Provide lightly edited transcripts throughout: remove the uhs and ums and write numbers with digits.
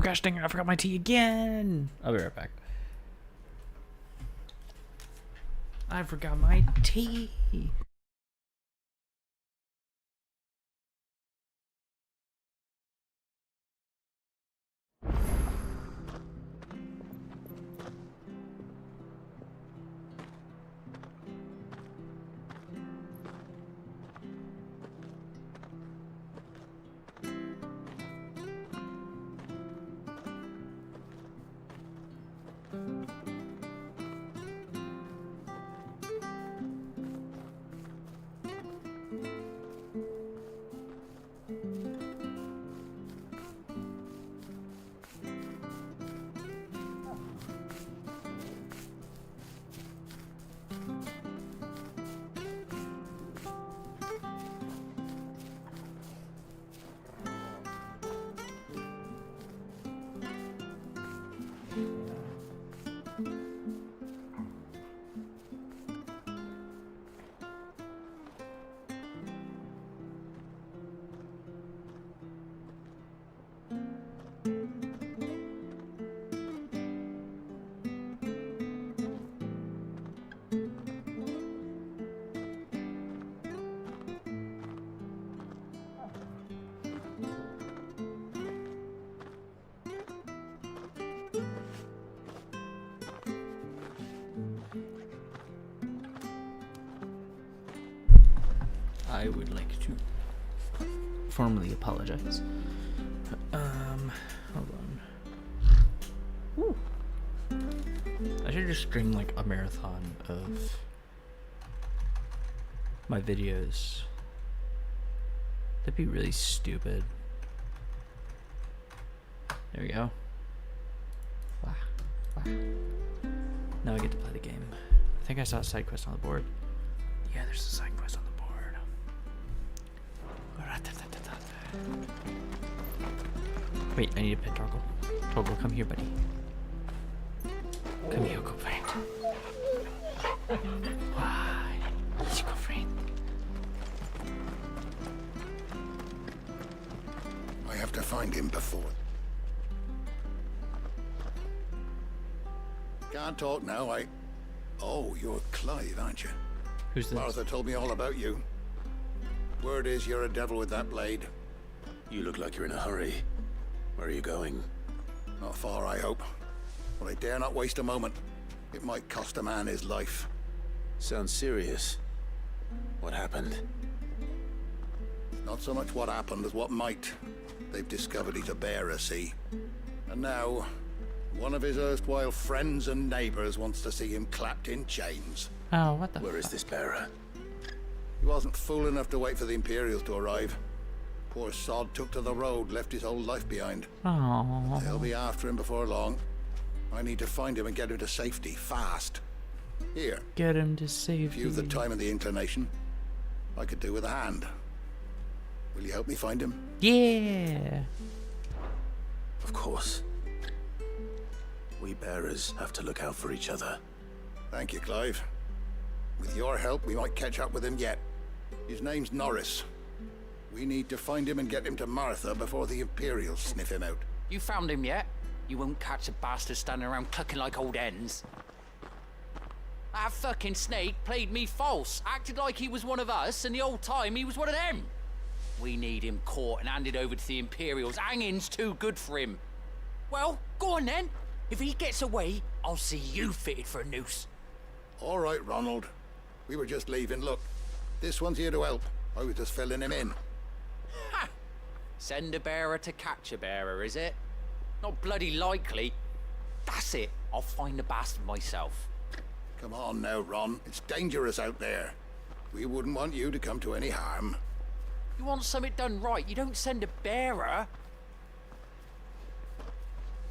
gosh dang it, I forgot my tea again. I'll be right back. I forgot my tea. I would like to formally apologize. Hold on. Woo. I should just stream like a marathon of my videos. That'd be really stupid. There we go. Wow. Wow. Now I get to play the game. I think I saw a side quest on the board. Yeah, there's a side quest on the board. Wait, I need a pet Toggle. Toggle, come here, buddy. Come here, good friend. Why? Let's go, friend. I have to find him before. Can't talk now, Oh, you're Clive, aren't you? Who's this? Martha told me all about you. Word is you're a devil with that blade. You look like you're in a hurry. Where are you going? Not far, I hope. But I dare not waste a moment. It might cost a man his life. Sounds serious. What happened? Not so much what happened as what might. They've discovered he's a bearer, see? And now, one of his erstwhile friends and neighbors wants to see him clapped in chains. Oh, what the? Where is this bearer? He wasn't fool enough to wait for the Imperials to arrive. Poor sod took to the road, left his whole life behind. Oh. They'll be after him before long. I need to find him and get him to safety, fast. Here, Get him to safety. if you've the time and the inclination, I could do with a hand. Will you help me find him? Yeah. Of course. We bearers have to look out for each other. Thank you, Clive. With your help, we might catch up with him yet. His name's Norris. We need to find him and get him to Martha before the Imperials sniff him out. You found him yet? You won't catch a bastard standing around clucking like old hens. That fucking snake played me false, acted like he was one of us, and the whole time he was one of them. We need him caught and handed over to the Imperials. Hanging's too good for him. Well, go on then. If he gets away, I'll see you fitted for a noose. All right, Ronald. We were just leaving. Look, this one's here to help. I was just filling him in. Ha! Send a bearer to catch a bearer, is it? Not bloody likely. That's it. I'll find the bastard myself. Come on now, Ron. It's dangerous out there. We wouldn't want you to come to any harm. You want something done right, you don't send a bearer.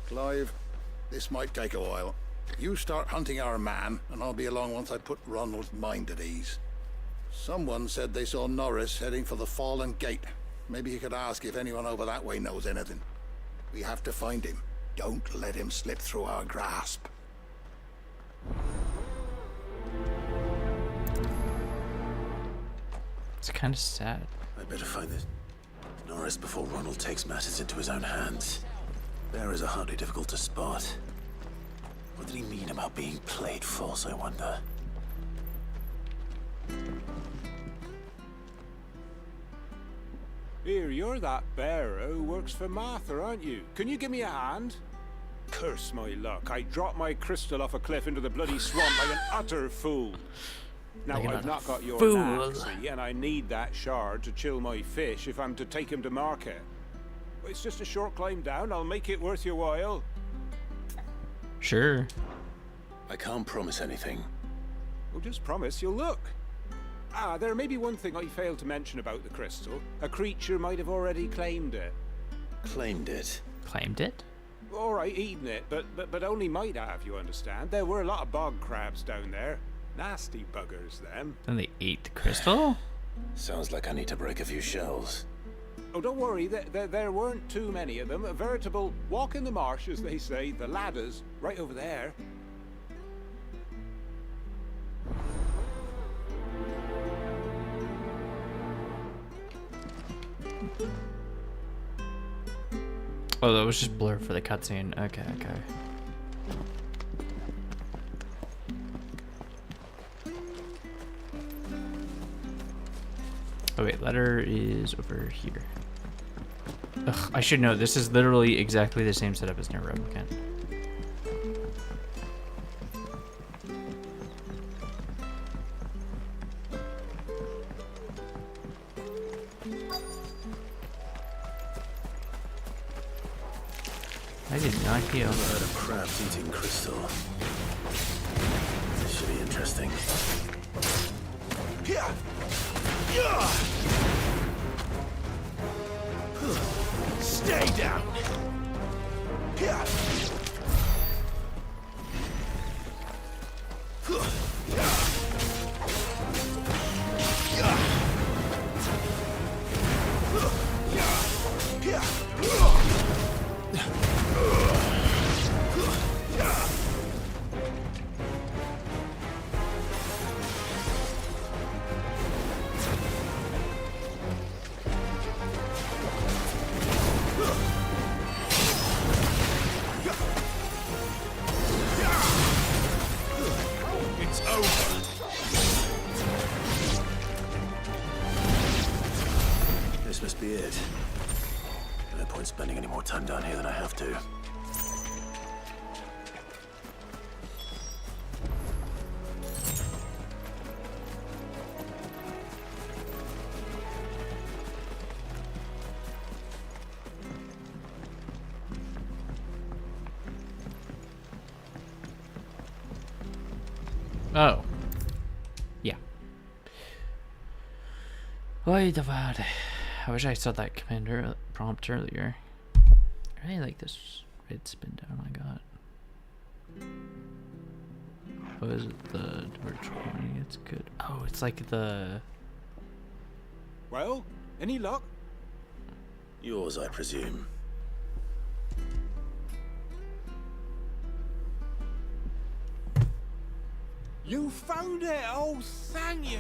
Clive, this might take a while. You start hunting our man, and I'll be along once I put Ronald's mind at ease. Someone said they saw Norris heading for the Fallen Gate. Maybe you could ask if anyone over that way knows anything. We have to find him. Don't let him slip through our grasp. It's kind of sad. I better find this Norris before Ronald takes matters into his own hands. Bearers are hardly difficult to spot. What did he mean about being played false, I wonder? Here, you're that bearer who works for Martha, aren't you? Can you give me a hand? Curse my luck. I dropped my crystal off a cliff into the bloody swamp like an utter fool. Now, Like an I've utter not got your fool. knack, see, and I need that shard to chill my fish if I'm to take him to market. It's just a short climb down. I'll make it worth your while. Sure. I can't promise anything. Well, just promise you'll look. Ah, there may be one thing I failed to mention about the crystal. A creature might have already claimed it. Claimed it. Claimed it? All right, eaten it, but only might have, you understand. There were a lot of bog crabs down there. Nasty buggers, them. Then they ate the crystal? Sounds like I need to break a few shells. Oh, don't worry, there weren't too many of them. A veritable walk in the marsh, as they say. The ladders, right over there. Oh, that was just blur for the cutscene. Okay, okay. Oh wait, letter is over here. Ugh, I should know, this is literally exactly the same setup as Near Replicant. I did not heal. Never heard of crabs eating crystal. This should be interesting. Stay down! It's over. This must be it. No point spending any more time down here than I have to. Oh. Yeah. Wait about it. I wish I saw that command prompt earlier. I really like this red spin down I got. What is it? The torch warning. It's good. Oh, it's like the... Well, any luck? Yours, I presume. You found it! Oh, thank you!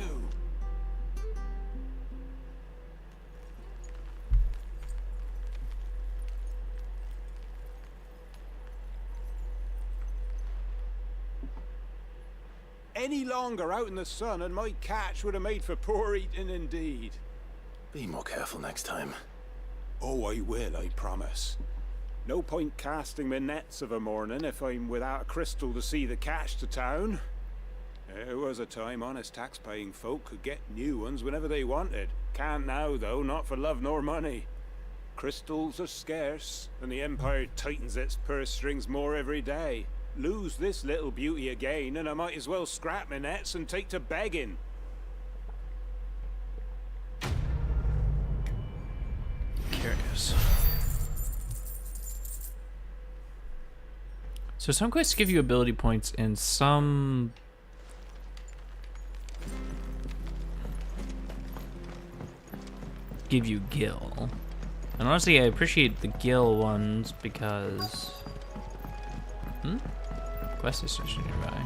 Any longer out in the sun and my catch would have made for poor eating indeed. Be more careful next time. Oh, I will, I promise. No point casting my nets of a morning if I'm without a crystal to see the catch to town. There was a time honest tax-paying folk could get new ones whenever they wanted. Can't now, though, not for love nor money. Crystals are scarce, and the Empire tightens its purse strings more every day. Lose this little beauty again, and I might as well scrap my nets and take to begging. Curious. So some quests give you ability points and some... give you gil. And honestly, I appreciate the gil ones because... Quest is station nearby.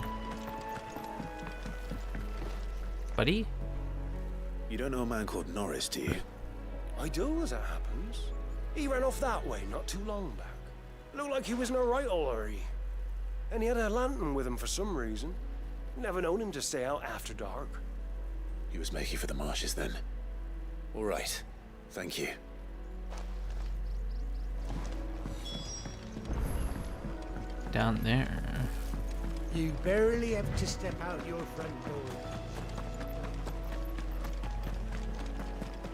Buddy? You don't know a man called Norris, do you? I do, as it happens. He ran off that way not too long back. Looked like he was in a right old hurry. And he had a lantern with him for some reason. Never known him to stay out after dark. He was making for the marshes then. All right. Thank you. Down there. You barely have to step out your front door.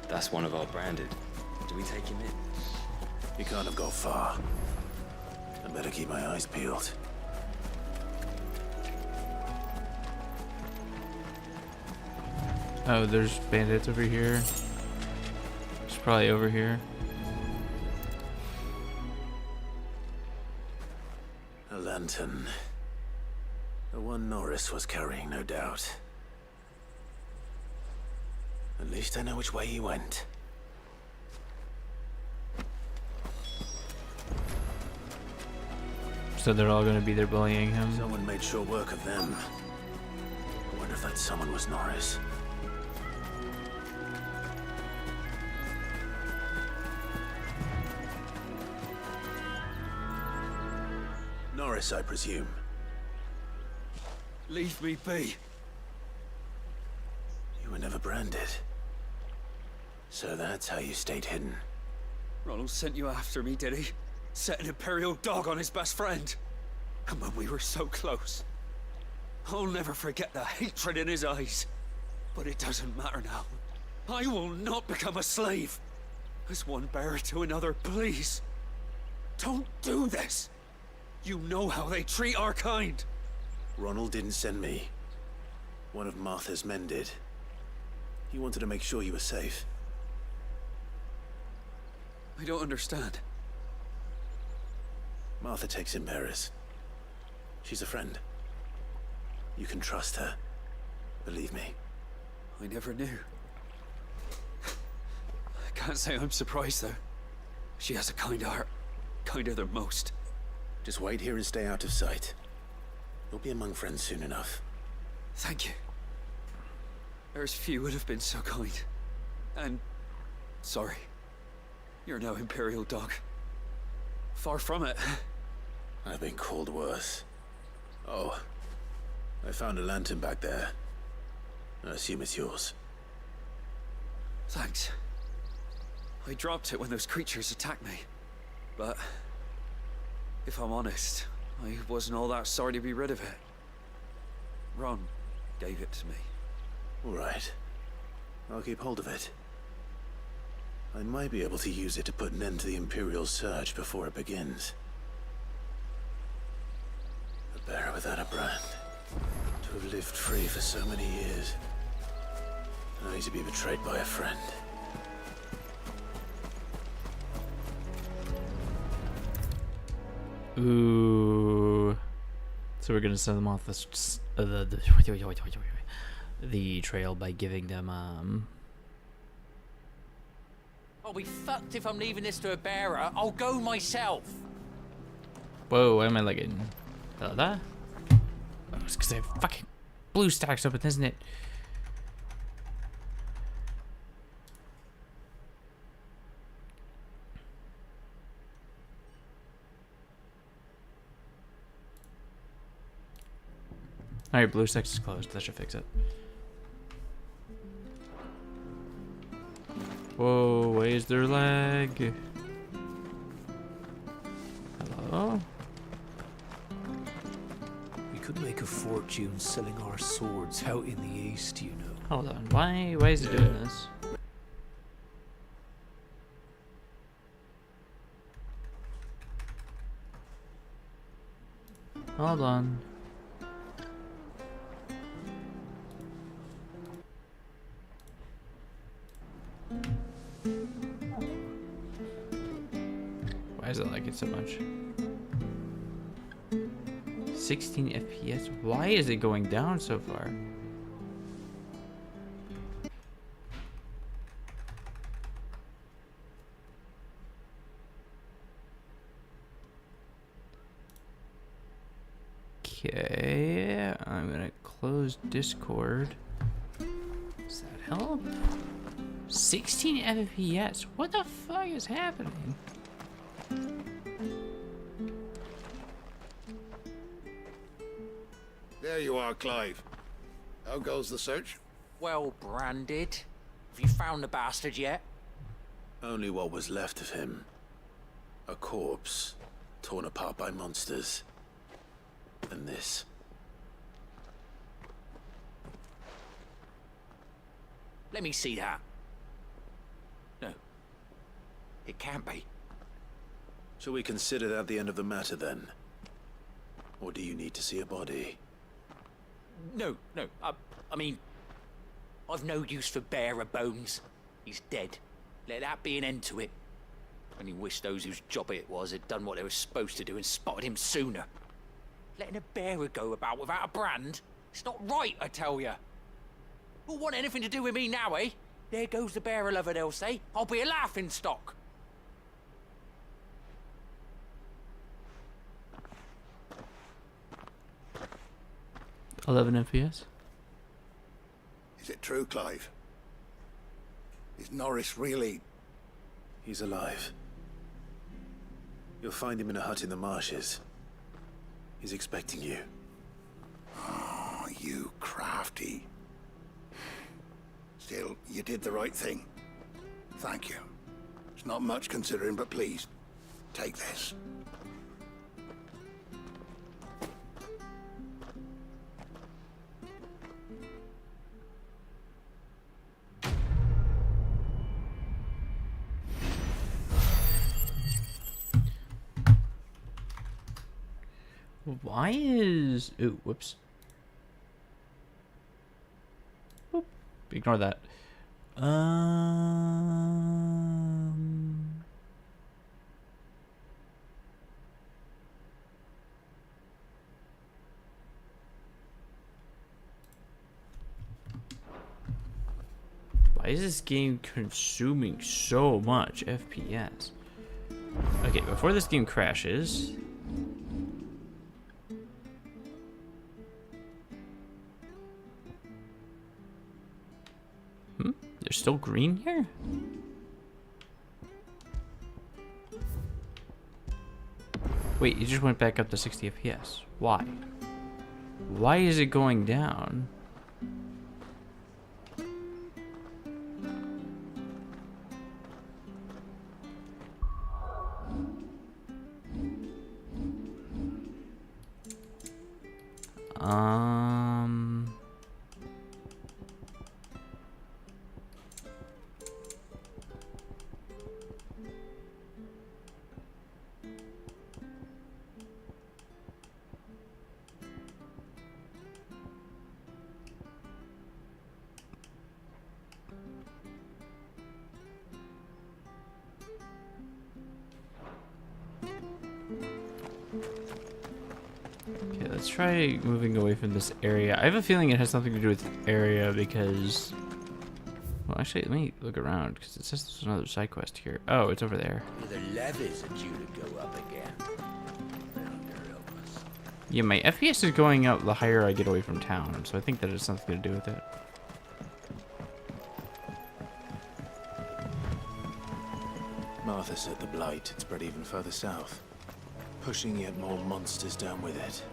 That's one of our branded. Do we take him in? He can't have got far. I better keep my eyes peeled. Oh, there's bandits over here. It's probably over here. A lantern. The one Norris was carrying, no doubt. At least I know which way he went. So they're all gonna be there bullying him. Someone made short work of them. I wonder if that someone was Norris. Norris, I presume. Leave me be. You were never branded. So that's how you stayed hidden. Ronald sent you after me, did he? Set an Imperial dog on his best friend. And when we were so close. I'll never forget the hatred in his eyes. But it doesn't matter now. I will not become a slave. As one bearer to another, please. Don't do this. You know how they treat our kind. Ronald didn't send me. One of Martha's men did. He wanted to make sure you were safe. I don't understand. Martha takes in bearers. She's a friend. You can trust her. Believe me. I never knew. I can't say I'm surprised, though. She has a kind heart. Kinder than most. Just wait here and stay out of sight. You'll be among friends soon enough. Thank you. There's few would have been so kind. And... sorry. You're no Imperial dog. Far from it. I've been called worse. Oh. I found a lantern back there. I assume it's yours. Thanks. I dropped it when those creatures attacked me. But... if I'm honest, I wasn't all that sorry to be rid of it. Ron gave it to me. All right. I'll keep hold of it. I might be able to use it to put an end to the Imperial surge before it begins. A bearer without a brand. To have lived free for so many years. Only to be betrayed by a friend. Ooh. So we're gonna send them off the trail by giving them I'll be fucked if I'm leaving this to a bearer. I'll go myself. Whoa, why am I lagging? That? Oh, it's because I have fucking blue stacks open, isn't it? Alright, blue stacks is closed. That should fix it. Whoa, where's their leg? Hello? We could make a fortune selling our swords out in the east, you know. Hold on, why is it doing this? Hold on. Why is it like it so much? 16 FPS? Why is it going down so far? Okay, I'm gonna close Discord. Does that help? 16 FPS? What the fuck is happening? There you are, Clive. How goes the search? Well branded. Have you found the bastard yet? Only what was left of him. A corpse, torn apart by monsters. And this. Let me see that. No. It can't be. Shall we consider that the end of the matter, then? Or do you need to see a body? No. I mean, I've no use for bearer bones. He's dead. Let that be an end to it. Only wish those whose job it was had done what they were supposed to do and spotted him sooner. Letting a bearer go about without a brand? It's not right, I tell you. Who'll want anything to do with me now, eh? There goes the bearer lover, they'll say. I'll be a laughing stock. 11 FPS. Is it true, Clive? Is Norris really... He's alive. You'll find him in a hut in the marshes. He's expecting you. Oh, you crafty. Still, you did the right thing. Thank you. It's not much considering, but please, take this. Why is... Ooh, whoops. Boop. Ignore that. Why is this game consuming so much FPS? Okay, before this game crashes... There's still green here? Wait, you just went back up to 60 FPS. Why? Why is it going down? Okay, let's try moving away from this area. I have a feeling it has something to do with the area because... Well, actually, let me look around because it says there's another side quest here. Oh, it's over there. The levies are due to go up again. Yeah, my FPS is going up the higher I get away from town, so I think that has something to do with it. Martha said the blight had spread even further south, pushing yet more monsters down with it.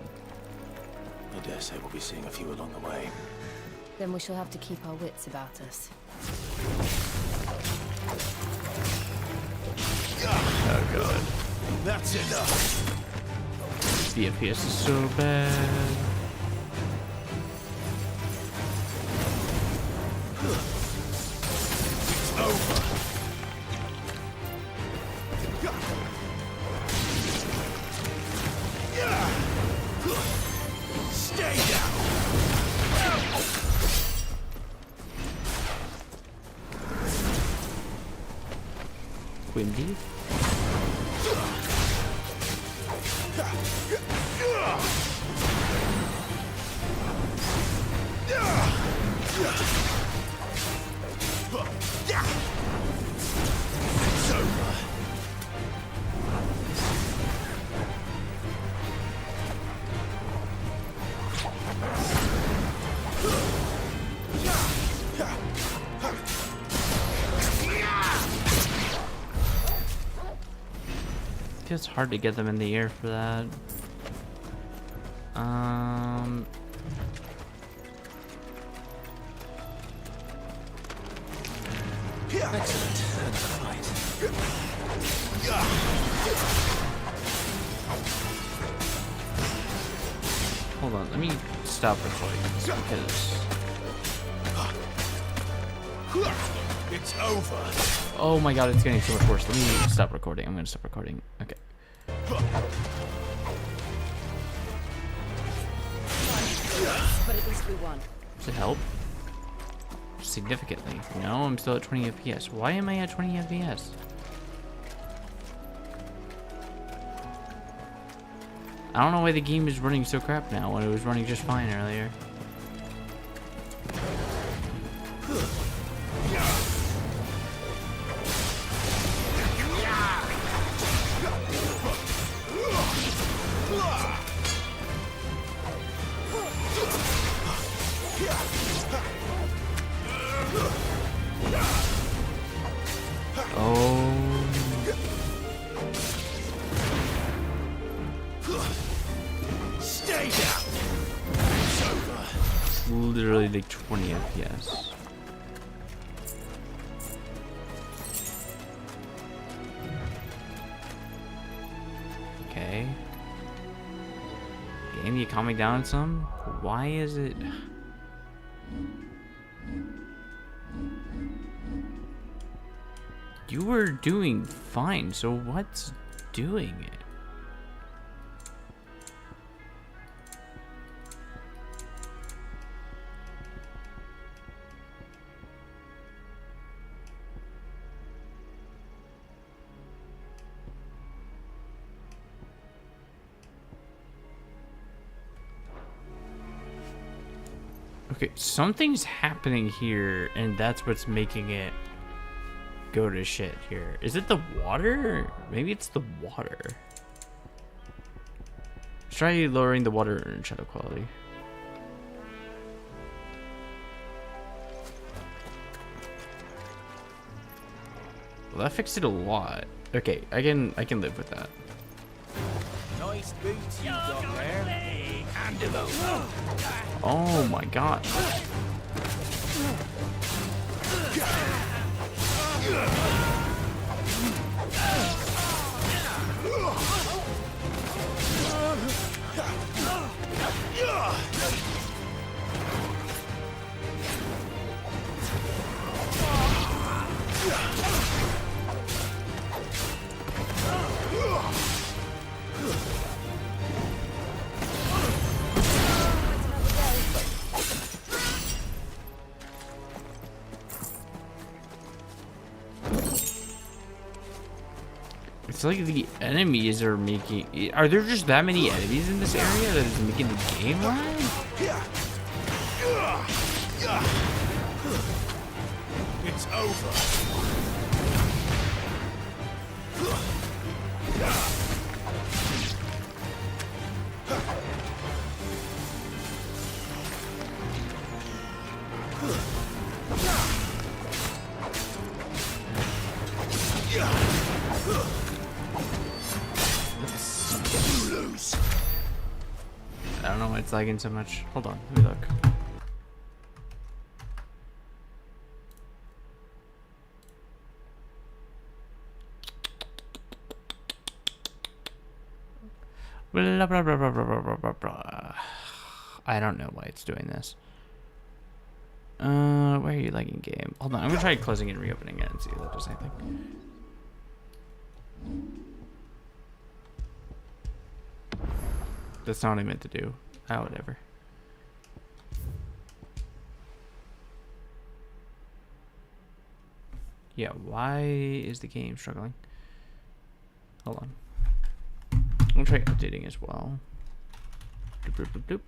I dare say we'll be seeing a few along the way. Then we shall have to keep our wits about us. Oh god. That's enough! The FPS is so bad. It's over! Stay down! Windy? It's over! It's hard to get them in the air for that. Excellent. Fight. Hold on, let me stop recording this because... It's over. Oh my god, it's getting so much worse. Let me stop recording. I'm gonna stop recording. Okay. But at least we won. Does it help? Significantly. No, I'm still at 20 FPS. Why am I at 20 FPS? I don't know why the game is running so crap now when it was running just fine earlier. Stay down. It's over. Literally like 20 FPS. Okay. Game, you calm me down some? Why is it... You were doing fine, so what's doing it? Okay, something's happening here, and that's what's making it go to shit here. Is it the water? Maybe it's the water. Let's try lowering the water and shadow quality. Well, that fixed it a lot. Okay, I can live with that. Nice boots you got there. Hand him over. Oh my god. It's like the enemies are making... Are there just that many enemies in this area that is making the game lag? It's over. I don't know why it's lagging so much. Hold on, let me look. Blah, blah, blah, blah, blah, blah, blah, blah. I don't know why it's doing this. Why are you lagging game? Hold on, I'm gonna try closing and reopening it and see if that does anything. That's not what I meant to do. Oh, whatever. Yeah, why is the game struggling? Hold on. I'm gonna try updating as well. Doop, doop, doop, doop.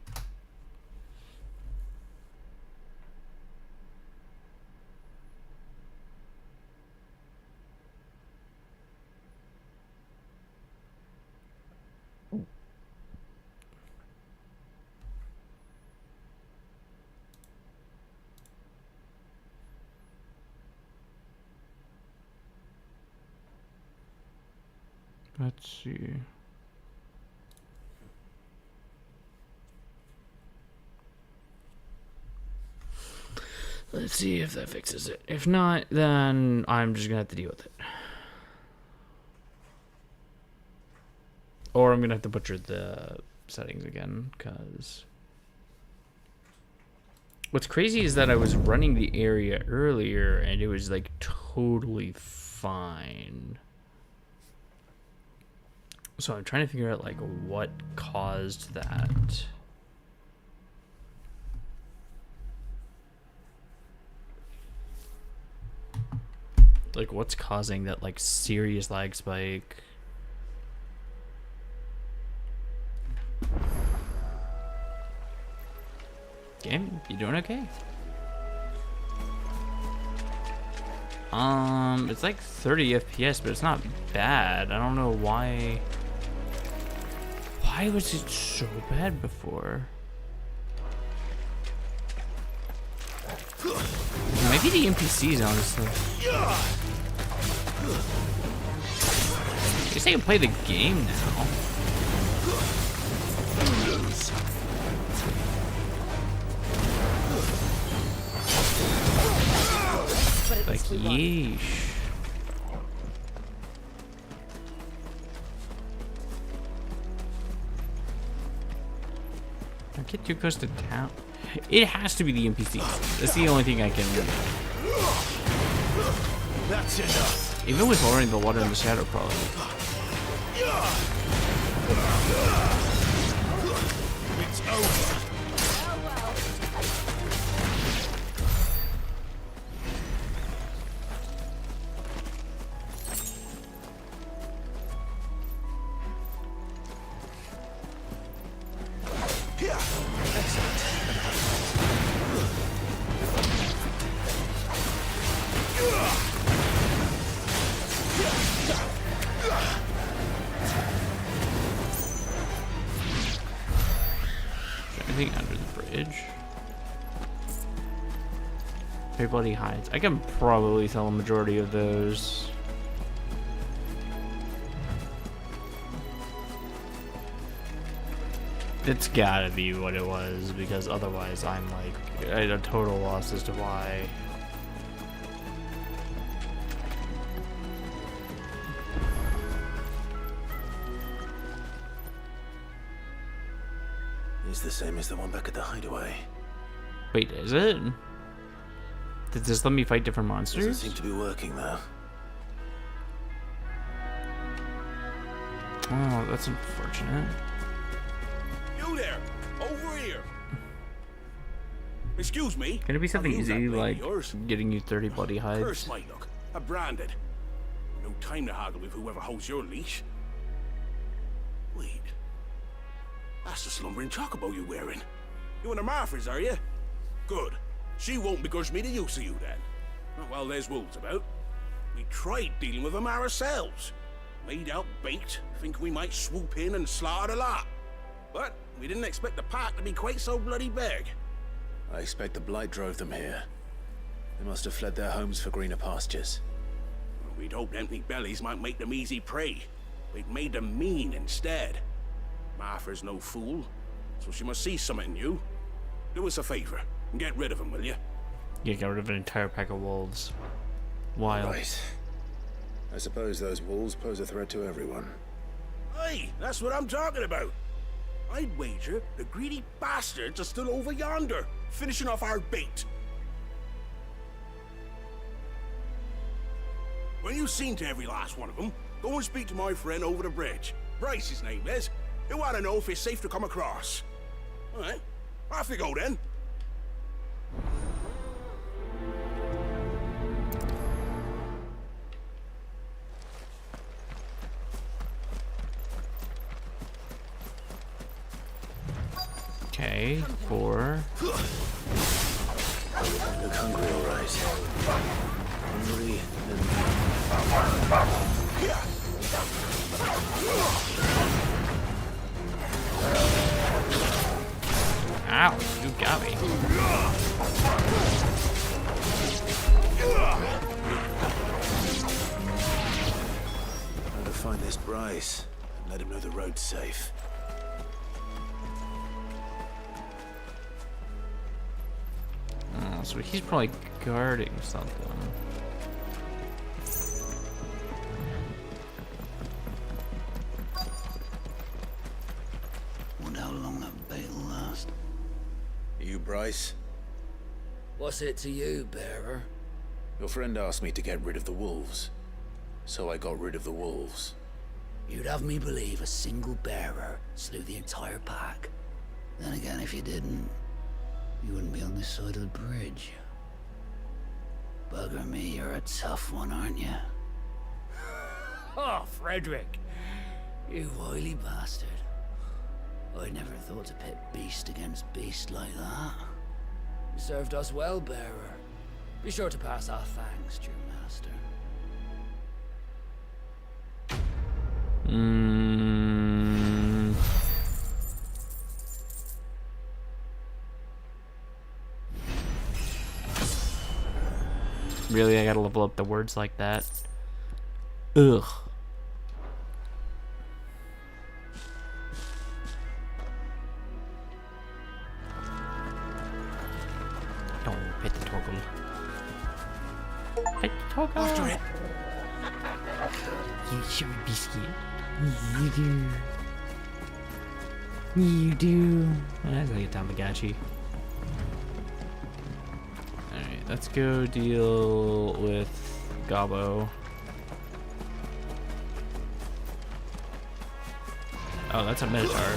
Let's see. Let's see if that fixes it. If not, then I'm just gonna have to deal with it. Or I'm gonna have to butcher the settings again, because what's crazy is that I was running the area earlier and it was like totally fine. So I'm trying to figure out like what caused that. Like what's causing that like serious lag spike? Game, you doing okay? It's like 30 FPS, but it's not bad. I don't know why. Why was it so bad before? Maybe the NPCs, honestly. I guess I can play the game now. Like, yeesh. Don't get too close to town. It has to be the NPCs. That's the only thing I can remember. That's enough. Even with lowering the water in the shadow, probably. It's over. Anything under the bridge? Three bloody hides. I can probably sell a majority of those. It's gotta be what it was, because otherwise I'm like at a total loss as to why. It's the same as the one back at the hideaway. Wait, is it? Did this let me fight different Doesn't monsters? seem to be working though. Oh, that's unfortunate. You there! Over here! Excuse me? Can it be something Have you easy, that blade like of yours? getting you 30 bloody hides? Curse my luck. A branded. No time to haggle with whoever holds your leash. Wait. That's the slumbering chocobo you're wearing. You and the Marfors, are you? Good. She won't begrudge me the use of you then. Not while there's wolves about. We tried dealing with them ourselves. Laid out bait, thinking we might swoop in and slaughter the lot. But we didn't expect the pack to be quite so bloody big. I expect the blight drove them here. They must have fled their homes for greener pastures. We'd hoped empty bellies might make them easy prey. We'd made them mean instead. Martha's no fool, so she must see something in you. Do us a favor and get rid of them, will you? Yeah, get rid of an entire pack of wolves. Wild. Right. I suppose those wolves pose a threat to everyone. Aye, that's what I'm talking about. I'd wager the greedy bastards are still over yonder, finishing off our bait. When you've seen to every last one of them, go and speak to my friend over the bridge. Bryce, his name is. He'll want to know if it's safe to come across. All right, off you go then. Okay, 4. Look hungry, all right. Hungry Ow, you got me. How to find this Bryce and let him know the road's safe. Let's so he's probably guarding something. Wonder how long that bait will last. You, Bryce? What's it to you, bearer? Your friend asked me to get rid of the wolves. So I got rid of the wolves. You'd have me believe a single bearer slew the entire pack. Then again, if you didn't, you wouldn't be on this side of the bridge. Bugger me, you're a tough one, aren't you? Oh, Frederick! You wily bastard. I never thought to pit beast against beast like that. You served us well, bearer. Be sure to pass our thanks, true master. Really, I gotta level up the words like that. Ugh. Don't hit the toggle. Hit the toggle. After it. You should be scared. You do. You do. That's like a Tamagotchi. Alright, let's go deal with Gobbo. Oh, that's a Minotaur.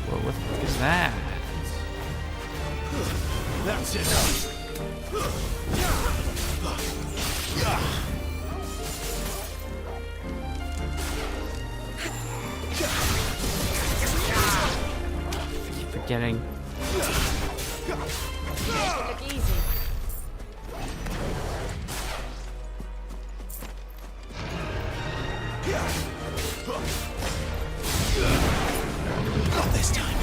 What the fuck is that? That's enough. Keep forgetting. Look easy. Not this time.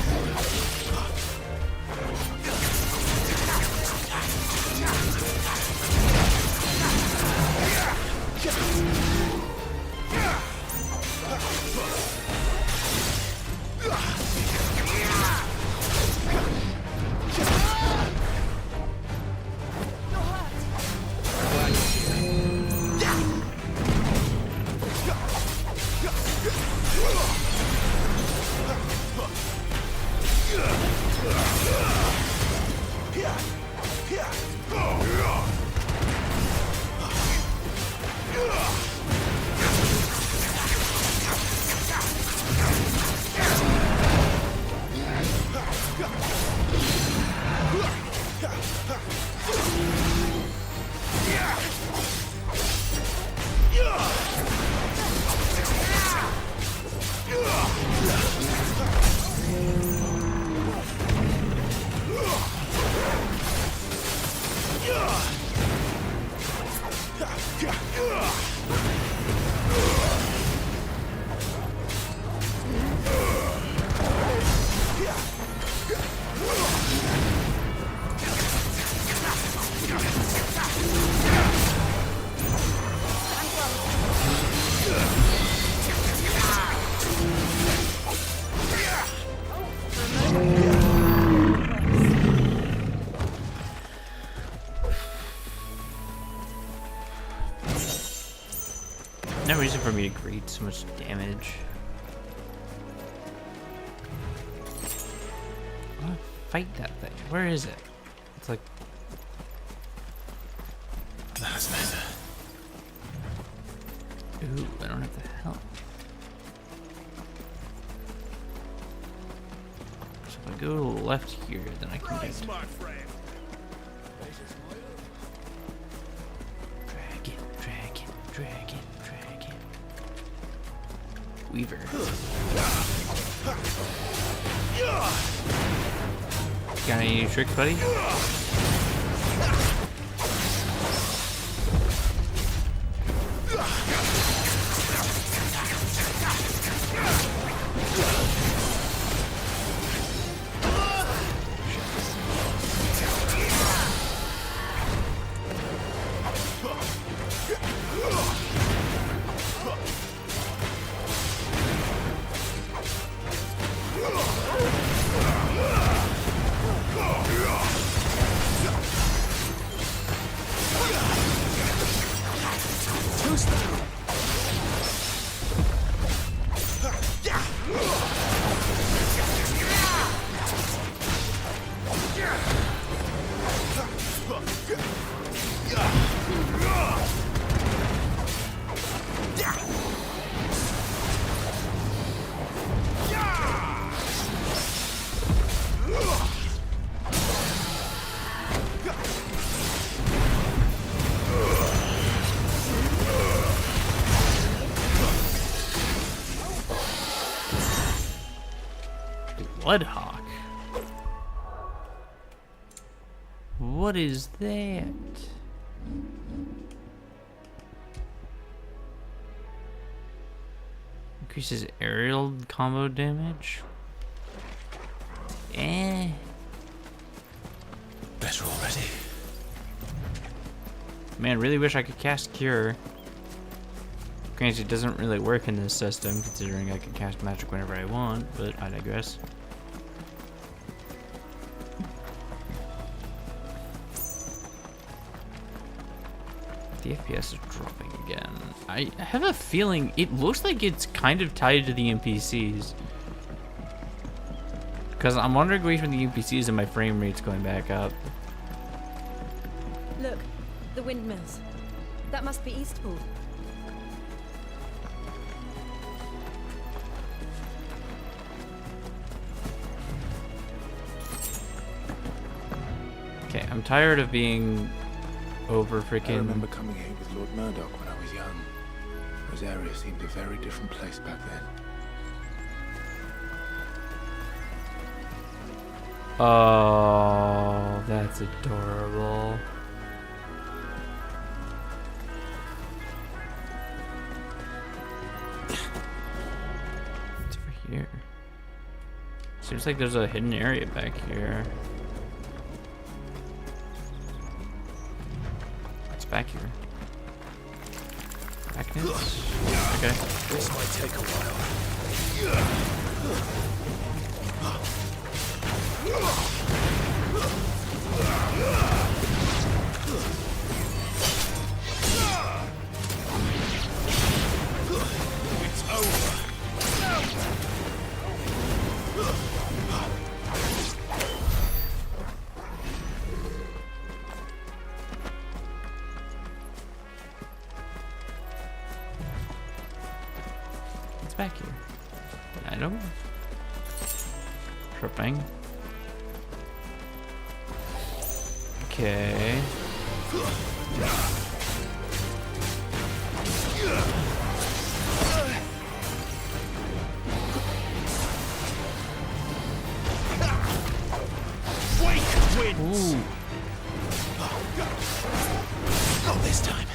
No reason for me to create so much damage. I wanna fight that thing. Where is it? It's like. That's better. Ooh, I don't have the help. So if I go left here, then I can get. Dragon. Weaver. Got any new tricks, buddy? Bloodhawk. What is that? Increases aerial combo damage. Better already. Man, really wish I could cast Cure. Granted, it doesn't really work in this system, considering I can cast magic whenever I want, but I digress. The FPS is dropping again. I have a feeling it looks like it's kind of tied to the NPCs. Because I'm wandering away from the NPCs and my frame rate's going back up. Look, the windmills. That must be Eastpool. Okay, I'm tired of being over freaking. I remember coming here with Lord Murdoch when I was young. Those areas seemed a very different place back then. Oh, that's adorable. What's over here? Seems like there's a hidden area back here. What's back here? Magnets? Okay. This might take a while. It's over. What's back here? An item? Tripping. Okay. Ooh. Not this time.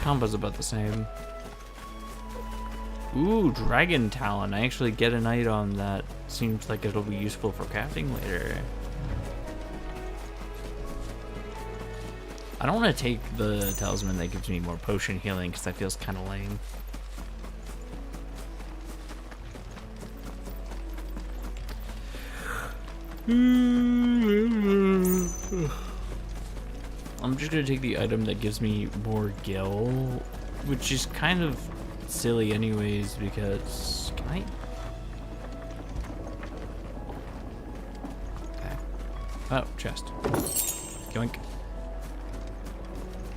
combo's about the same. Ooh, Dragon Talon. I actually get an item that seems like it'll be useful for crafting later. I don't want to take the talisman that gives me more potion healing because that feels kind of lame. I'm just gonna take the item that gives me more gil, which is kind of silly anyways because can I? Okay. Oh, chest. Yoink.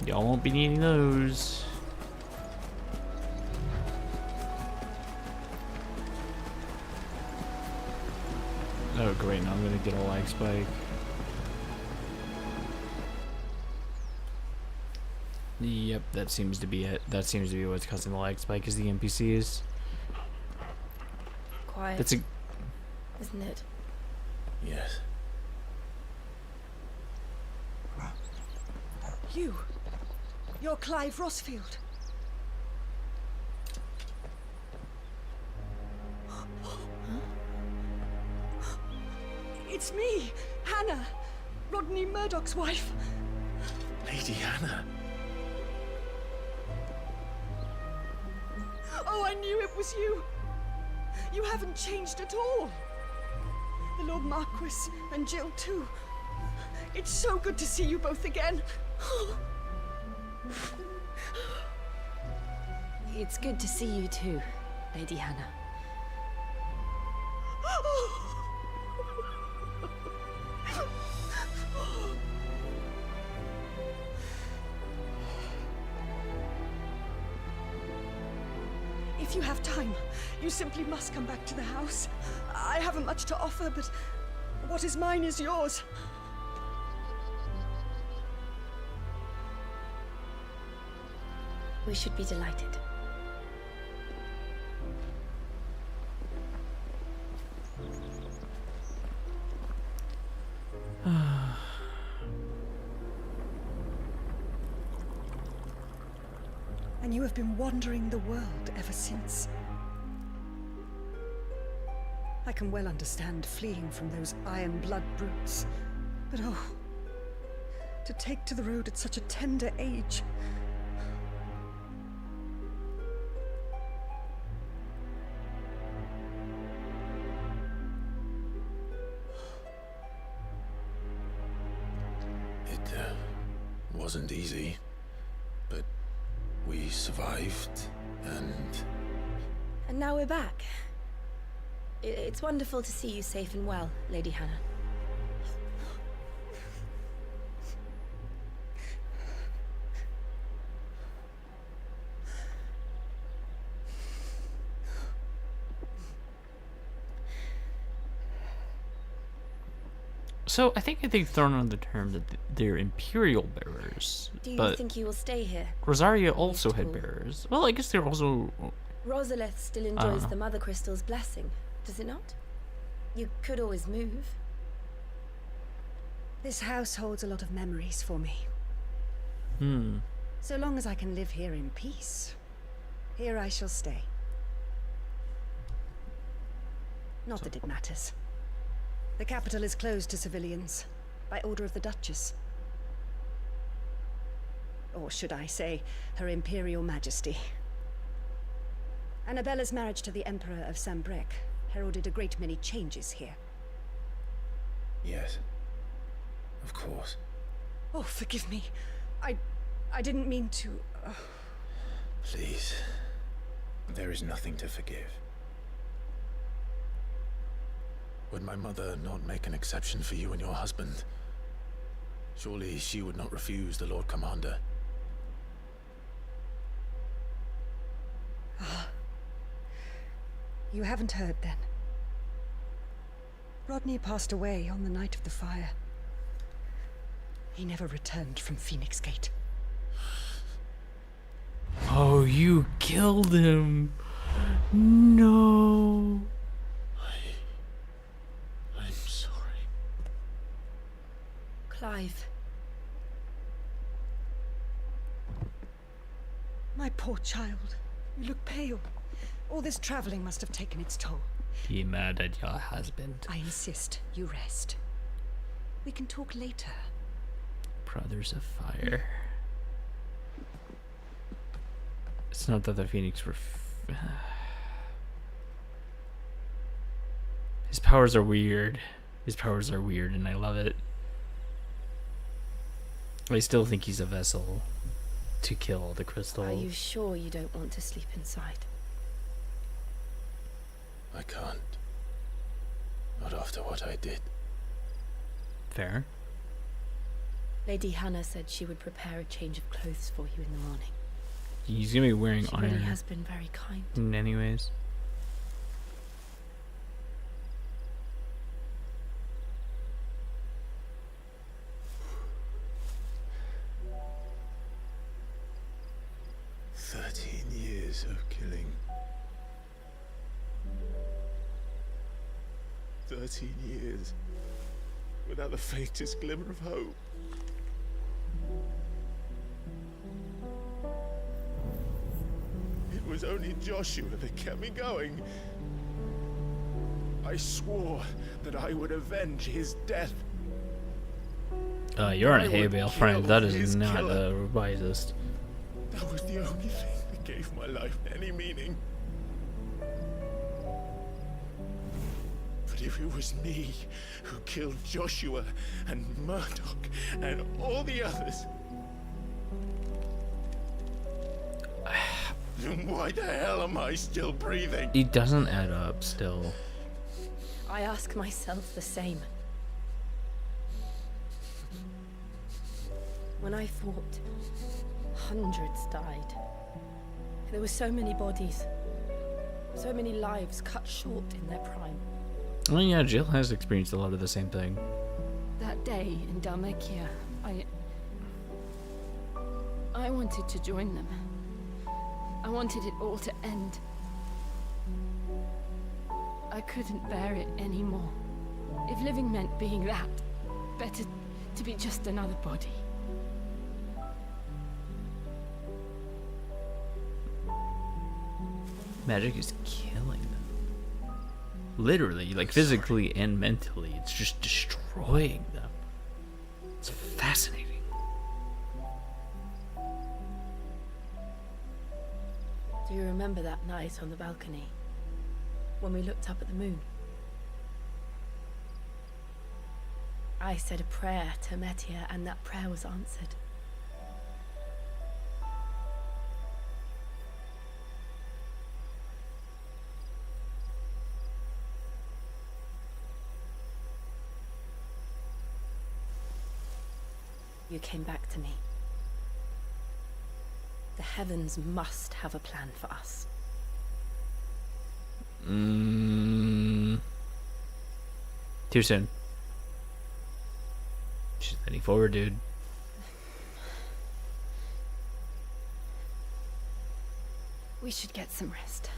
Y'all won't be needing those. Oh great, now I'm gonna get a lag spike. Yep, that seems to be it. That seems to be what's causing the lag spike is the NPCs. Quiet. That's a... Isn't it? Yes. You're Clive Rossfield. It's me, Hannah, Rodney Murdoch's wife. Lady Hannah. Oh, I knew it was you. You haven't changed at all. The Lord Marquis and Jill too. It's so good to see you both again. It's good to see you too, Lady Hannah. If you have time, you simply must come back to the house. I haven't much to offer, but what is mine is yours. We should be delighted. And you have been wandering the world ever since. I can well understand fleeing from those iron blood brutes. But oh, to take to the road at such a tender age. It wasn't easy, but we survived, and now we're back. It's wonderful to see you safe and well, Lady Hannah. So I think they've thrown on the term that they're imperial bearers. Do you but think you will stay here? Rosaria also had bearers. Well, I guess they're also... Rosalith still enjoys the Mother Crystal's blessing, does it not? You could always move. This house holds a lot of memories for me. So long as I can live here in peace, here I shall stay. Not that it matters. The capital is closed to civilians, by order of the Duchess. Or should I say, Her Imperial Majesty. Annabella's marriage to the Emperor of Sambrec heralded a great many changes here. yes, of course. Oh, forgive me. I didn't mean to... Please, there is nothing to forgive. Would my mother not make an exception for you and your husband? Surely she would not refuse the Lord Commander. You haven't heard, then. Rodney passed away on the night of the fire. He never returned from Phoenix Gate. Oh, you killed him. No. I'm sorry. Clive. My poor child. You look pale. All this traveling must have taken its toll. Be mad at your husband. I insist you rest. We can talk later. Brothers of Fire. It's not that the Phoenix were... His powers are weird. His powers are weird, and I love it. I still think he's a vessel to kill the crystal. Are you sure you don't want to sleep inside? I can't. Not after what I did. Fair. Lady Hannah said she would prepare a change of clothes for you in the morning. He's gonna be wearing She iron really has been very kind. in anyways. Years of killing. 13 years without the faintest glimmer of hope. It was only Joshua that kept me going. I swore that I would avenge his death. You're on a I hay would bale, kill friend. That his is not killer. the wisest. That was the only thing that gave my life any meaning. But if it was me who killed Joshua and Murdoch and all the others, then why the hell am I still breathing? It doesn't add up still. I ask myself the same. When I fought, hundreds died. There were so many bodies, so many lives cut short in their prime. Well, yeah, Jill has experienced a lot of the same thing. That day in Dalmekia, I wanted to join them. I wanted it all to end. I couldn't bear it anymore. If living meant being that, better to be just another body. Magic is killing them. Literally, like physically and mentally. It's just destroying them. It's fascinating. Do you remember that night on the balcony? When we looked up at the moon? I said a prayer to Metia, and that prayer was answered. You came back to me. The heavens must have a plan for us. Too soon. She's leaning forward, dude. We should get some rest.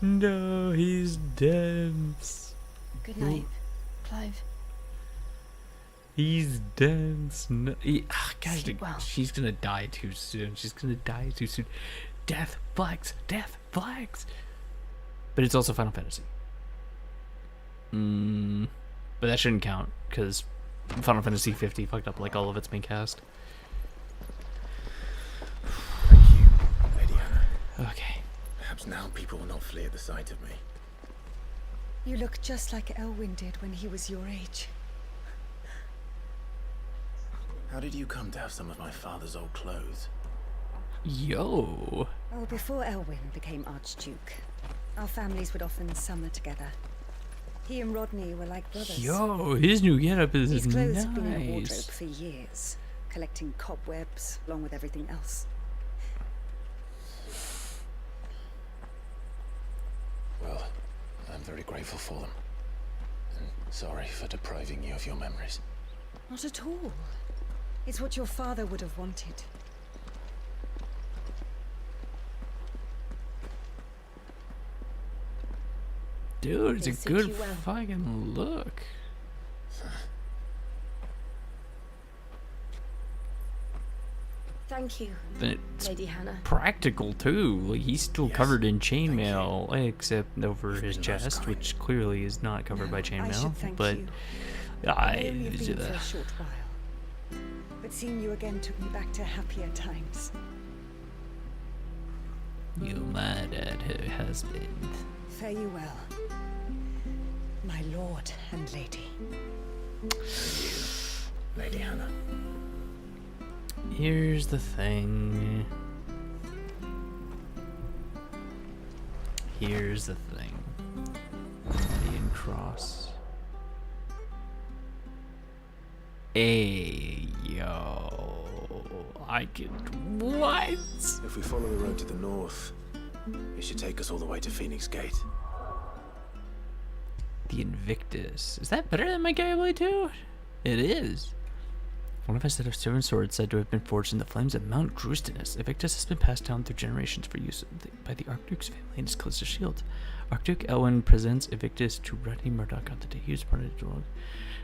No, he's dense. Good night, Clive. He's dense. No, gosh, Sleep well. she's gonna die too soon. She's gonna die too soon. Death flags. Death flags. But it's also Final Fantasy. But that shouldn't count because Final Fantasy 50 fucked up like all of its main cast. Thank you, Lady Hannah. Okay. Perhaps now people will not flee at the sight of me. You look just like Elwyn did when he was your age. How did you come to have some of my father's old clothes? Yo. Oh, before Elwyn became Archduke, our families would often summer together. He and Rodney were like brothers. Yo, his new getup is These clothes nice. have been in a wardrobe for years, collecting cobwebs along with everything else. Well, I'm very grateful for them. And sorry for depriving you of your memories. Not at all. It's what your father would have wanted. Dude, it's They a suit good you well. fucking look. Thank you, And it's Lady Hannah. practical too. Like, he's still covered in chainmail, except over his chest, which clearly is not covered by I chainmail. should thank But you. I only have been for a short while, but seeing you again took me back to happier times. You mad at her husband? Fare you well, my lord and lady. Lady Hannah. Here's the thing. Here's the thing. Indian cross. Hey, yo. I could. What? If we follow the road to the north, it should take us all the way to Phoenix Gate. The Invictus. Is that better than my Gaia Blade 2? It is. One of a set of 7 swords said to have been forged in the flames of Mount Drustinus. Invictus has been passed down through generations for use by the Archduke's family and his closest shield. Archduke Elwin presents Invictus to Ruddy Murdoch on the day he was part of the duel.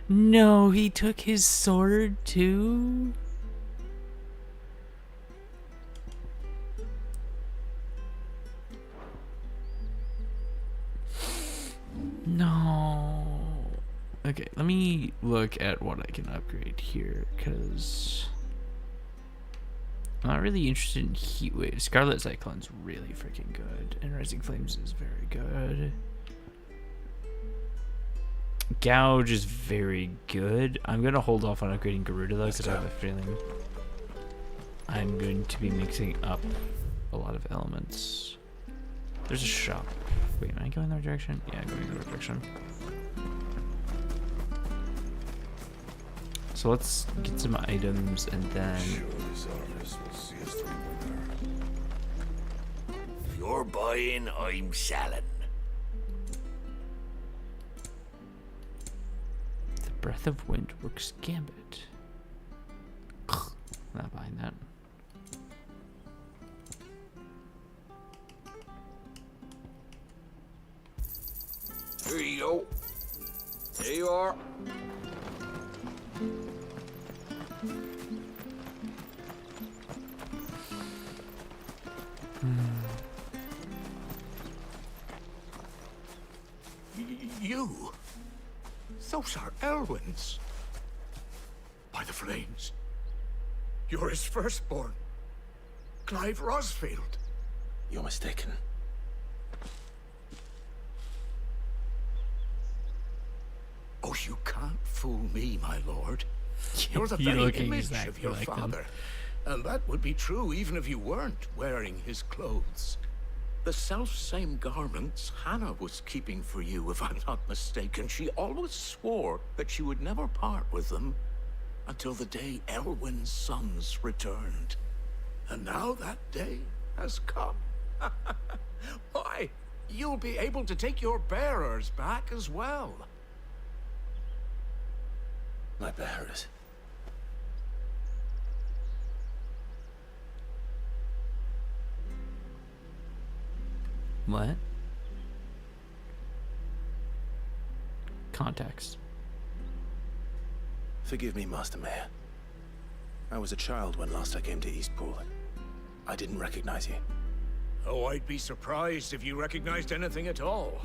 No, he took his sword too? No. Okay, let me look at what I can upgrade here, because I'm not really interested in Heatwave. Scarlet Cyclone's really freaking good, and Rising Flames is very good. Gouge is very good. I'm going to hold off on upgrading Garuda, though, because I have a feeling I'm going to be mixing up a lot of elements. There's a shop. Wait, am I going that direction? Yeah, I'm going in that direction. So let's get some items and then... If you're buying, I'm selling. The Breath of Wind works Gambit. Not buying that. Here you go. There you are. You? Those are Elwin's. By the flames. You're his firstborn. Clive Rosfield. You're mistaken. Oh, you can't fool me, my lord. You're the You very look image exactly of your like him. father. And that would be true even if you weren't wearing his clothes. The self-same garments Hannah was keeping for you, if I'm not mistaken. She always swore that she would never part with them until the day Elwin's sons returned. And now that day has come. Why, you'll be able to take your bearers back as well. My bearers. What? Context. Forgive me, Master Mayor. I was a child when last I came to Eastpool. I didn't recognize you. Oh, I'd be surprised if you recognized anything at all.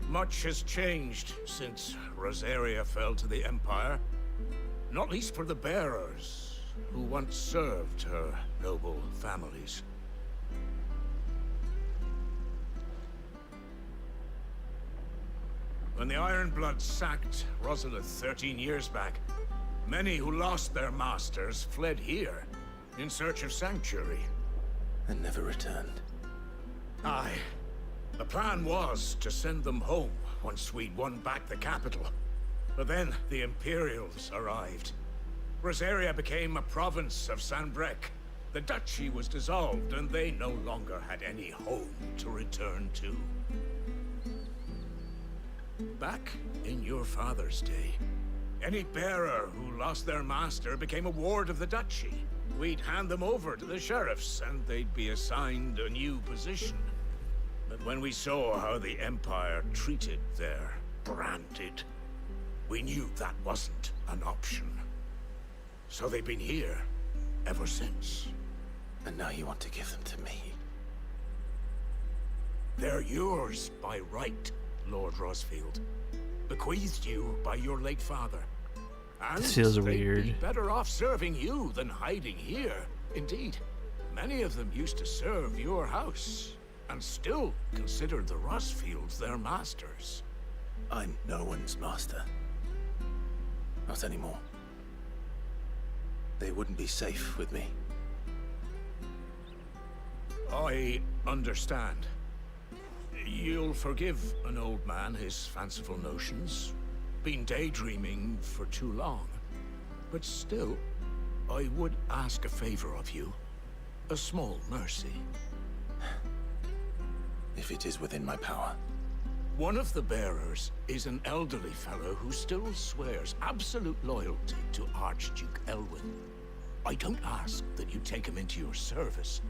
Much has changed since Rosaria fell to the Empire. Not least for the bearers, who once served her noble families. When the Ironbloods sacked Rosalith 13 years back, many who lost their masters fled here in search of sanctuary. And never returned. Aye. The plan was to send them home once we'd won back the capital. But then the Imperials arrived. Rosaria became a province of Sanbreque. The duchy was dissolved, and they no longer had any home to return to. Back in your father's day, any bearer who lost their master became a ward of the duchy. We'd hand them over to the sheriffs, and they'd be assigned a new position. But when we saw how the Empire treated their branded, we knew that wasn't an option. So they've been here ever since. And now you want to give them to me. They're yours by right, Lord Rosfield. Bequeathed you by your late father. And This feels they'd weird. be better off serving you than hiding here. Indeed, many of them used to serve your house, and still consider the Rosfields their masters. I'm no one's master. Not anymore. They wouldn't be safe with me. I understand. You'll forgive an old man his fanciful notions. Been daydreaming for too long. But still, I would ask a favor of you. A small mercy. If it is within my power. One of the bearers is an elderly fellow who still swears absolute loyalty to Archduke Elwyn. I don't ask that you take him into your service,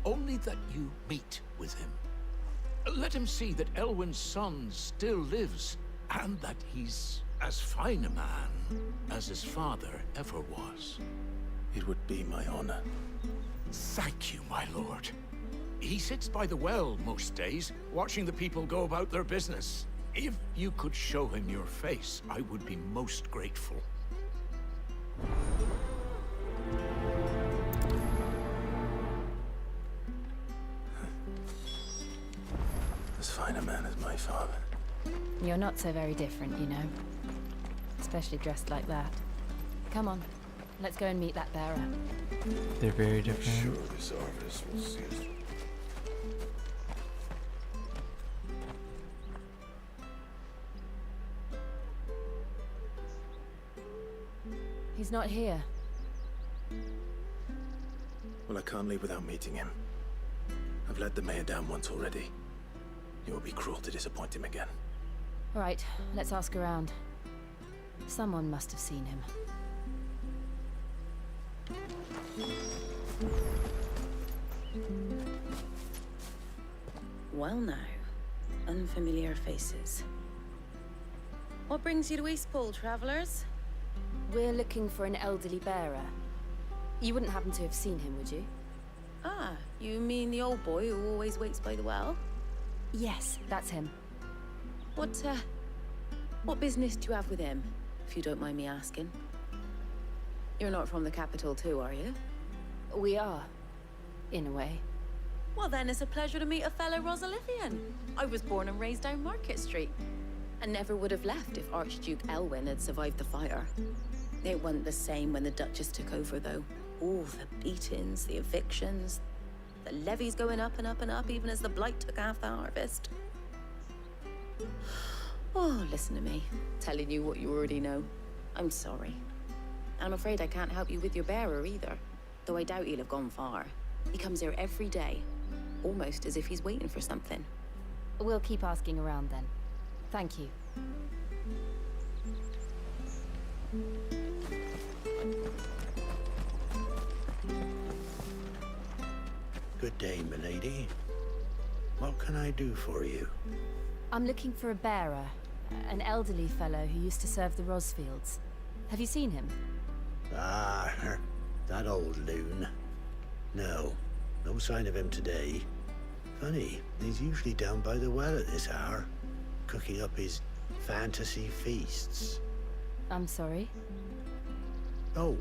only that you meet with him. Let him see that Elwyn's son still lives, and that he's as fine a man as his father ever was. It would be my honor. Thank you, my lord. He sits by the well most days, watching the people go about their business. If you could show him your face, I would be most grateful. As fine a man as my father. You're not so very different, you know. Especially dressed like that. Come on, let's go and meet that bearer. They're very different. Sure, this Arvis will see us. He's not here. Well, I can't leave without meeting him. I've let the mayor down once already. It would be cruel to disappoint him again. All right, let's ask around. Someone must have seen him. Well now, unfamiliar faces. What brings you to Eastpool, travelers? We're looking for an elderly bearer. You wouldn't happen to have seen him, would you? Ah, you mean the old boy who always waits by the well? Yes, that's him. What business do you have with him, if you don't mind me asking? You're not from the capital too, are you? We are, in a way. Well then, it's a pleasure to meet a fellow Rosalifian. I was born and raised down Market Street, and never would have left if Archduke Elwyn had survived the fire. It wasn't the same when the Duchess took over, though. All the beatings, the evictions, the levies going up and up and up, even as the blight took half the harvest. Oh, listen to me, telling you what you already know. I'm sorry. I'm afraid I can't help you with your bearer either, though I doubt he'll have gone far. He comes here every day, almost as if he's waiting for something. We'll keep asking around then. Thank you. Good day, milady. What can I do for you? I'm looking for a bearer, an elderly fellow who used to serve the Rosfields. Have you seen him? Ah, that old loon. No sign of him today. Funny, he's usually down by the well at this hour, cooking up his fantasy feasts. I'm sorry? Oh,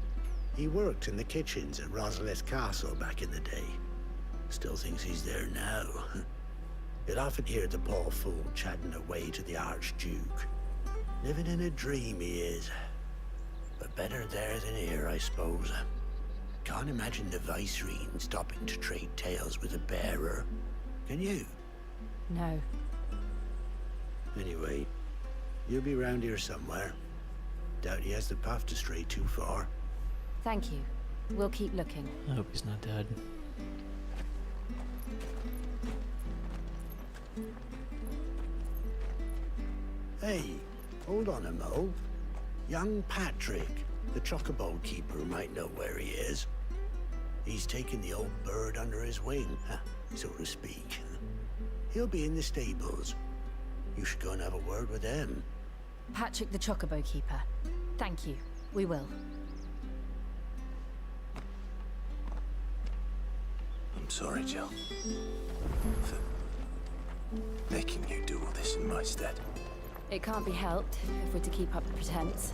he worked in the kitchens at Rosalith Castle back in the day. Still thinks he's there now. You'd often hear the poor fool chatting away to the Archduke. Living in a dream he is. But better there than here, I suppose. Can't imagine the Vicereine stopping to trade tales with a bearer. Can you? No. Anyway, you'll be round here somewhere. Doubt he has the path to stray too far. Thank you. We'll keep looking. I hope he's not dead. Hey, hold on a mo. Young Patrick, the chocobo keeper, might know where he is. He's taken the old bird under his wing, so to speak. He'll be in the stables. You should go and have a word with him. Patrick the Chocobo Keeper. Thank you. We will. I'm sorry, Jill. For making you do all this in my stead. It can't be helped if we're to keep up the pretense.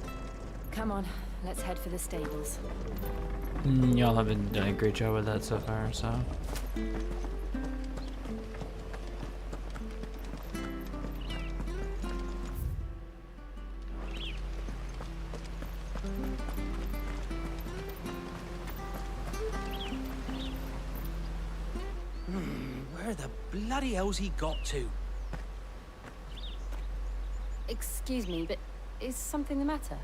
Come on, let's head for the stables. Y'all haven't done a great job with that so far, so. Where the bloody hell's he got to? Excuse me, but is something the matter?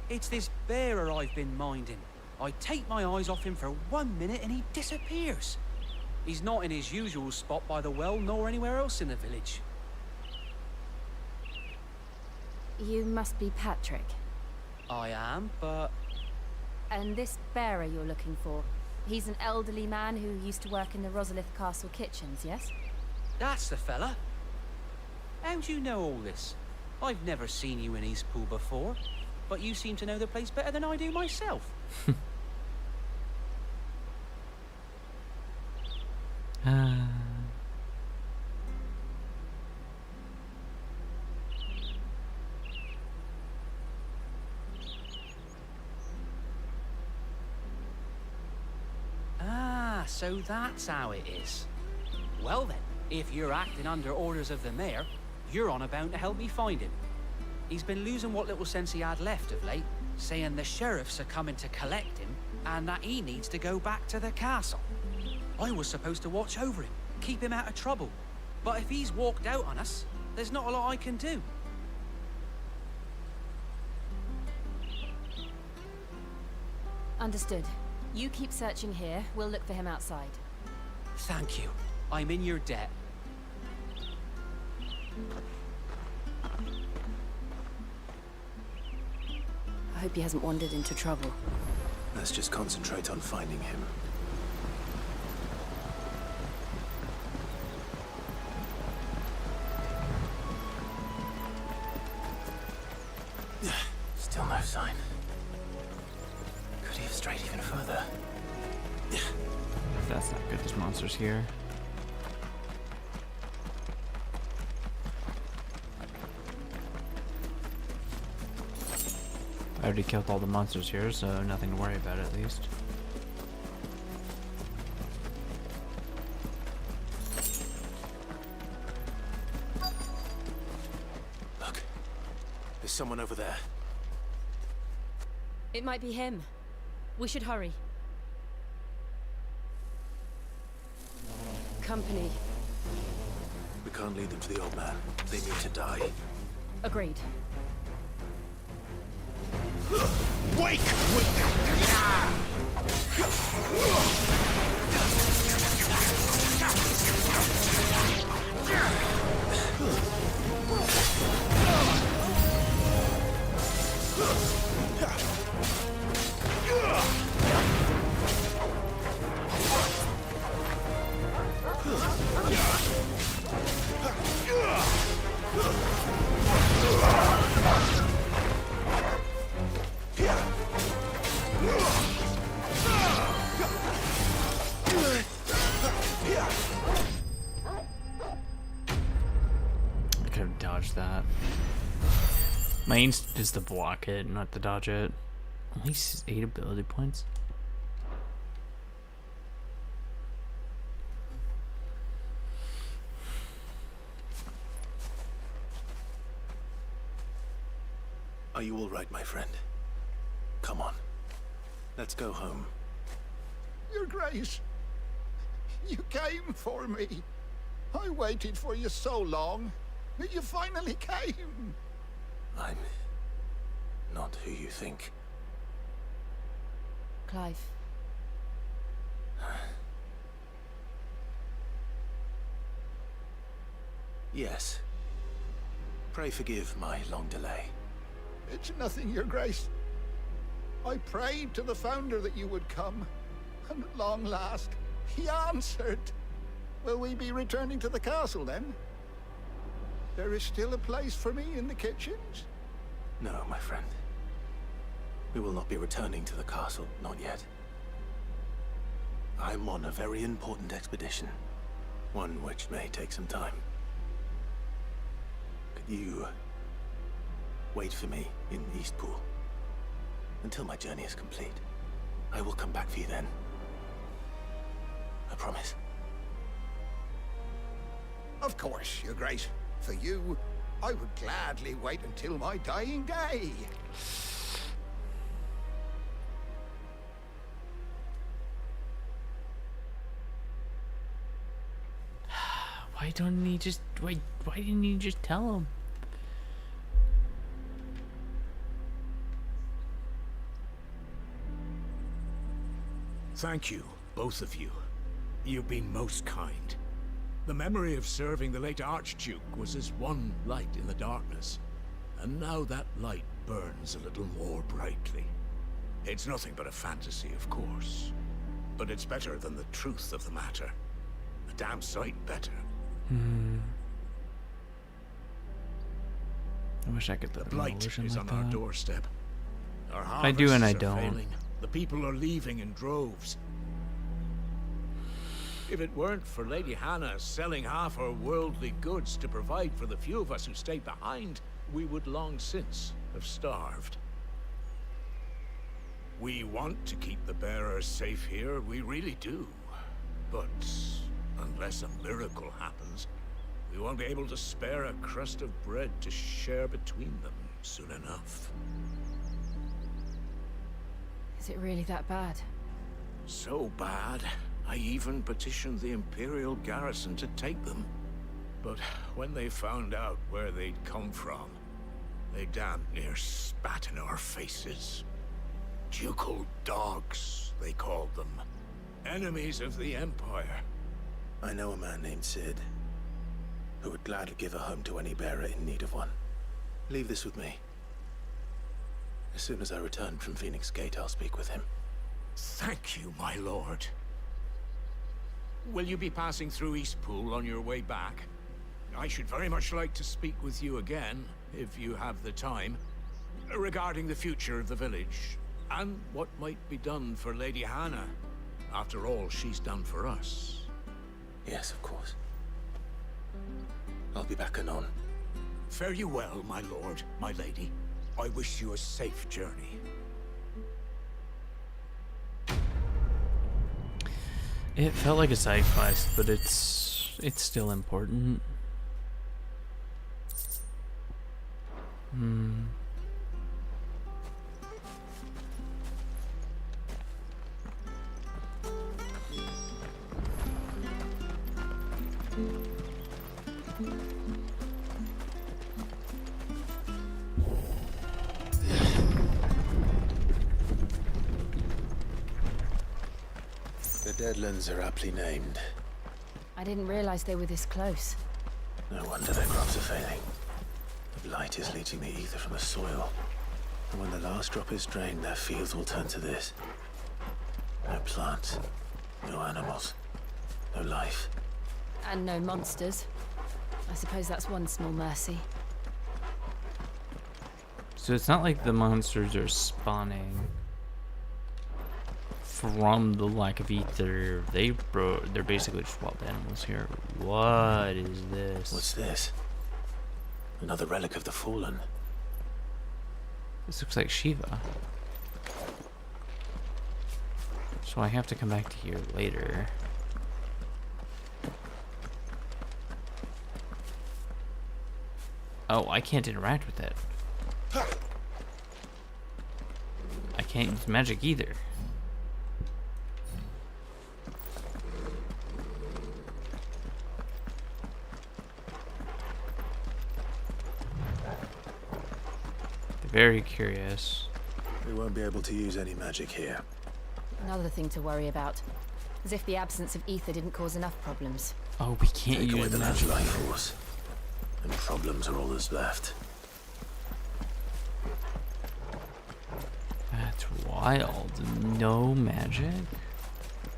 It's this bearer I've been minding. I take my eyes off him for 1 minute and he disappears. He's not in his usual spot by the well, nor anywhere else in the village. You must be Patrick. I am, but... And this bearer you're looking for, he's an elderly man who used to work in the Rosalith Castle kitchens, yes? That's the fella. How do you know all this? I've never seen you in Eastpool before, but you seem to know the place better than I do myself. So that's how it is. Well then, if you're acting under orders of the mayor, you're on about to help me find him. He's been losing what little sense he had left of late, saying the sheriffs are coming to collect him, and that he needs to go back to the castle. I was supposed to watch over him, keep him out of trouble. But if he's walked out on us, there's not a lot I can do. Understood. You keep searching here, we'll look for him outside. Thank you. I'm in your debt. I hope he hasn't wandered into trouble. Let's just concentrate on finding him. Still no sign. Could he have strayed even further? That's not good, there's monsters here. I already killed all the monsters here, so nothing to worry about at least. Look, there's someone over there. It might be him. We should hurry. Company. We can't lead them to the old man. They need to die. Agreed. Wake! I could have dodged that. My instinct is to block it, not to dodge it. Only 8 ability points. Are you all right, my friend? Come on. Let's go home. Your Grace, you came for me. I waited for you so long, but you finally came. I'm not who you think. Clive. Yes. Pray forgive my long delay. It's nothing, Your Grace. I prayed to the Founder that you would come, and at long last, he answered. Will we be returning to the castle, then? There is still a place for me in the kitchens? No, my friend. We will not be returning to the castle, not yet. I'm on a very important expedition. One which may take some time. Could you wait for me in Eastpool until my journey is complete? I will come back for you then. I promise. Of course, Your Grace. For you, I would gladly wait until my dying day. Why don't he just wait? Why didn't he just tell him? Thank you, both of you. You've been most kind. The memory of serving the late Archduke was as one light in the darkness, and now that light burns a little more brightly. It's nothing but a fantasy, of course, but it's better than the truth of the matter. A damn sight better. I wish I could The live in an blight illusion is like on our that. doorstep. Our I do and I harvests are don't. failing. The people are leaving in droves. If it weren't for Lady Hannah selling half her worldly goods to provide for the few of us who stayed behind, we would long since have starved. We want to keep the bearers safe here, we really do. But unless a miracle happens, we won't be able to spare a crust of bread to share between them soon enough. Is it really that bad? So bad, I even petitioned the Imperial garrison to take them. But when they found out where they'd come from, they damn near spat in our faces. Ducal dogs, they called them. Enemies of the Empire. I know a man named Sid, who would gladly give a home to any bearer in need of one. Leave this with me. As soon as I return from Phoenix Gate, I'll speak with him. Thank you, my lord. Will you be passing through Eastpool on your way back? I should very much like to speak with you again, if you have the time, regarding the future of the village, and what might be done for Lady Hannah, after all she's done for us. Yes, of course. I'll be back anon. Fare you well, my lord, my lady. I wish you a safe journey. It felt like a side quest, but it's still important. The Deadlands are aptly named. I didn't realize they were this close. No wonder their crops are failing. The blight is leaching the ether from the soil. And when the last drop is drained, their fields will turn to this. No plants, no animals, no life. And no monsters. I suppose that's one small mercy. So it's not like the monsters are spawning from the lack of ether. They're basically just wild animals here. What is this? What's this? Another relic of the Fallen. This looks like Shiva. So I have to come back to here later. Oh, I can't interact with that. I can't use magic either. Very curious. We won't be able to use any magic here. Another thing to worry about. As if the absence of ether didn't cause enough problems. Oh, we can't Take away use the man's magic. life force, and problems are all that's left. That's wild. No magic?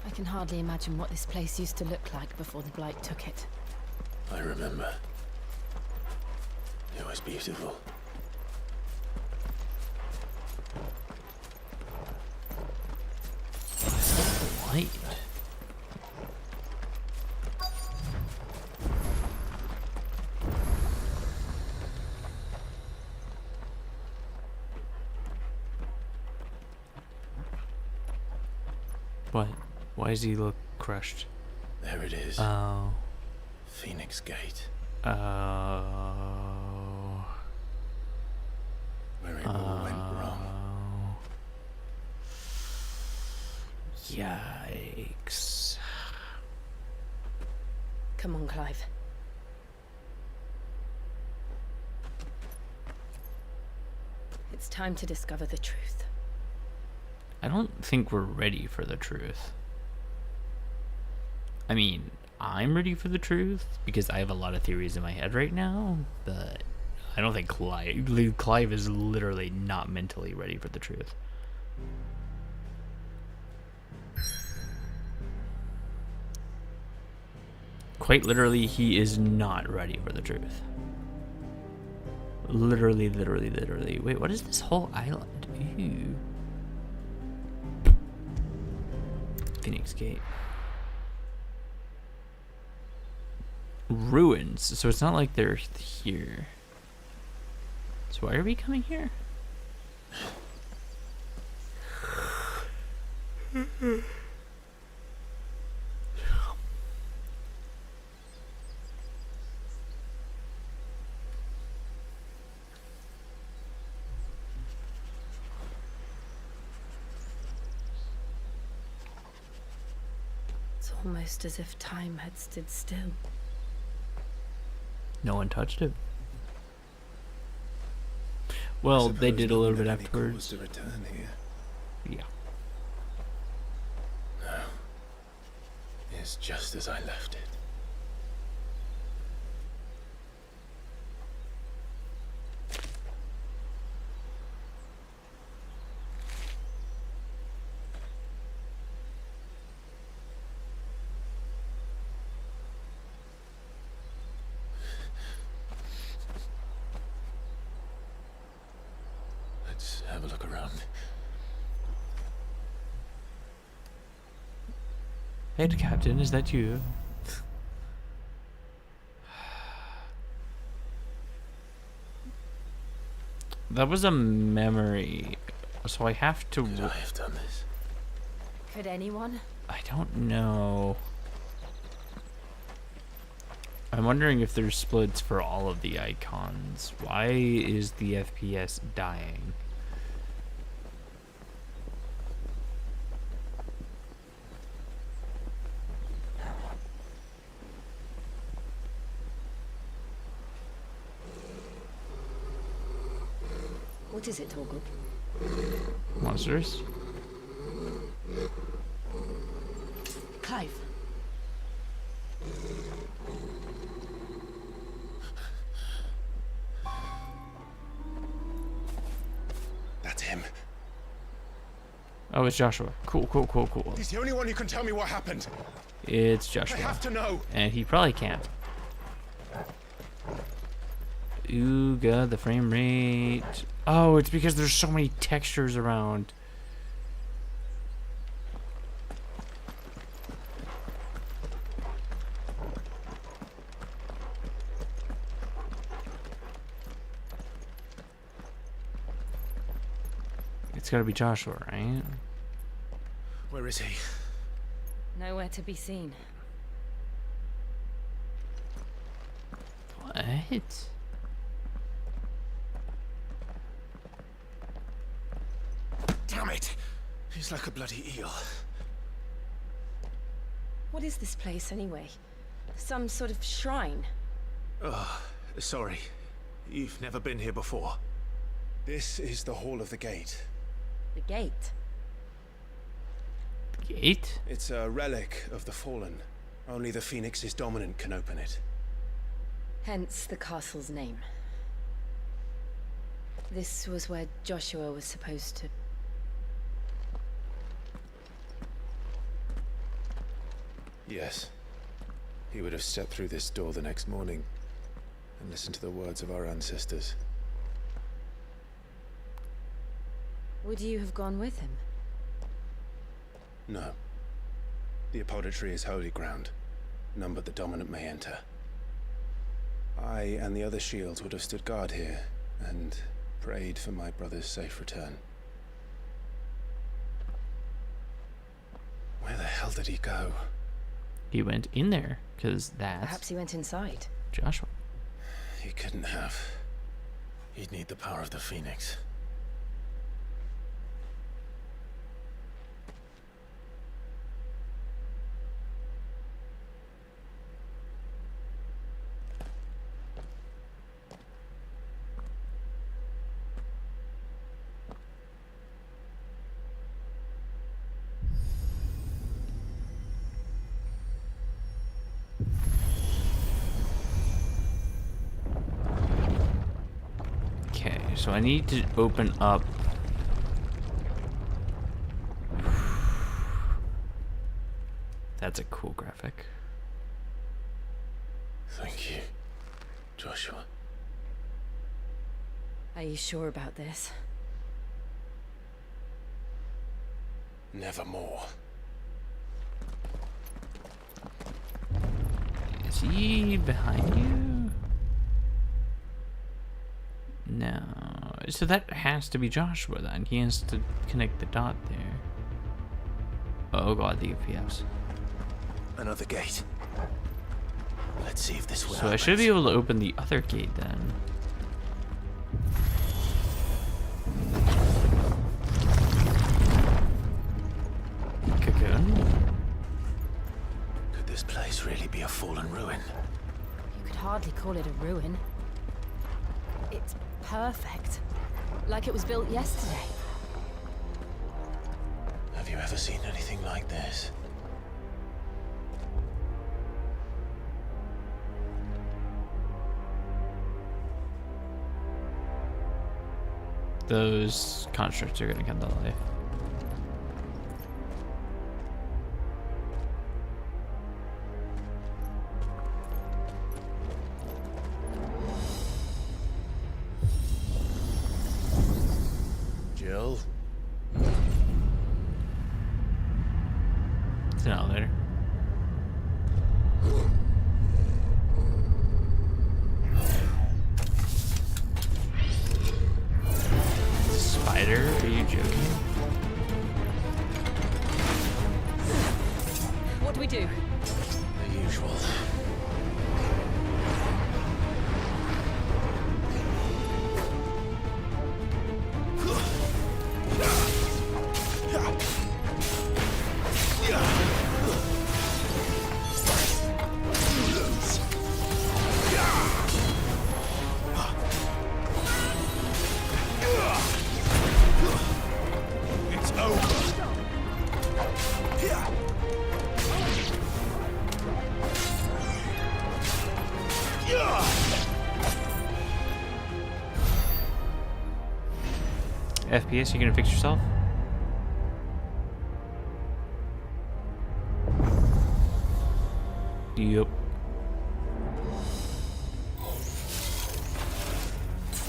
I can hardly imagine what this place used to look like before the Blight took it. I remember. It was beautiful. Light. What? Why does he look crushed? There it is. Oh. Phoenix Gate. Oh. Where it all went wrong. Yikes. Come on, Clive. It's time to discover the truth. I don't think we're ready for the truth. I mean, I'm ready for the truth because I have a lot of theories in my head right now, but I don't think Clive is literally not mentally ready for the truth. Quite literally, he is not ready for the truth. Literally, literally, literally. Wait, what is this whole island? Ew. Phoenix Gate. Ruins. So it's not like they're here. So why are we coming here? It's almost as if time had stood still. No one touched it. Well, they did a little bit afterwards. To return here. Yeah. No. It's just as I left it. Let's have a look around. Hey, Captain, is that you? That was a memory, so I have to. Could I have done this? Could anyone? I don't know. I'm wondering if there's splits for all of the icons. Why is the FPS dying? What is it, Torgal? Monsters? Clive. That's him. Oh, it's Joshua. Cool, cool, cool, cool. He's the only one who can tell me what happened. It's Joshua. I have to know. And he probably can't. Ooh, God, the frame rate. Oh, it's because there's so many textures around. It's gotta be Joshua, right? Where is he? Nowhere to be seen. What? Damn it! He's like a bloody eel. What is this place, anyway? Some sort of shrine? Oh, sorry. You've never been here before. This is the Hall of the Gate. The gate? Gate? It's a relic of the Fallen. Only the Phoenix's dominant can open it. Hence the castle's name. This was where Joshua was supposed to... Yes. He would have stepped through this door the next morning and listened to the words of our ancestors. Would you have gone with him? No. The apodatory is holy ground. None but the dominant may enter. I and the other shields would have stood guard here and prayed for my brother's safe return. Where the hell did he go? He went in there, because that's Perhaps he went inside. Joshua. He couldn't have. He'd need the power of the Phoenix. Okay, so I need to open up. That's a cool graphic. Thank you, Joshua. Are you sure about this? Nevermore. Is he behind you? No. So that has to be Joshua then. He has to connect the dot there. Oh god, the UPS. Another gate. Let's see if this will. So I should be able to open the other gate then. Cocoon? Could this place really be a fallen ruin? You could hardly call it a ruin. It's perfect. Like it was built yesterday. Have you ever seen anything like this? Those constructs are gonna come to life. Jill? It's an elevator. Spider? Are you joking? What do we do? The usual. It's over. FPS, you gonna fix yourself? Yep.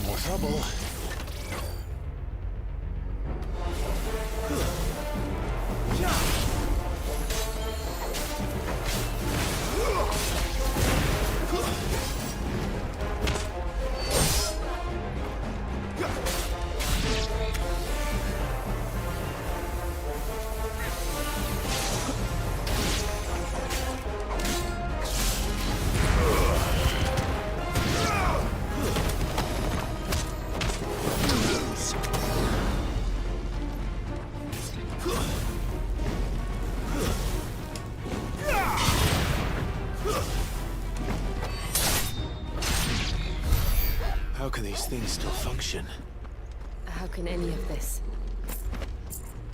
More trouble. How can these things still function? How can any of this?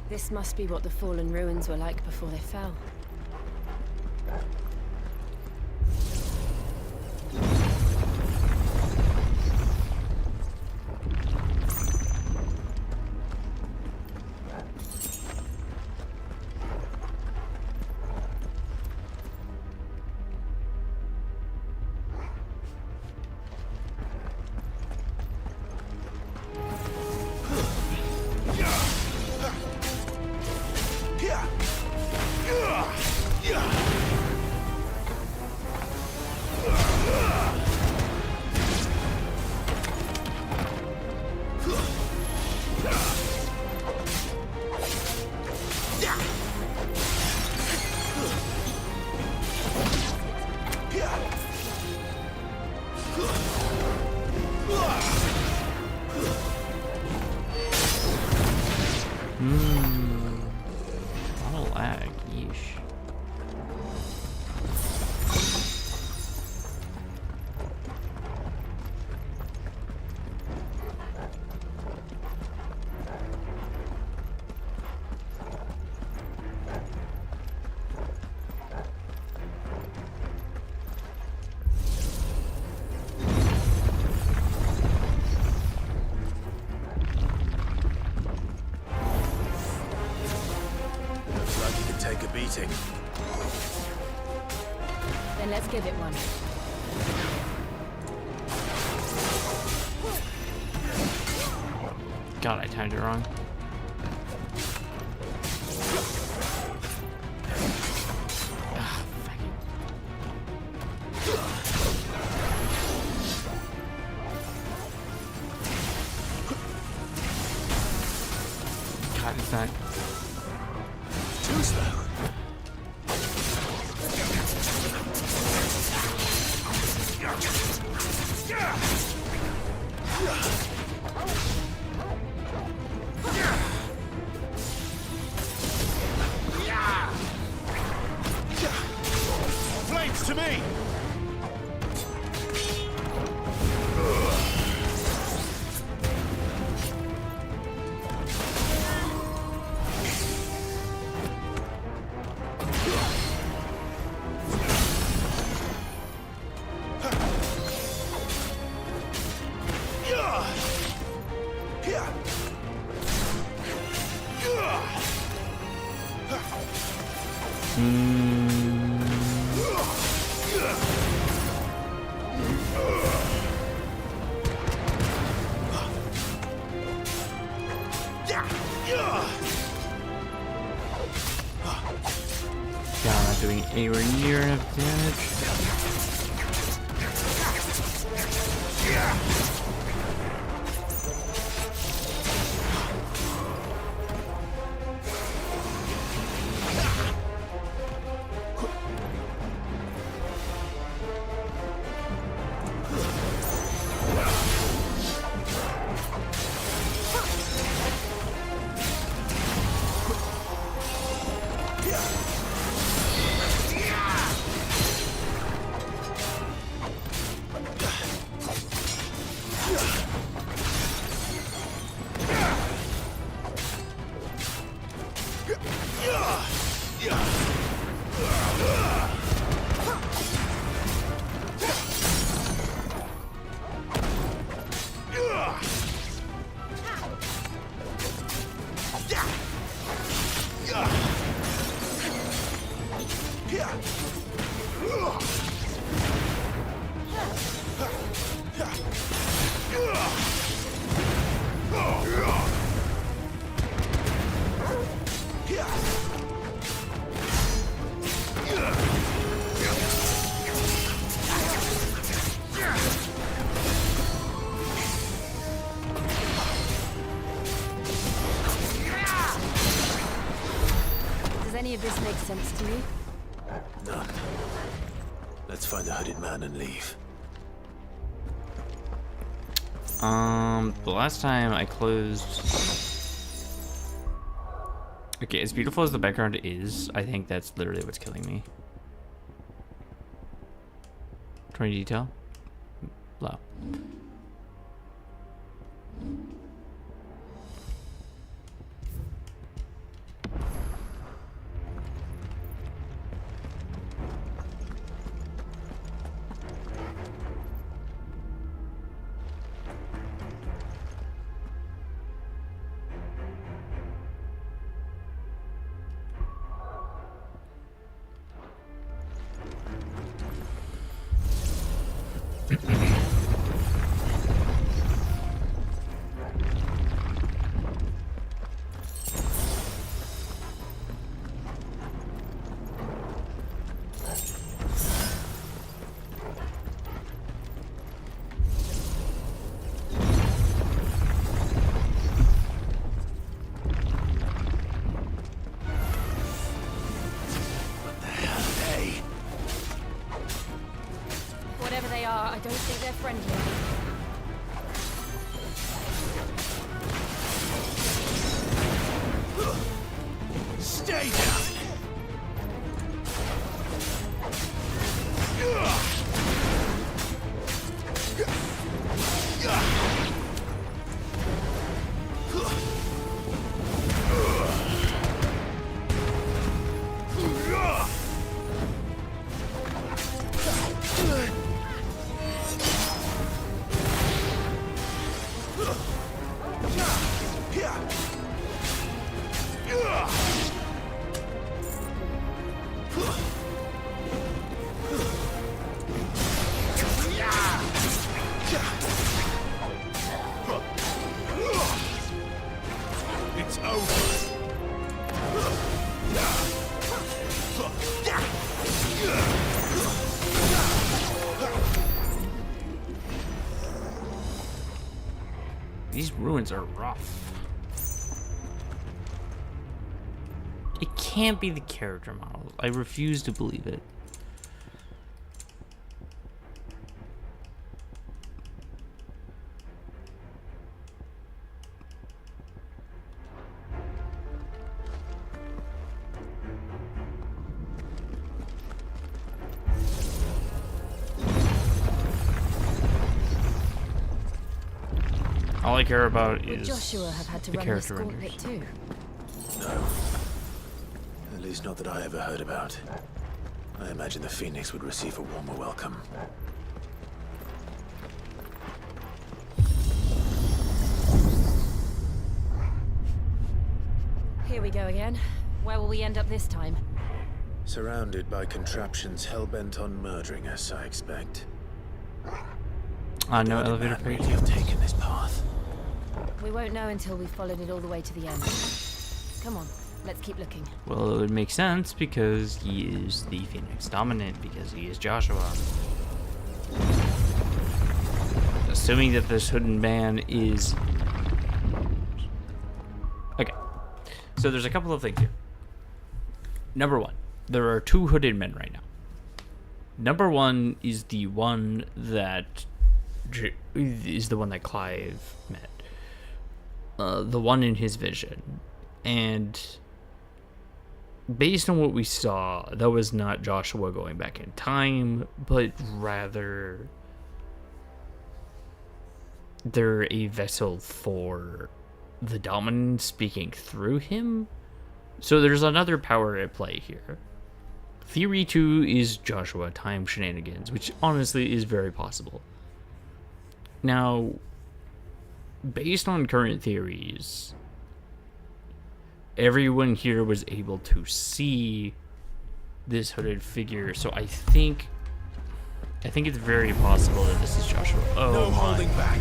This must be what the fallen ruins were like before they fell. Then let's give it one. God, I timed it wrong. Ah, fuck it. God, it's not. Too slow. Blades to me! Yeah, I'm not doing anywhere near enough damage. Does any of this make sense to you? None. Let's find the hooded man and leave. The last time I closed... Okay, as beautiful as the background is, I think that's literally what's killing me. 20 detail? Low. Whatever they are, I don't think they're friendly. Stay down! These ruins are rough. It can't be the character models. I refuse to believe it. All I care about Would is Joshua have had to the run this character renders. gauntlet too? No. At least not that I ever heard about. I imagine the Phoenix would receive a warmer welcome. Here we go again. Where will we end up this time? Surrounded by contraptions hell-bent on murdering us, I expect. No elevator May page. have taken this path. We won't know until we've followed it all the way to the end. Come on, let's keep looking. Well, it would make sense because he is the Phoenix Dominant, because he is Joshua. Assuming that this hooded man is... Okay. So there's a couple of things here. Number one, there are two hooded men right now. Number one is the one that... is the one that Clive met. The one in his vision. And based on what we saw, that was not Joshua going back in time, but rather they're a vessel for the Dominant speaking through him. So there's another power at play here. Theory 2 is Joshua time shenanigans, which honestly is very possible. Now, based on current theories, everyone here was able to see this hooded figure, so I think it's very possible that this is Joshua. Oh, no my. holding back.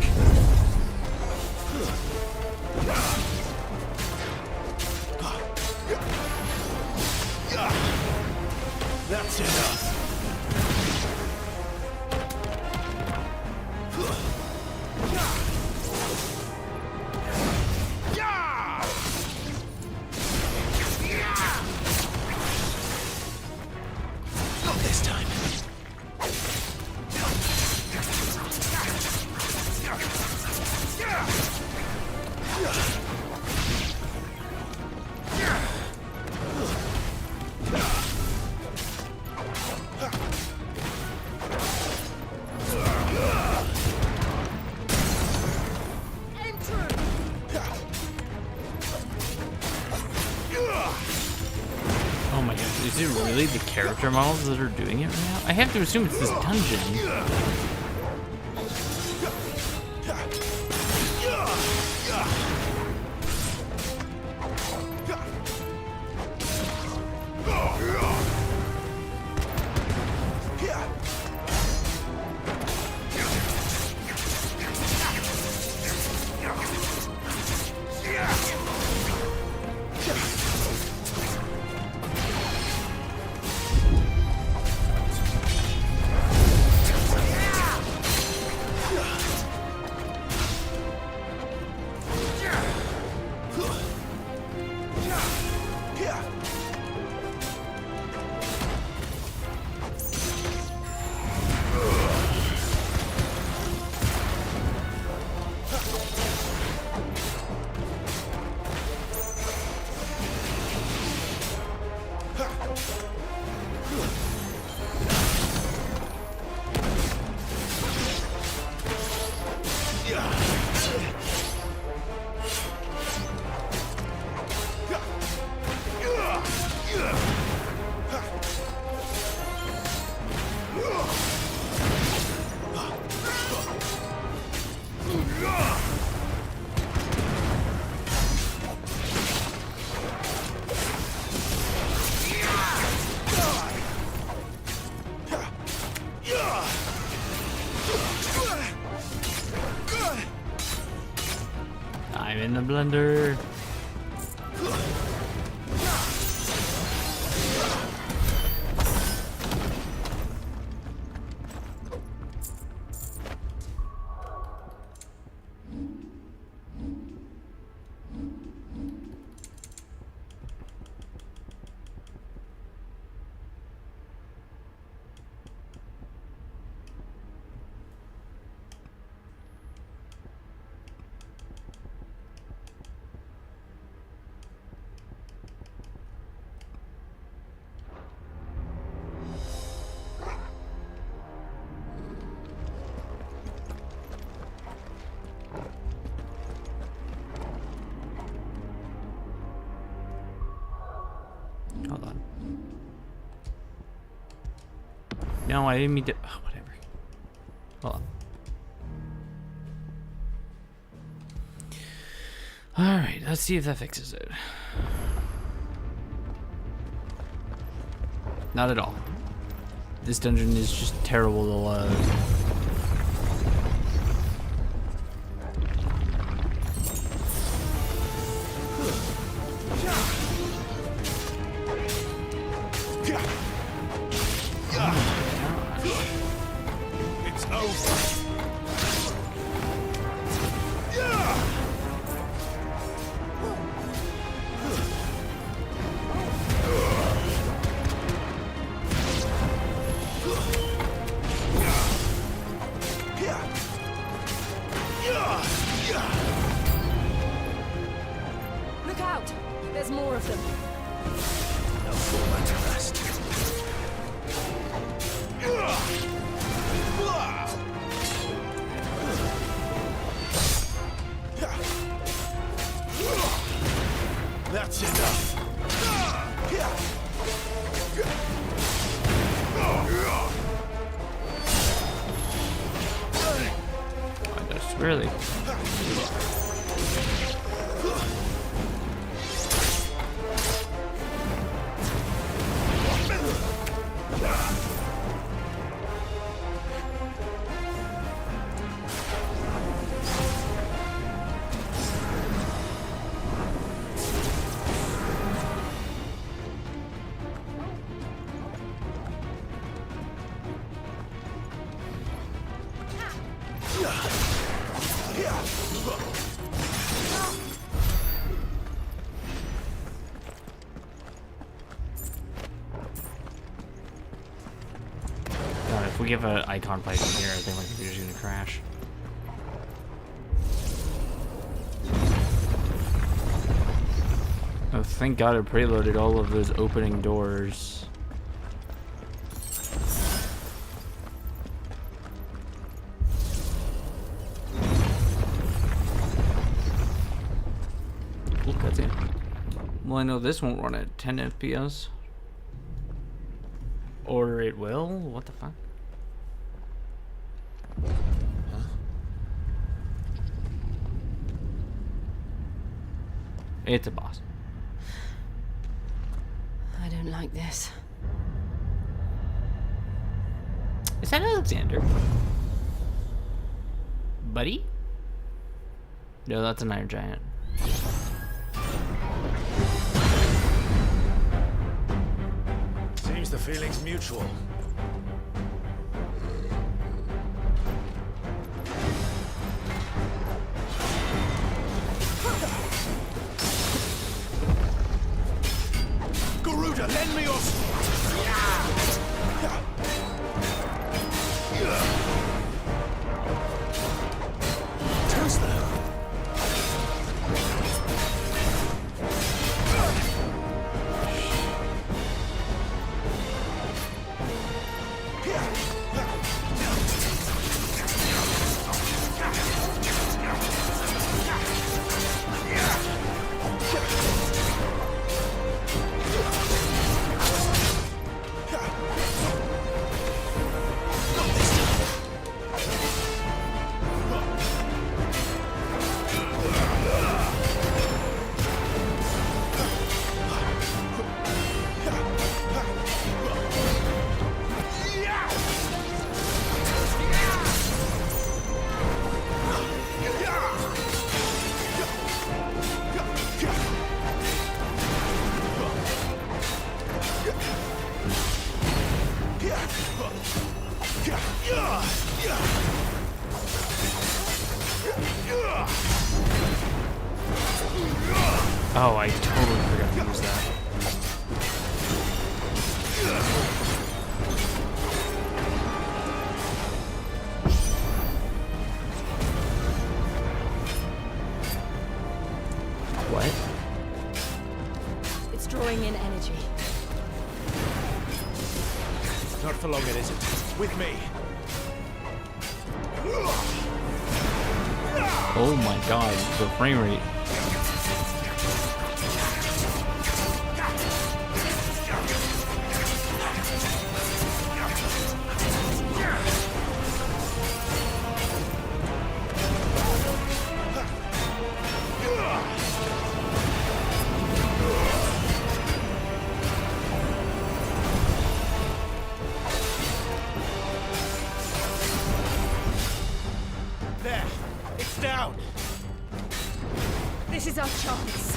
That's enough. Not this time. Oh my god, is it really the character models that are doing it right now? I have to assume it's this dungeon. I'm in the blender. No, I didn't mean to. Oh, whatever. Hold on. Alright, let's see if that fixes it. Not at all. This dungeon is just terrible to load. It's over. Look out! There's more of them. They'll fall back to rest. That's enough. Oh, that's really. God, if we give an icon fight in here, I think my computer's gonna crash. Oh, thank God it preloaded all of those opening doors. Ooh, cutscene. Well, I know this won't run at 10 FPS. Or it will? What the fuck? Huh? It's a boss. I don't like this. Is that Alexander? Buddy? No, that's an Iron Giant. Seems the feeling's mutual. Garuda, lend me your Oh, I totally forgot to use that. What? It's drawing in energy. Not for long, it isn't. With me. Oh my God, the frame rate. This is our chance.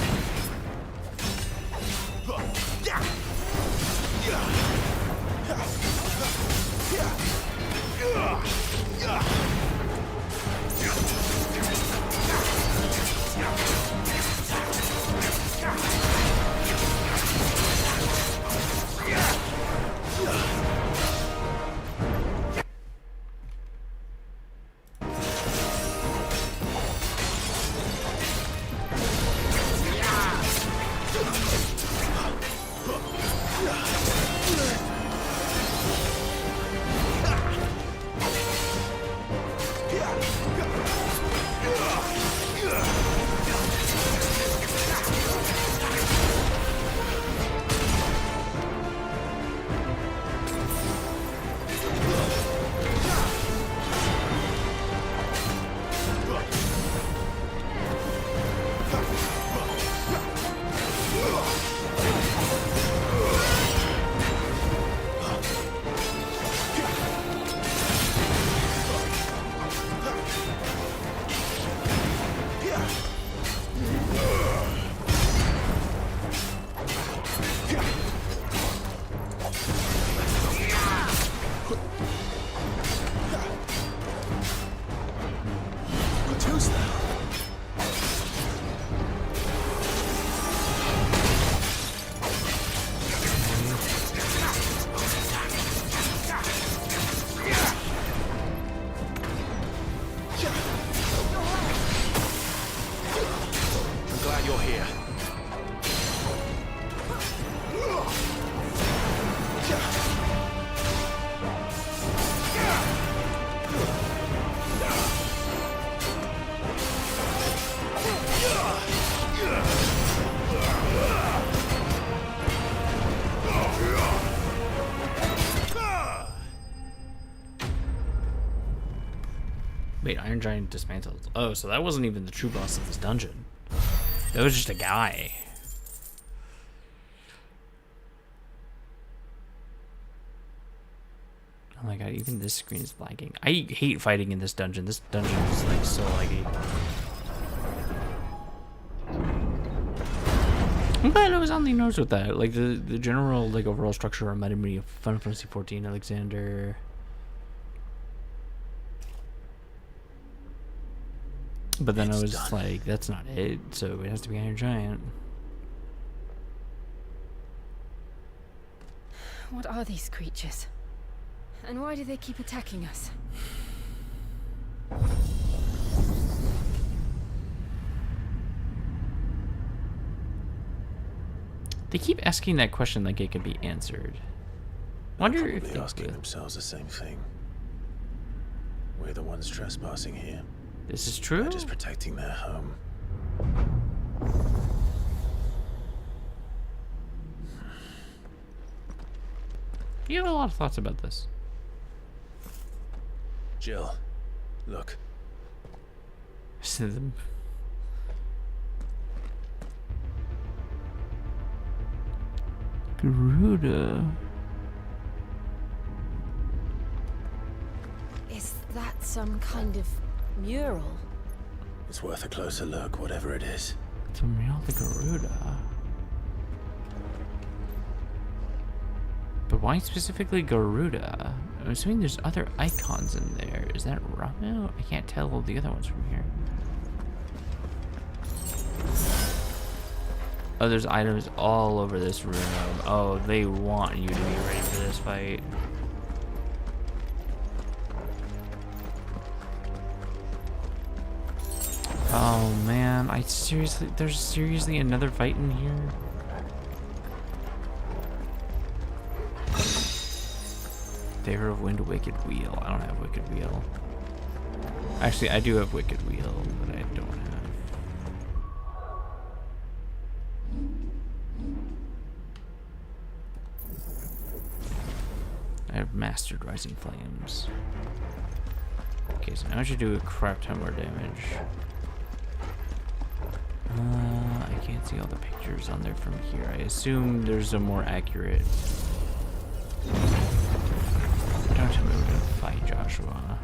Wait, Iron Giant dismantled. Oh, so that wasn't even the true boss of this dungeon. That was just a guy. Oh my god, even this screen is lagging. I hate fighting in this dungeon. This dungeon is like so laggy. I'm glad I was on the nose with that. Like the general like overall structure reminded me of Final Fantasy XIV Alexander. But then I was like, that's not it, so it has to be Iron Giant. What are these creatures? And why do they keep attacking us? They keep asking that question like it can be answered. Wonder They're if probably they asking could. themselves the same thing. We're the ones trespassing here. This is true? They're just protecting their home. You have a lot of thoughts about this. Jill, look. Garuda. Is that some kind of mural? It's worth a closer look, whatever it is. It's a mural of the Garuda. But why specifically Garuda? I'm assuming there's other icons in there. Is that Ramu? I can't tell all the other ones from here. Oh, there's items all over this room. Oh, they want you to be ready for this fight. Oh man, there's seriously another fight in here? Favor of Wind, Wicked Wheel. I don't have Wicked Wheel. Actually, I do have Wicked Wheel, but I don't have. I have Mastered Rising Flames. Okay, so now I should do a crap ton more damage. I can't see all the pictures on there from here. I assume there's a more accurate. Don't tell me we're gonna fight Joshua.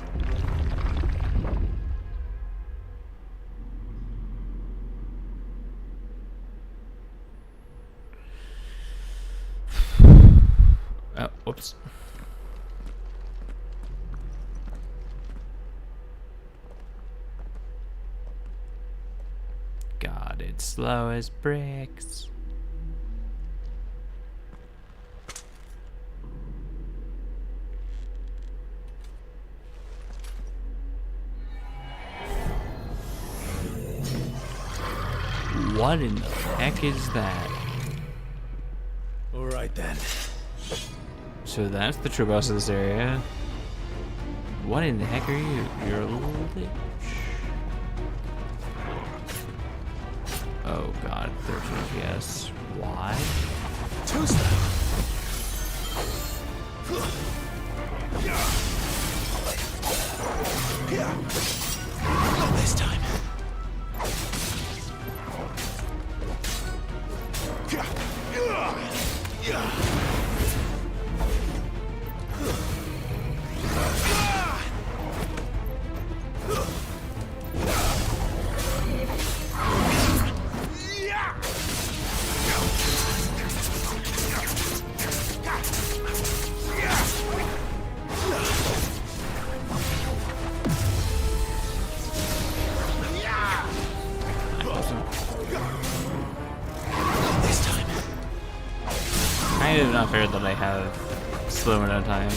God, it's slow as bricks. What in the heck is that? All right then. So that's the true boss of this area. What in the heck are you? You're a little lich. Oh god, 13 FPS. Why? Not this time. Kind of not fair that I have slow amount of time.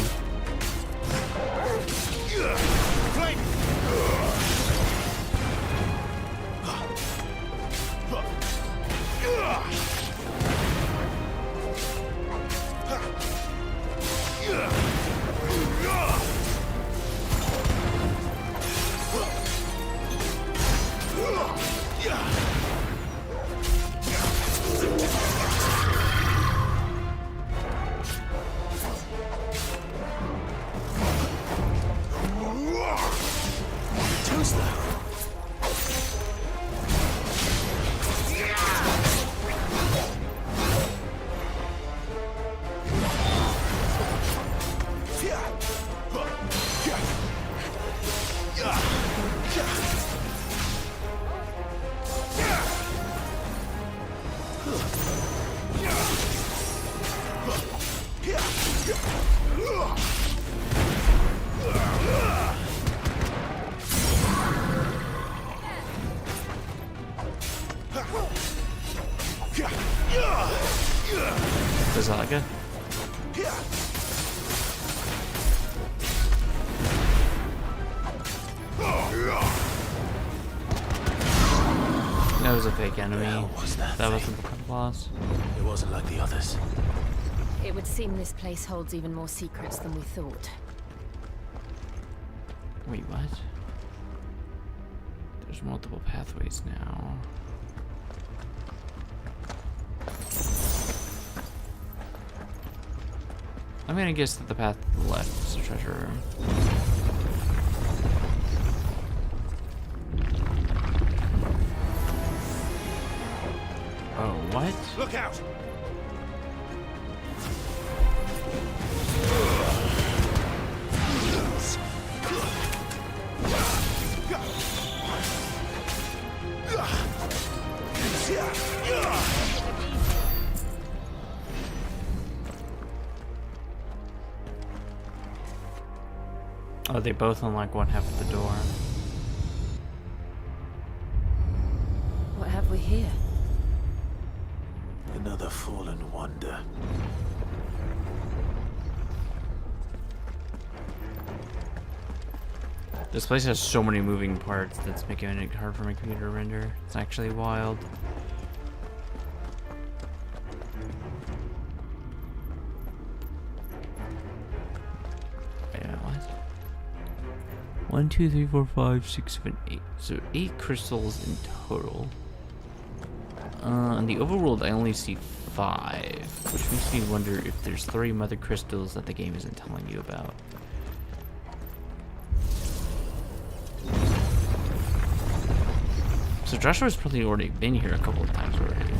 Does that like it? That was a fake enemy. That wasn't the boss. It wasn't like the others. It would seem this place holds even more secrets than we thought. Wait, what? There's multiple pathways now. I'm gonna guess that the path to the left is a treasure room. Oh, what? Look out! Oh, they both unlock one half of the door. What have we here? Another fallen wonder. This place has so many moving parts that's making it hard for my computer to render. It's actually wild. Wait a minute, what? 1, 2, 3, 4, 5, 6, 7, 8. So 8 crystals in total. In the overworld, I only see 5, which makes me wonder if there's 3 mother crystals that the game isn't telling you about. So Joshua's probably already been here a couple of times already.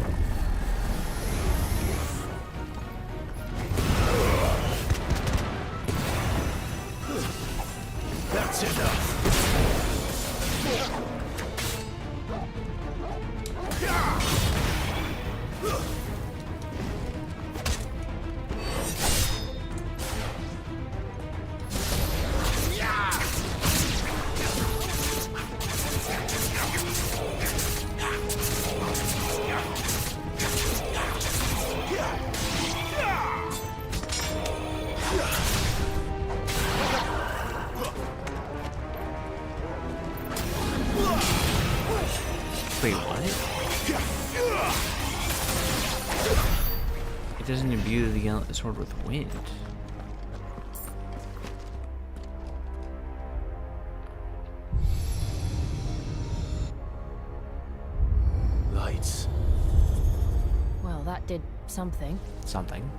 That's enough. Wait, what? It doesn't imbue the sword with wind. Lights. Well, that did something. Something.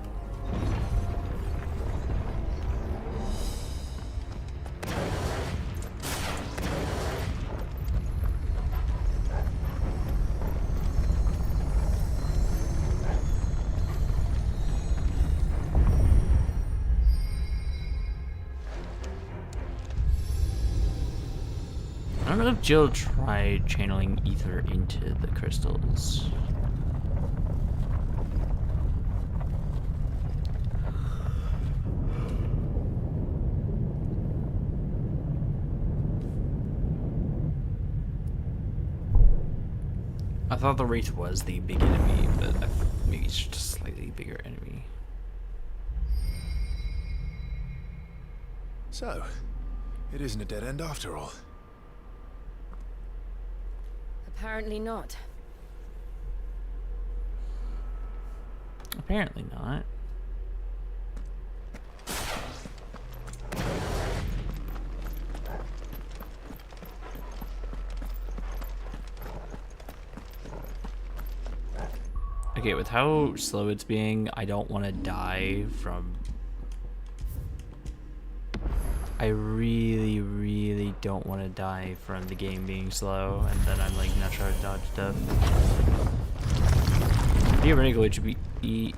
I don't know if Jill tried channeling ether into the crystals. I thought the Wraith was the big enemy, but maybe it's just a slightly bigger enemy. So, it isn't a dead end after all. Apparently not. Apparently not. Okay, with how slow it's being, I don't want to die from... I really, really don't want to die from the game being slow, and then I'm like not sure how to dodge stuff. Theoretically, it should be...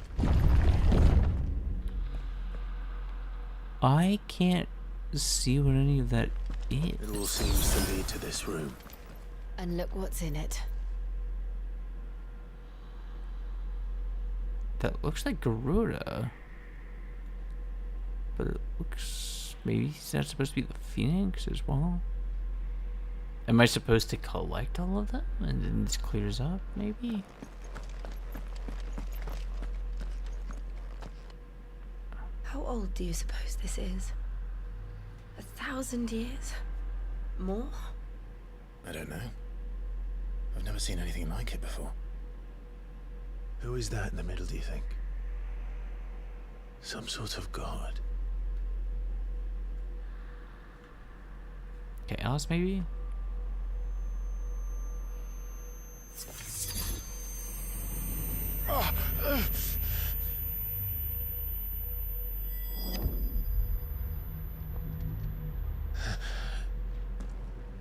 I can't see what any of that is. It all seems to lead to this room. And look what's in it. That looks like Garuda. But it looks... Maybe he's not supposed to be the Phoenix as well? Am I supposed to collect all of them? And then this clears up, maybe? How old do you suppose this is? 1,000 years? More? I don't know. I've never seen anything like it before. Who is that in the middle, do you think? Some sort of god? Chaos, maybe?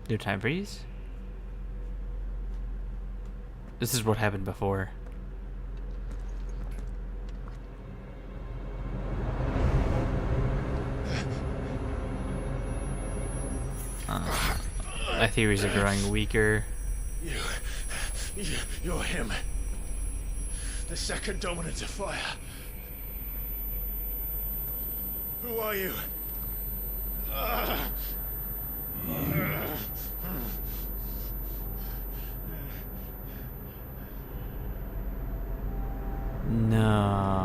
No time freeze? This is what happened before. My theories are growing weaker. You're him. The second dominant of fire. Who are you? No.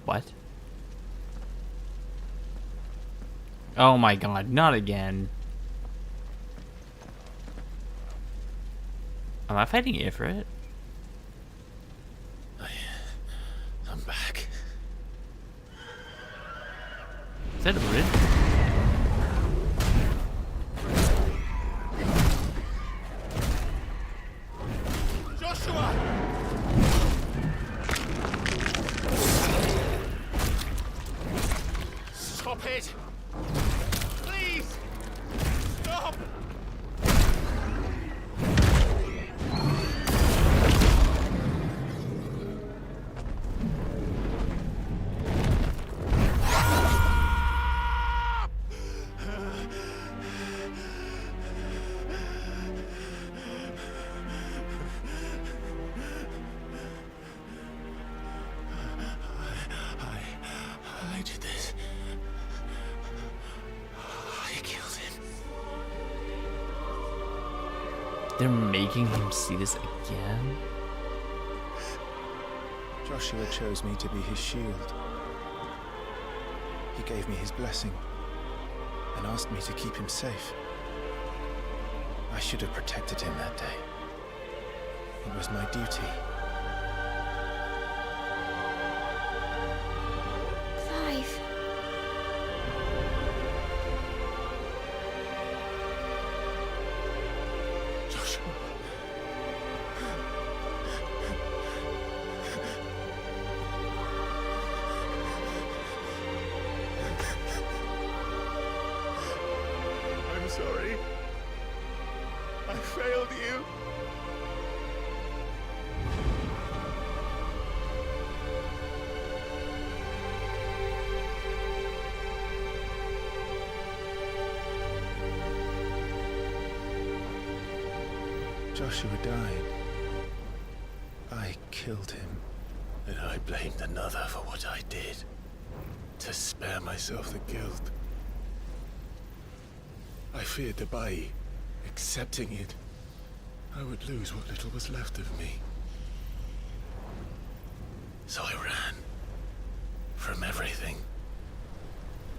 What? Oh my god, not again. Am I fighting Ifrit? I'm back. Is that a bridge? Joshua! Stop it! Please! Stop! I did this. They're making him see this again? Joshua chose me to be his shield. He gave me his blessing and asked me to keep him safe. I should have protected him that day. It was my duty. Clive. Joshua. I'm sorry. I failed you. Joshua died. I killed him. And I blamed another for what I did. To spare myself the guilt. I feared that by accepting it, I would lose what little was left of me. So I ran. From everything.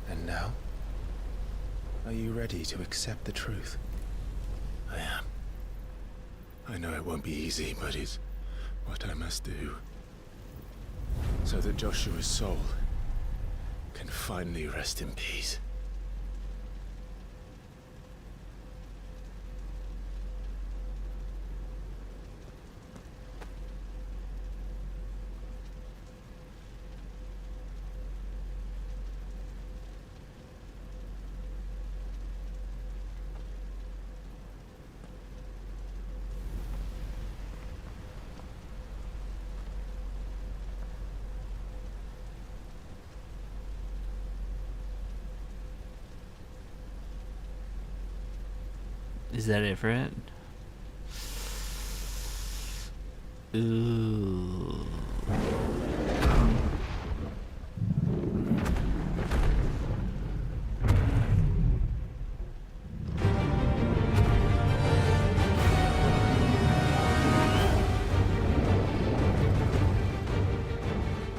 And now? Are you ready to accept the truth? I am. I know it won't be easy, but it's what I must do. So that Joshua's soul can finally rest in peace. Is that it for it? Ooh.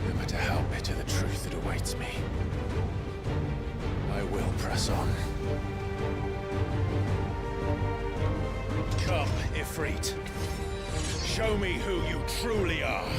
No matter how bitter the truth that awaits me, I will press on. Come, Ifrit. Show me who you truly are.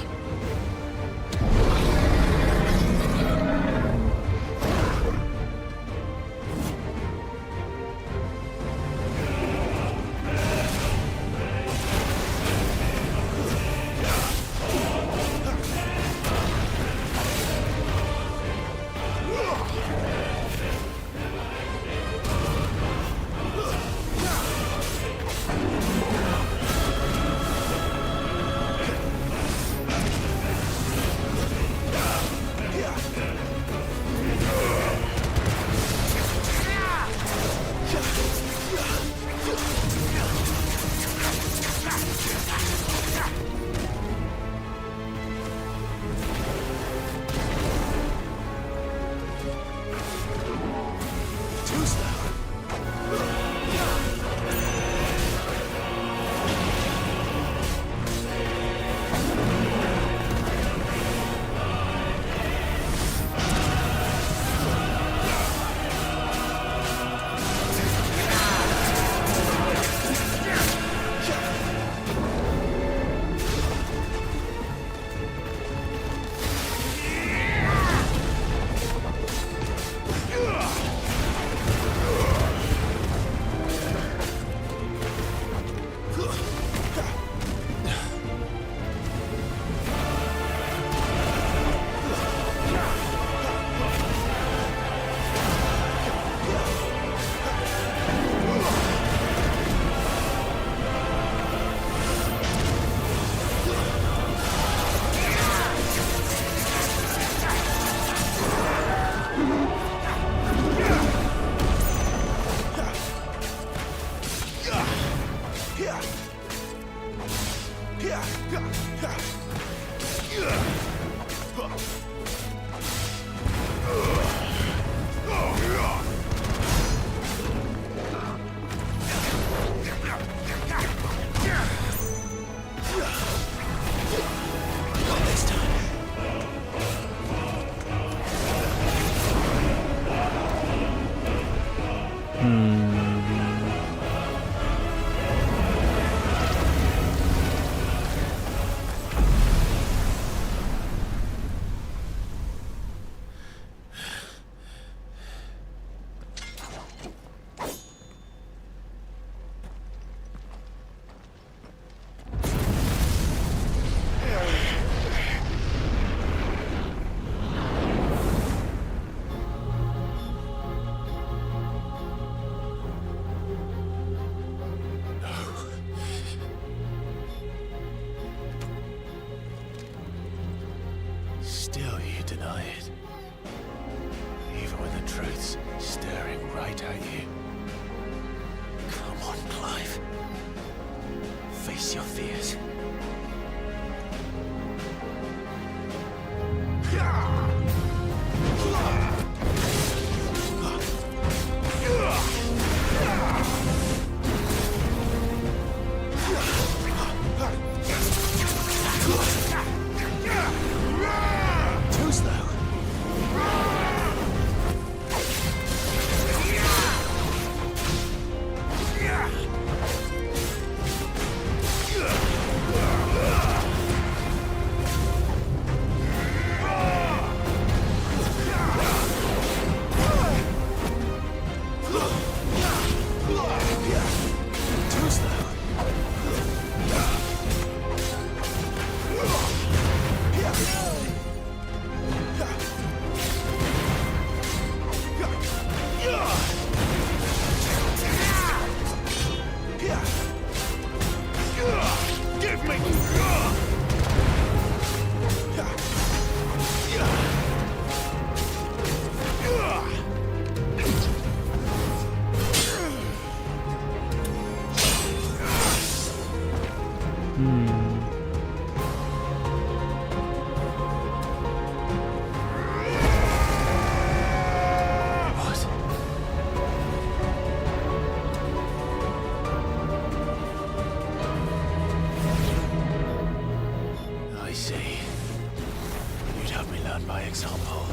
Still you deny it. Even when the truth's staring right at you. Come on, Clive. Face your fears. Too slow. Too slow. Give me! I see. You'd have me learn by example.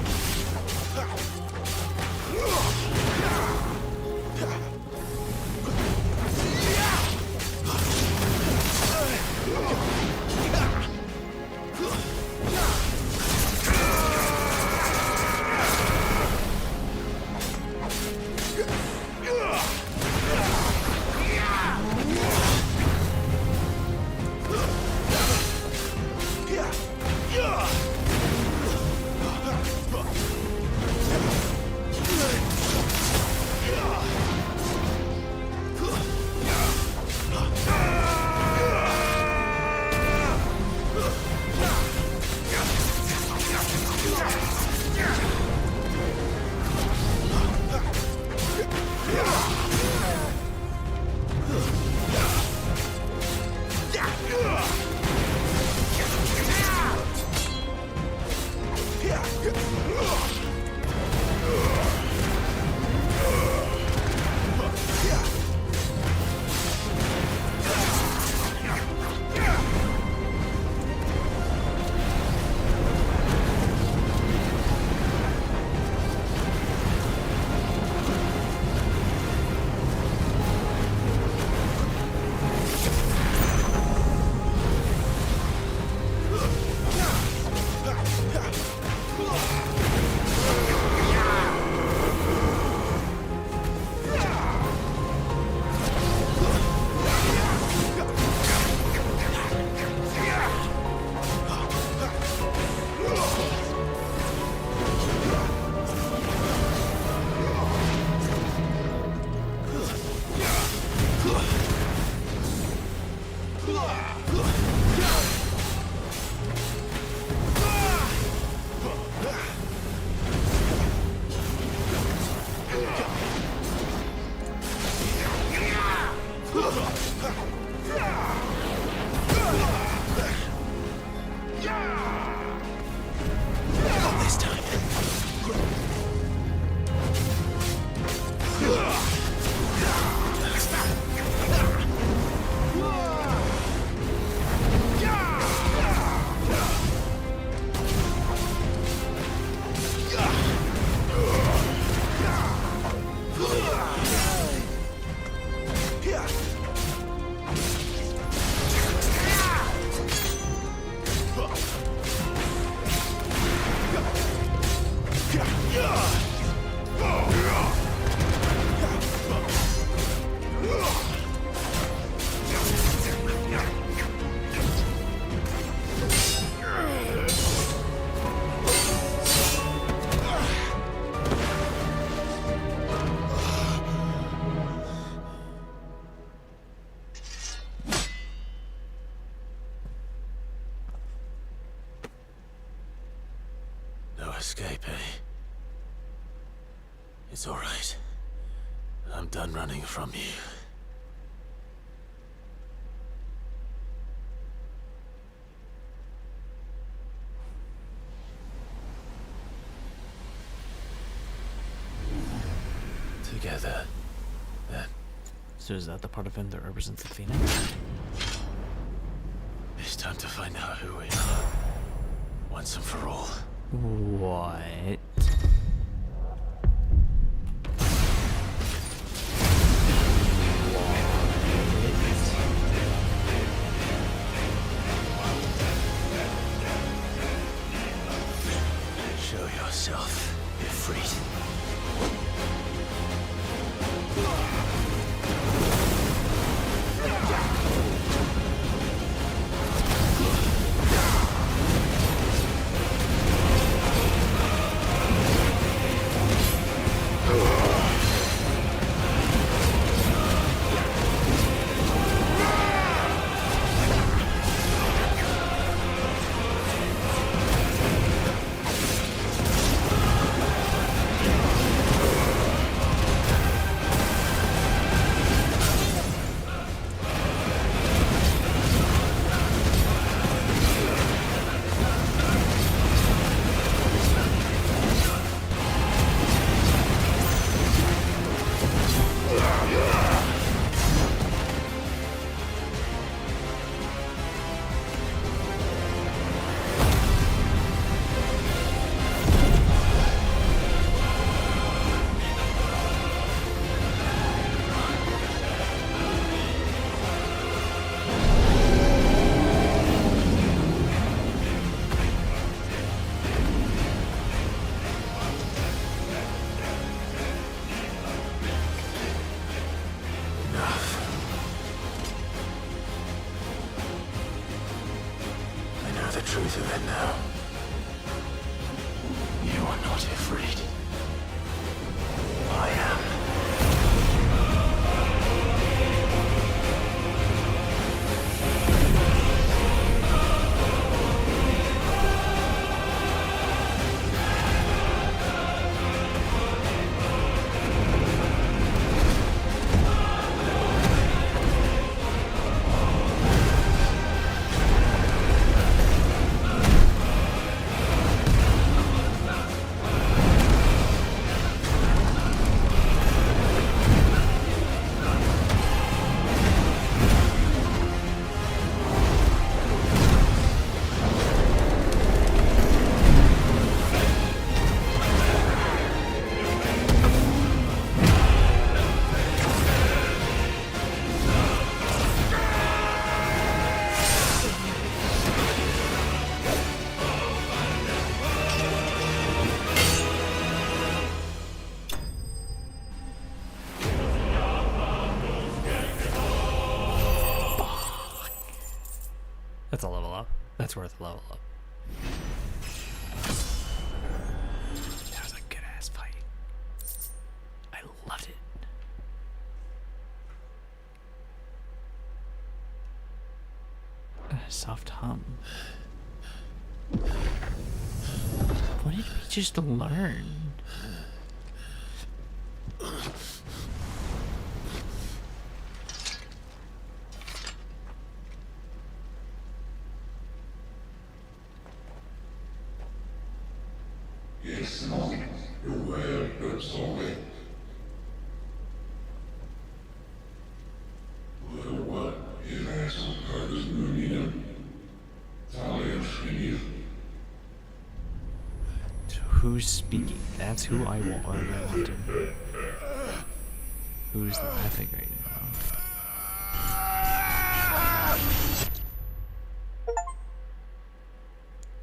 escape, eh? It's all right. I'm done running from you. Together, then. So is that the part of him that represents the Phoenix? It's time to find out who we are. Once and for all. What? Show yourself, Ifrit. The truth of it now. You are not afraid. I am. That's a level up. That's worth a level up. That was a good ass fight. I loved it. A soft hum. What did we just learn? It's not the world that's all it. What is eso Curtis Nunina? Talia Shinir. Who's speaking? That's who I want to. Who's laughing right now?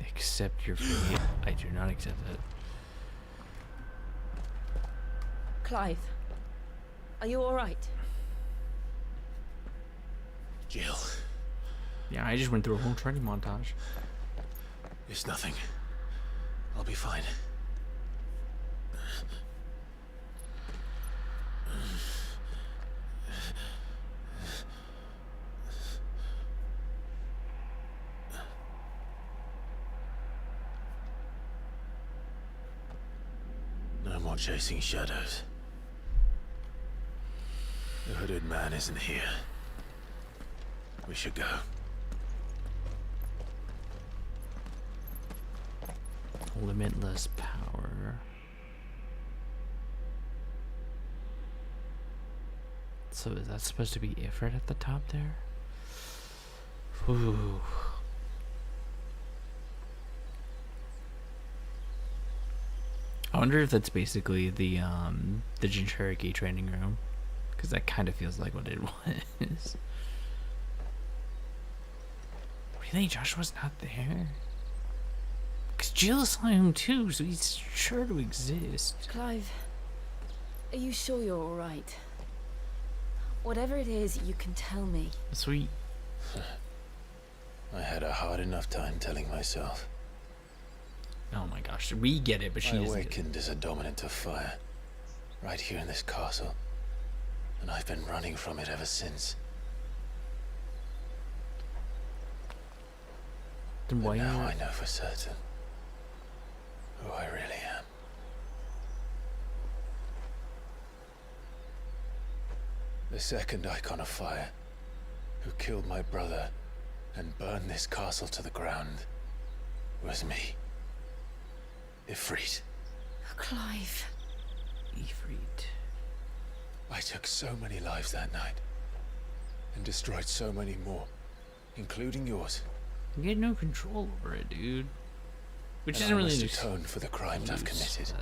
Accept your fate. I do not accept it. Clive, are you all right? Jill. Yeah, I just went through a whole training montage. It's nothing. I'll be fine. not chasing shadows. The hooded man isn't here. We should go. Limitless power. So is that supposed to be Ifrit at the top there? Ooh. I wonder if that's basically the Jinchuriki training room, because that kind of feels like what it was. Really, Joshua's not there? Because Jill saw him too, so he's sure to exist. Clive, are you sure you're all right? Whatever it is, you can tell me. Sweet. I had a hard enough time telling myself. Oh my gosh, we get it, but she I doesn't. awakened as a dominant of fire, right here in this castle, and I've been running from it ever since. Then why but now you- I know for certain who I really am. The second icon of fire, who killed my brother and burned this castle to the ground, was me. Ifrit. Clive. Ifrit. I took so many lives that night, and destroyed so many more, including yours. You had no control over it, dude. Which And isn't I really must atone for the crimes I've committed.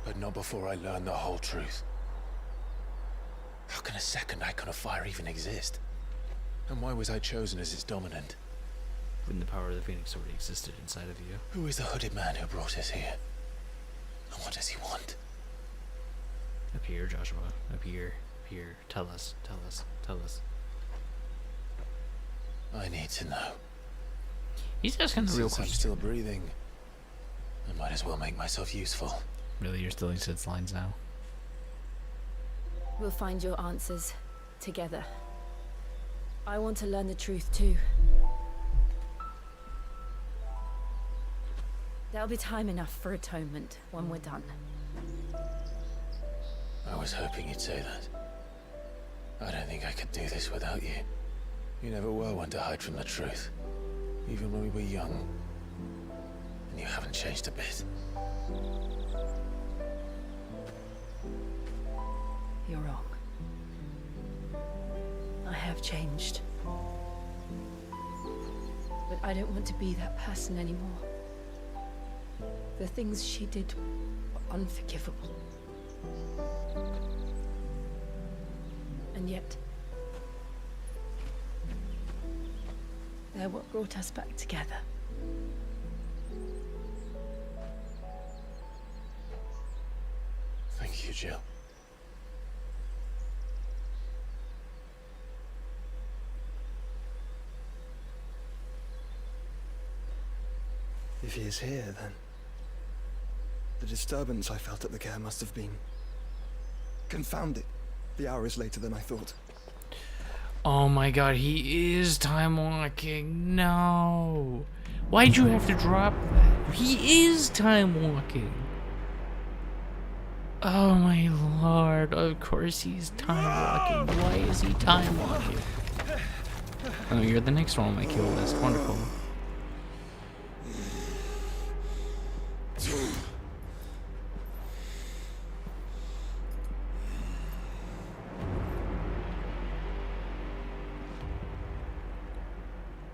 But not before I learn the whole truth. How can a second icon of fire even exist? And why was I chosen as its dominant? When the power of the Phoenix already existed inside of you. Who is the hooded man who brought us here? And what does he want? Up here, Joshua. Up here. Up here. Tell us. Tell us. Tell us. I need to know. He's asking the real Since I'm question. still breathing, I might as well make myself useful. Really, you're stealing Sid's lines now? We'll find your answers together. I want to learn the truth too. There'll be time enough for atonement when we're done. I was hoping you'd say that. I don't think I could do this without you. You never were one to hide from the truth, even when we were young. And you haven't changed a bit. You're wrong. I have changed. But I don't want to be that person anymore. The things she did were unforgivable. And yet, they're what brought us back together. Thank you, Jill. If he is here, then the disturbance I felt at the care must have been confounded. The hour is later than I thought. Oh my god, he is time walking. No. Why'd you have to drop that? He is time walking. Oh my lord. Of course he's time walking. Why is he time walking? Oh, you're the next one on my kill list. Wonderful.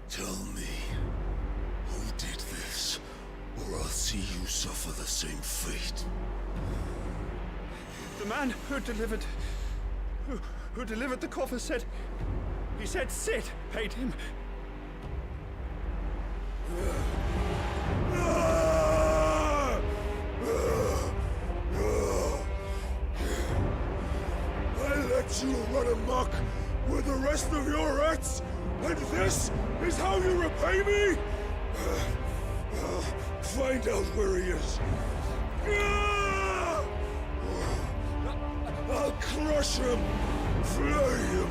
Tell me, who did this, or I'll see you suffer the same fate. The man who delivered the coffer said, he said Sid paid him. I let you run amok with the rest of your rats, and this is how you repay me? Find out where he is. I'll crush him, flay him,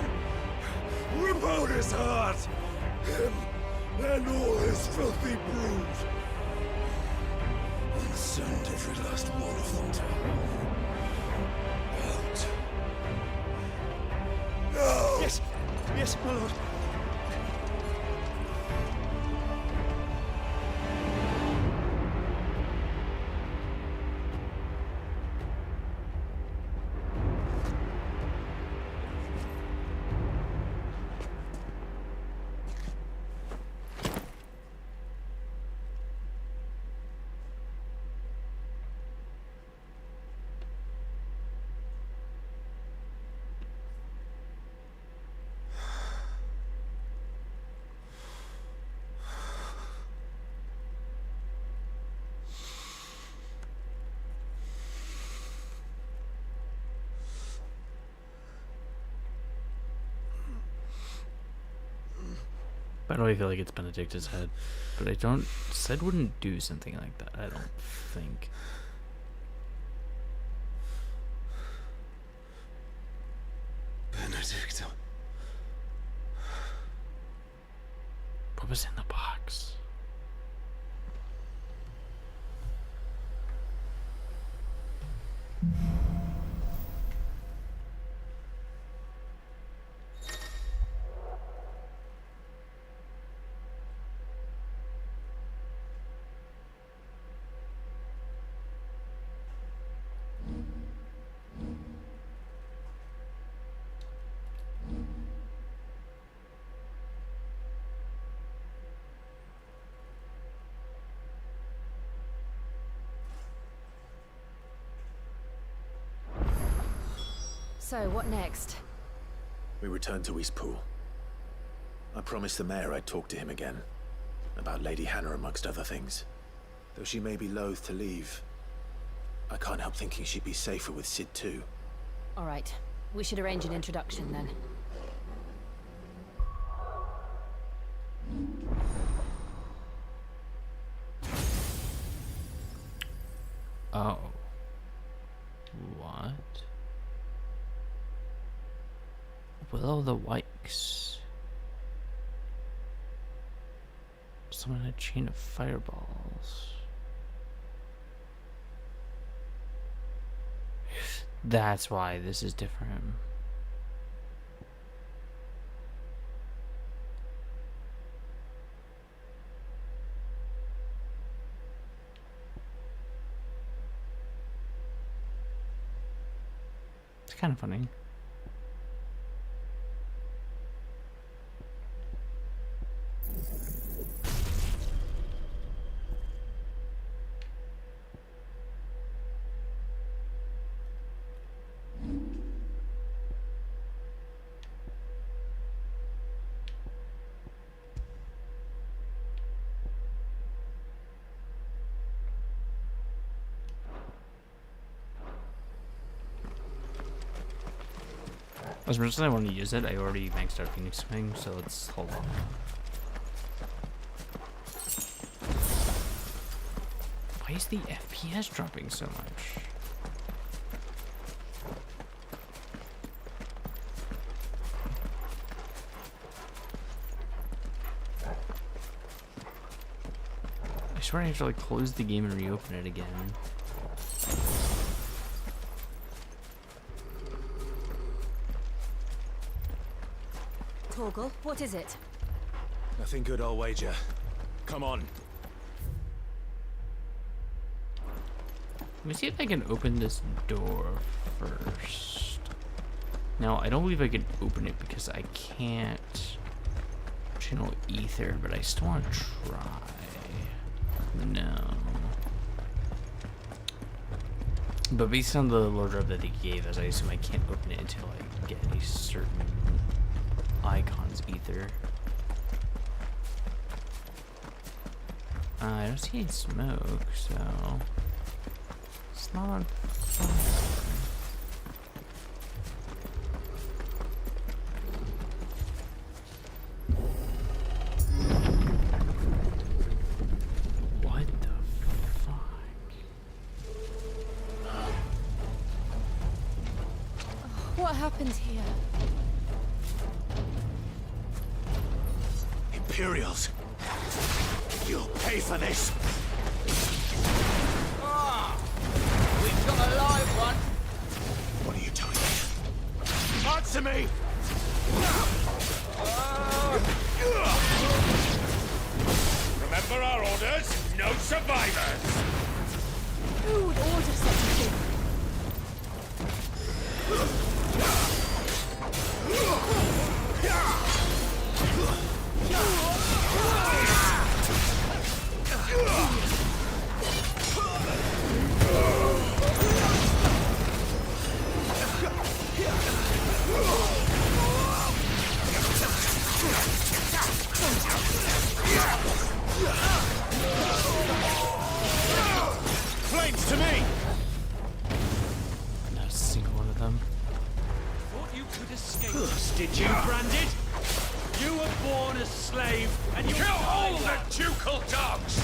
rip out his heart, him and all his filthy brood, and send every last last one of them to out. No! Yes, yes, my lord. I don't really feel like it's Benedicta's head, but I don't. Said wouldn't do something like that. I don't think. Benedicta. What was in the box? So, what next? We return to Eastpool. I promised the mayor I'd talk to him again. About Lady Hannah amongst other things. Though she may be loath to leave, I can't help thinking she'd be safer with Sid too. Alright, we should arrange an introduction then. Oh. What? Willow the Wikes. Summon a chain of fireballs. That's why this is different. It's kind of funny. As much as I want to use it, I already maxed out Phoenix Wing, so let's hold on. Why is the FPS dropping so much? I swear I have to like close the game and reopen it again. Torgal, what is it? Nothing good, I'll wager. Come on. Let me see if I can open this door first. Now, I don't believe I can open it because I can't channel ether, but I still want to try. No. But based on the lore drop that they gave us, I assume I can't open it until I get a certain icon's ether. I don't see any smoke, so it's not on fire. What the fuck? What happened here? Imperials. You'll pay for this. got a live one. What are you doing? Answer me! Remember our orders? No survivors! Who would order such a thing? Flames to me! Not a single one of them. Thought you could escape us, did you, Branded? You were born a slave, and you kill all the ducal dogs!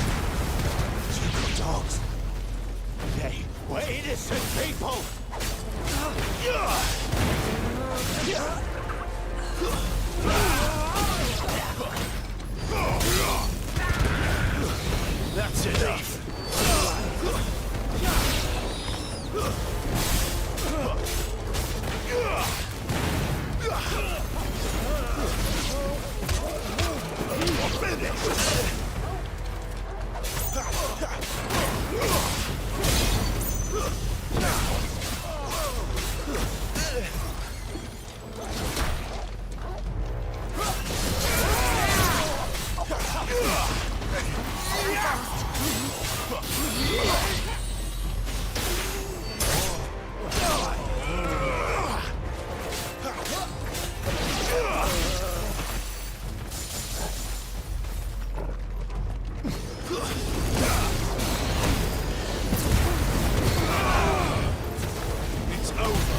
Ducal dogs? They were innocent people! That's enough! Stay down! It's over!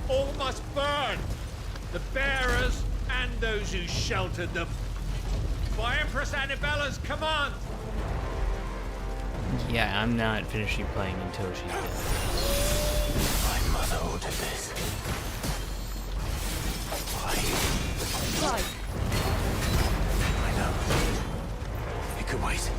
all must burn. The bearers and those who sheltered them. By Empress Annabella's command. Yeah, I'm not finishing playing until she's dead. My mother ordered this. Why? Why? I know. It could wait.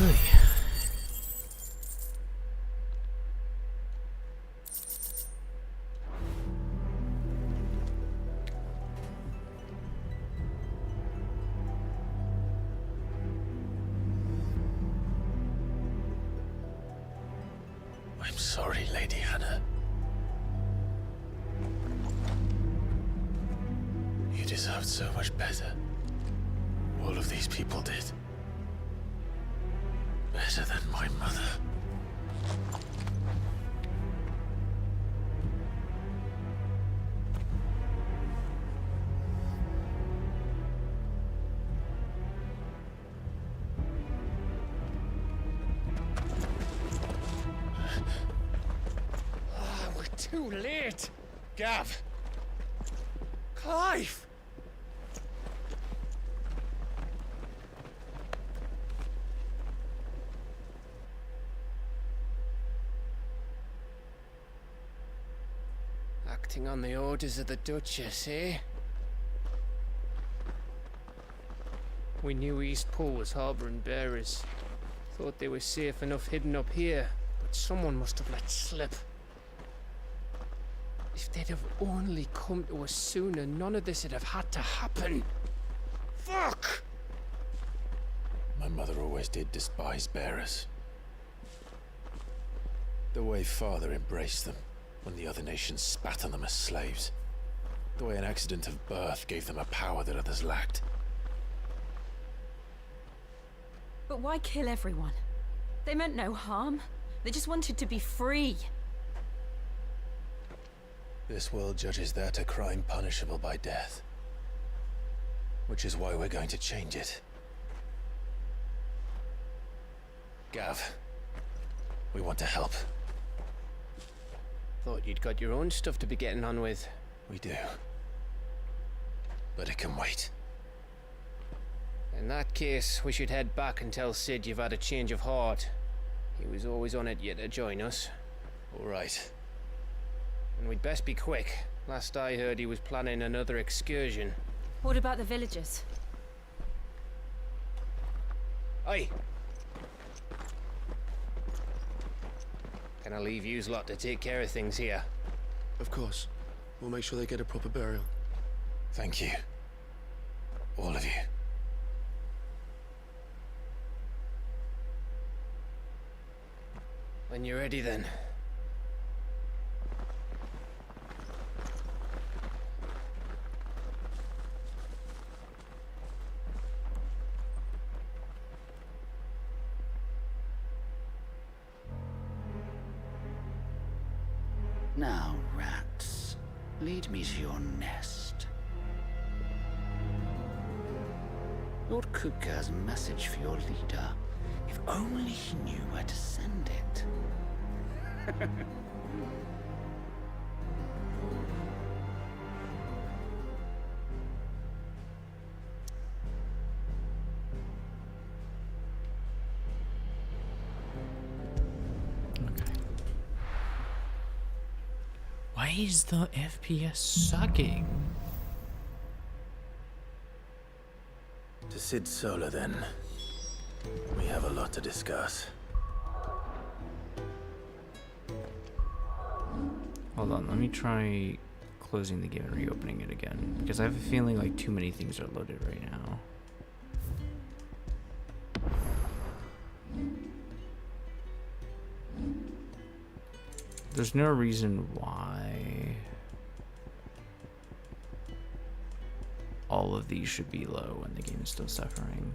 Oy. I'm sorry, Lady Hannah. You deserved so much better. All of these people did. Better than my mother. We're too late. Gav. Clive. Acting on the orders of the Duchess, eh? We knew East Pool was harbouring bearers. Thought they were safe enough hidden up here, but someone must have let slip. If they'd have only come to us sooner, none of this would have had to happen. Fuck! My mother always did despise bearers. The way Father embraced them when the other nations spat on them as slaves. The way an accident of birth gave them a power that others lacked. But why kill everyone? They meant no harm. They just wanted to be free. This world judges that a crime punishable by death. Which is why we're going to change it. Gav, we want to help. Thought you'd got your own stuff to be getting on with. We do. But it can wait. In that case, we should head back and tell Sid you've had a change of heart. He was always on it yet to join us. All right. And we'd best be quick. Last I heard, he was planning another excursion. What about the villagers? Aye. Can I leave yous lot to take care of things here? Of course. We'll make sure they get a proper burial. Thank you. All of you. When you're ready, then. Now, rats, lead me to your nest. Lord Kupka has a message for your leader. If only he knew where to send it. Why is the FPS sucking? To Sid Solar, then. We have a lot to discuss. Hold on, let me try closing the game and reopening it again, because I have a feeling like too many things are loaded right now. There's no reason why all of these should be low when the game is still suffering.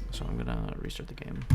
So I'm gonna restart the game.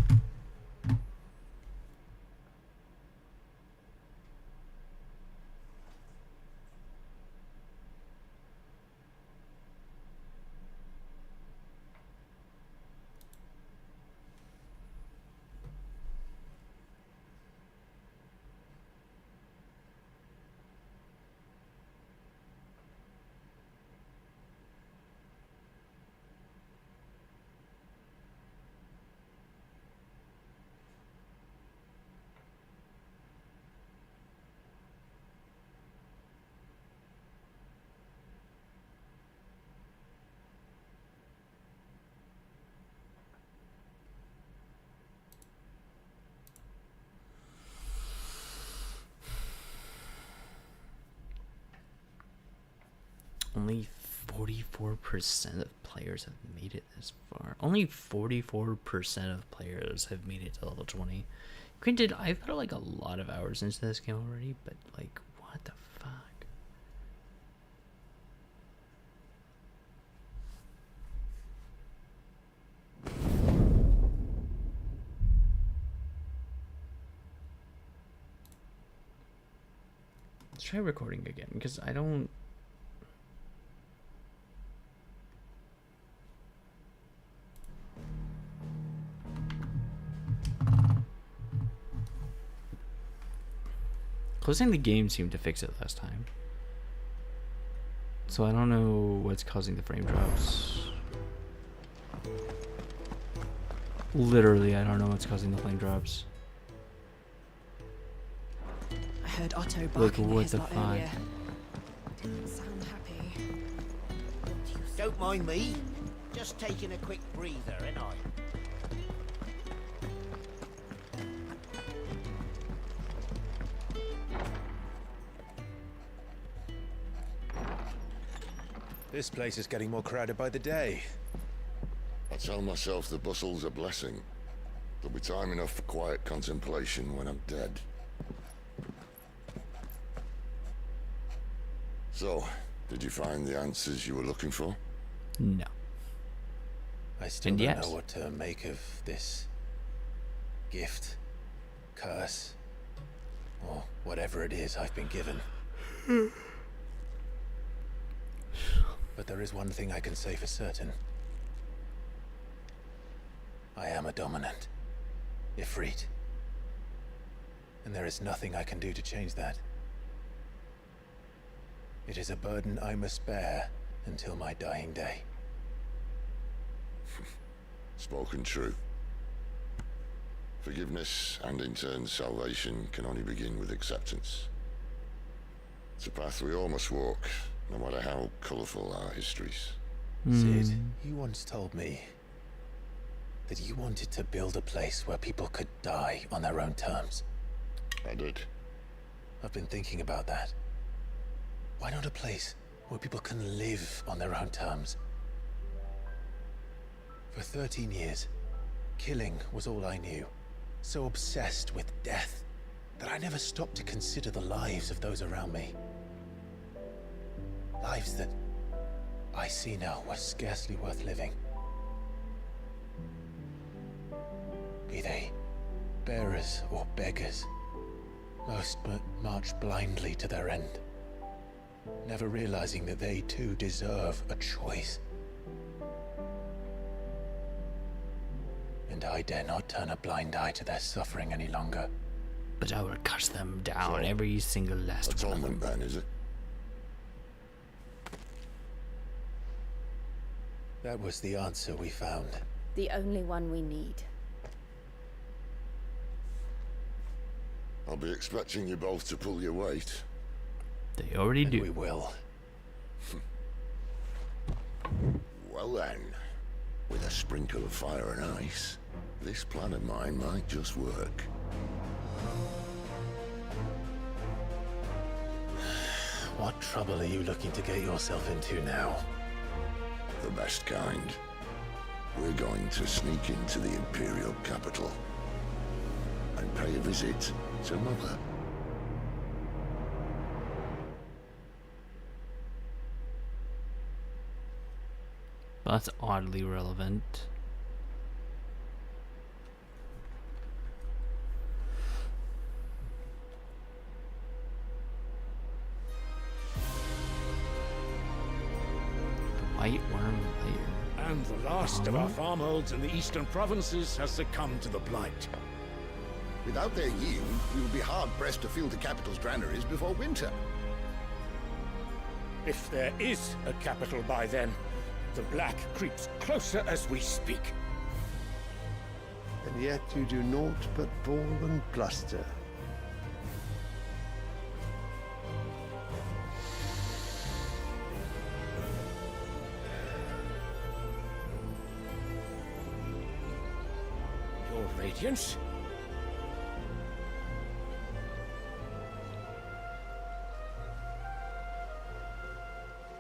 only 44% of players have made it this far. Only 44% of players have made it to level 20. Granted, I've put like a lot of hours into this game already, but like, what the fuck? Let's try recording again, because I don't... Closing the game seemed to fix it last time. So I don't know what's causing the frame drops. Literally, I don't know what's causing the frame drops. I heard Otto Like, barking what his the lot fuck? earlier. Didn't sound happy. Don't mind me. Just taking a quick breather, ain't I? This place is getting more crowded by the day. I tell myself the bustle's a blessing. There'll be time enough for quiet contemplation when I'm dead. So, did you find the answers you were looking for? No. I still don't know what to make of this gift, curse, or whatever it is I've been given. But there is one thing I can say for certain. I am a dominant, Ifrit. And there is nothing I can do to change that. It is a burden I must bear until my dying day. Spoken true. Forgiveness and in turn salvation can only begin with acceptance. It's a path we all must walk, no matter how colourful our histories. Sid, you once told me that you wanted to build a place where people could die on their own terms. I did. I've been thinking about that. Why not a place where people can live on their own terms? For 13 years, killing was all I knew. So obsessed with death that I never stopped to consider the lives of those around me. Lives that I see now were scarcely worth living. Be they bearers or beggars, most march blindly to their end, never realizing that they too deserve a choice. And I dare not turn a blind eye to their suffering any longer. But I will cut them down, every single last one of them. Then, is it? That was the answer we found. The only one we need. I'll be expecting you both to pull your weight. They already do. We will. Well then, with a sprinkle of fire and ice, this plan of mine might just work. What trouble are you looking to get yourself into now? The best kind. We're going to sneak into the Imperial capital and pay a visit to Mother. That's oddly relevant. White worm layer. And the last of our farmholds in the eastern provinces has succumbed to the blight. Without their yield, we will be hard-pressed to fill the capital's granaries before winter. If there is a capital by then, the black creeps closer as we speak. And yet you do naught but ball and bluster. Your Radiance?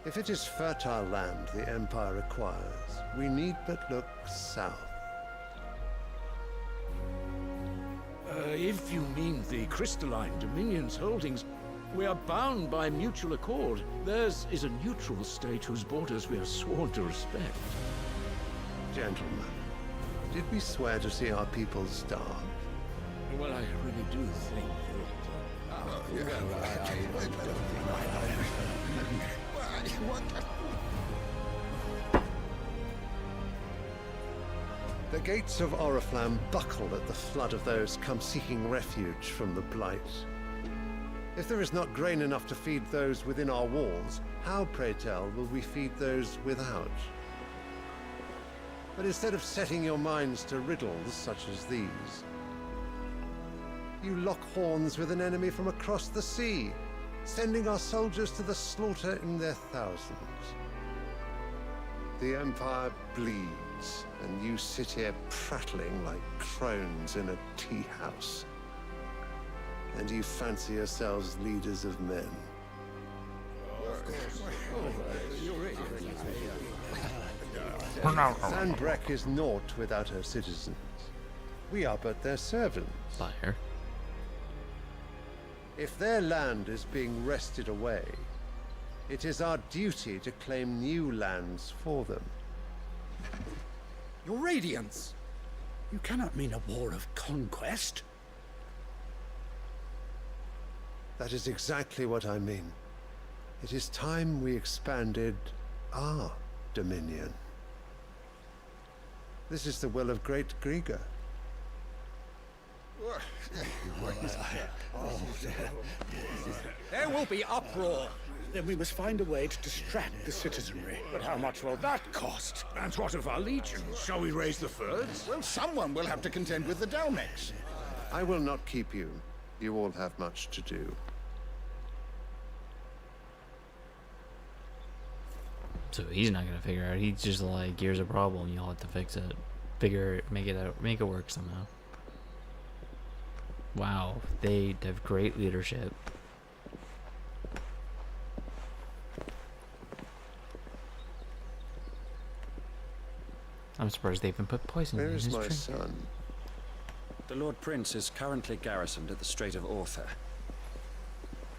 If it is fertile land the Empire requires, we need but look south. If you mean the crystalline Dominion's holdings, we are bound by mutual accord. Theirs is a neutral state whose borders we are sworn to respect. Gentlemen, did we swear to see our people starve? Well, I really do think The gates of Oriflamme buckle at the flood of those come seeking refuge from the Blight. If there is not grain enough to feed those within our walls, how, pray tell, will we feed those without? But instead of setting your minds to riddles such as these, you lock horns with an enemy from across the sea, sending our soldiers to the slaughter in their thousands. The Empire bleeds, and you sit here prattling like crones in a tea house. And you fancy yourselves leaders of men. Sandbreck is naught without her citizens. We are but their servants. Liar. If their land is being wrested away, it is our duty to claim new lands for them. Your Radiance! You cannot mean a war of conquest. That is exactly what I mean. It is time we expanded our dominion. This is the will of great Grieger. There will be uproar. Then we must find a way to distract the citizenry. But how much will that cost? And what of our legions? Shall we raise the thirds? Well, someone will have to contend with the Dalmex. I will not keep you. You all have much to do. So he's not gonna figure out. He's just like, here's a problem. You'll have to fix it. Make it work somehow. Wow, they have great leadership. I'm surprised they even put poison in his drink. Where is my son? The Lord Prince is currently garrisoned at the Strait of Orther.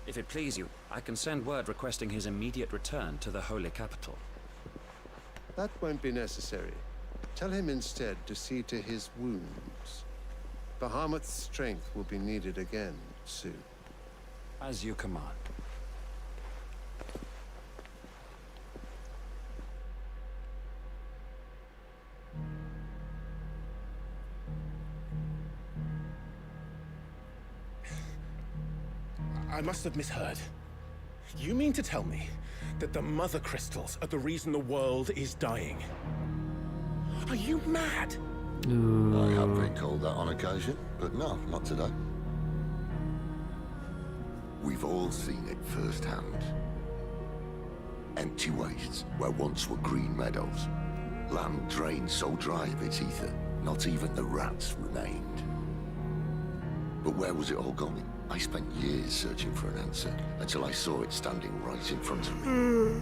If it please you, I can send word requesting his immediate return to the Holy Capital. That won't be necessary. Tell him instead to see to his wounds. Bahamut's strength will be needed again soon. As you command. I must have misheard. You mean to tell me that the Mother Crystals are the reason the world is dying? Are you mad? I have been told that on occasion, but no, not today. We've all seen it firsthand. Empty wastes where once were green meadows. Land drained so dry of its ether, not even the rats remained. But where was it all going? I spent years searching for an answer, until I saw it standing right in front of me.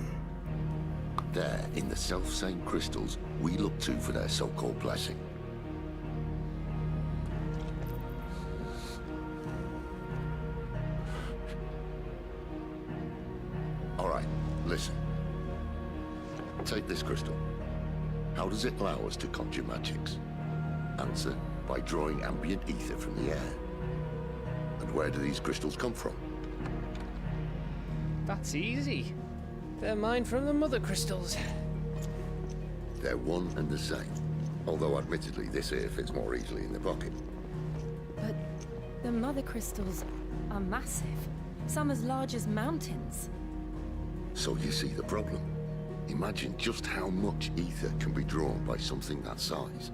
There, in the self-same crystals we look to for their so-called blessing. All right, listen. Take this crystal. How does it allow us to conjure magics? Answer, by drawing ambient ether from the air. And where do these crystals come from? That's easy. They're mine from the Mother Crystals. They're one and the same. Although admittedly this here fits more easily in the pocket. But the Mother Crystals are massive. Some as large as mountains. So you see the problem. Imagine just how much ether can be drawn by something that size.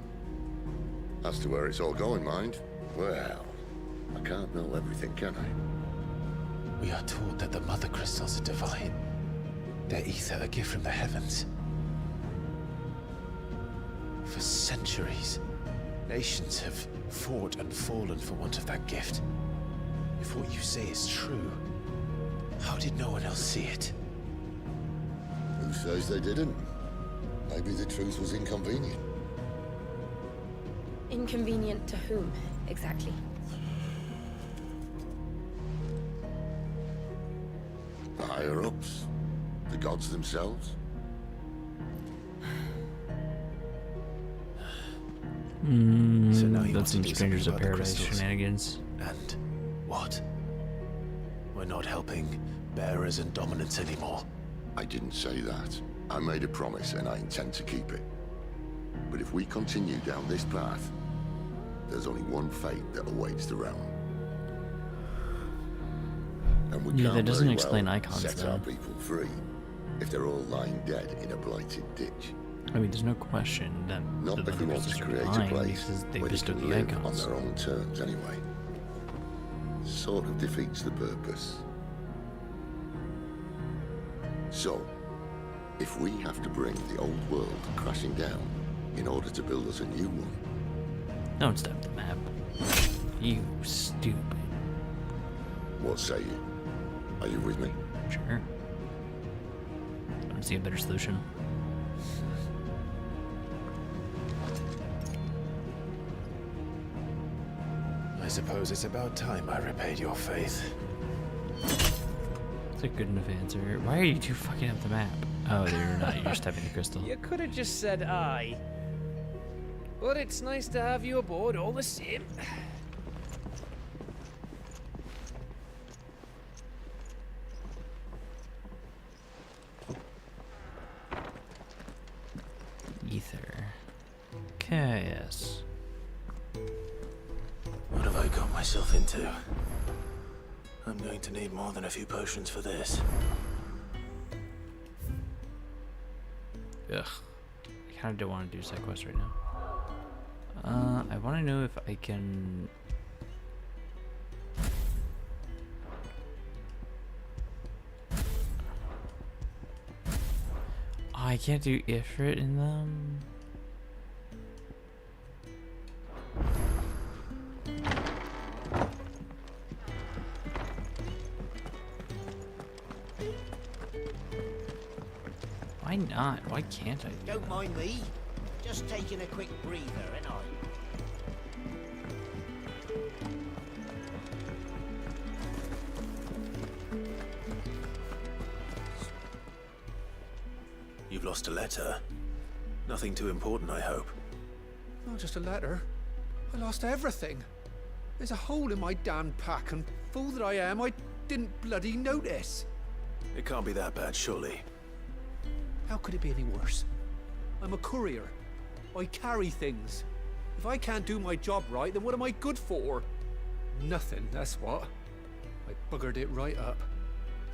As to where it's all going, mind, well, I can't know everything, can I? We are taught that the Mother Crystals are divine. Their ether a gift from the heavens. For centuries, nations have fought and fallen for want of that gift. If what you say is true, how did no one else see it? says they didn't. Maybe the truth was inconvenient. Inconvenient to whom, exactly? The higher-ups? The gods themselves? So now you That's some want to do Strangers something of about the Paradise crystals. shenanigans. And what? We're not helping bearers and dominants anymore. I didn't say that. I made a promise and I intend to keep it. But if we continue down this path, there's only one fate that awaits the realm. And we Yeah, can't that doesn't very explain well icons, set though. our people free if they're all lying dead in a blighted ditch. I mean, there's no question that Not the if we want to crystals are create a dying place because they where they bestowed can the live on icons. their own terms anyway. Sort of defeats the purpose. So, if we have to bring the old world crashing down in order to build us a new one... Don't stop the map. You stupid. What say you? Are you with me? Sure. I don't see a better solution. I suppose it's about time I repaid your faith. That's a good enough answer. Why are you two fucking up the map? Oh, you're not. You're just tapping the crystal. You could have just said aye. But it's nice to have you aboard all the same. Ether. Okay, yes. What have I got myself into? I'm going to need more than a few potions for this. Ugh. I kind of don't want to do side quest right now. I want to know if I can... Oh, I can't do Ifrit in them. Why not? Why can't I? Don't mind me. Just taking a quick breather, ain't I? You've lost a letter. Nothing too important, I hope. Not just a letter. I lost everything. There's a hole in my damn pack, and fool that I am, I didn't bloody notice. It can't be that bad, surely. How could it be any worse? I'm a courier. I carry things. If I can't do my job right, then what am I good for? Nothing, that's what. I buggered it right up.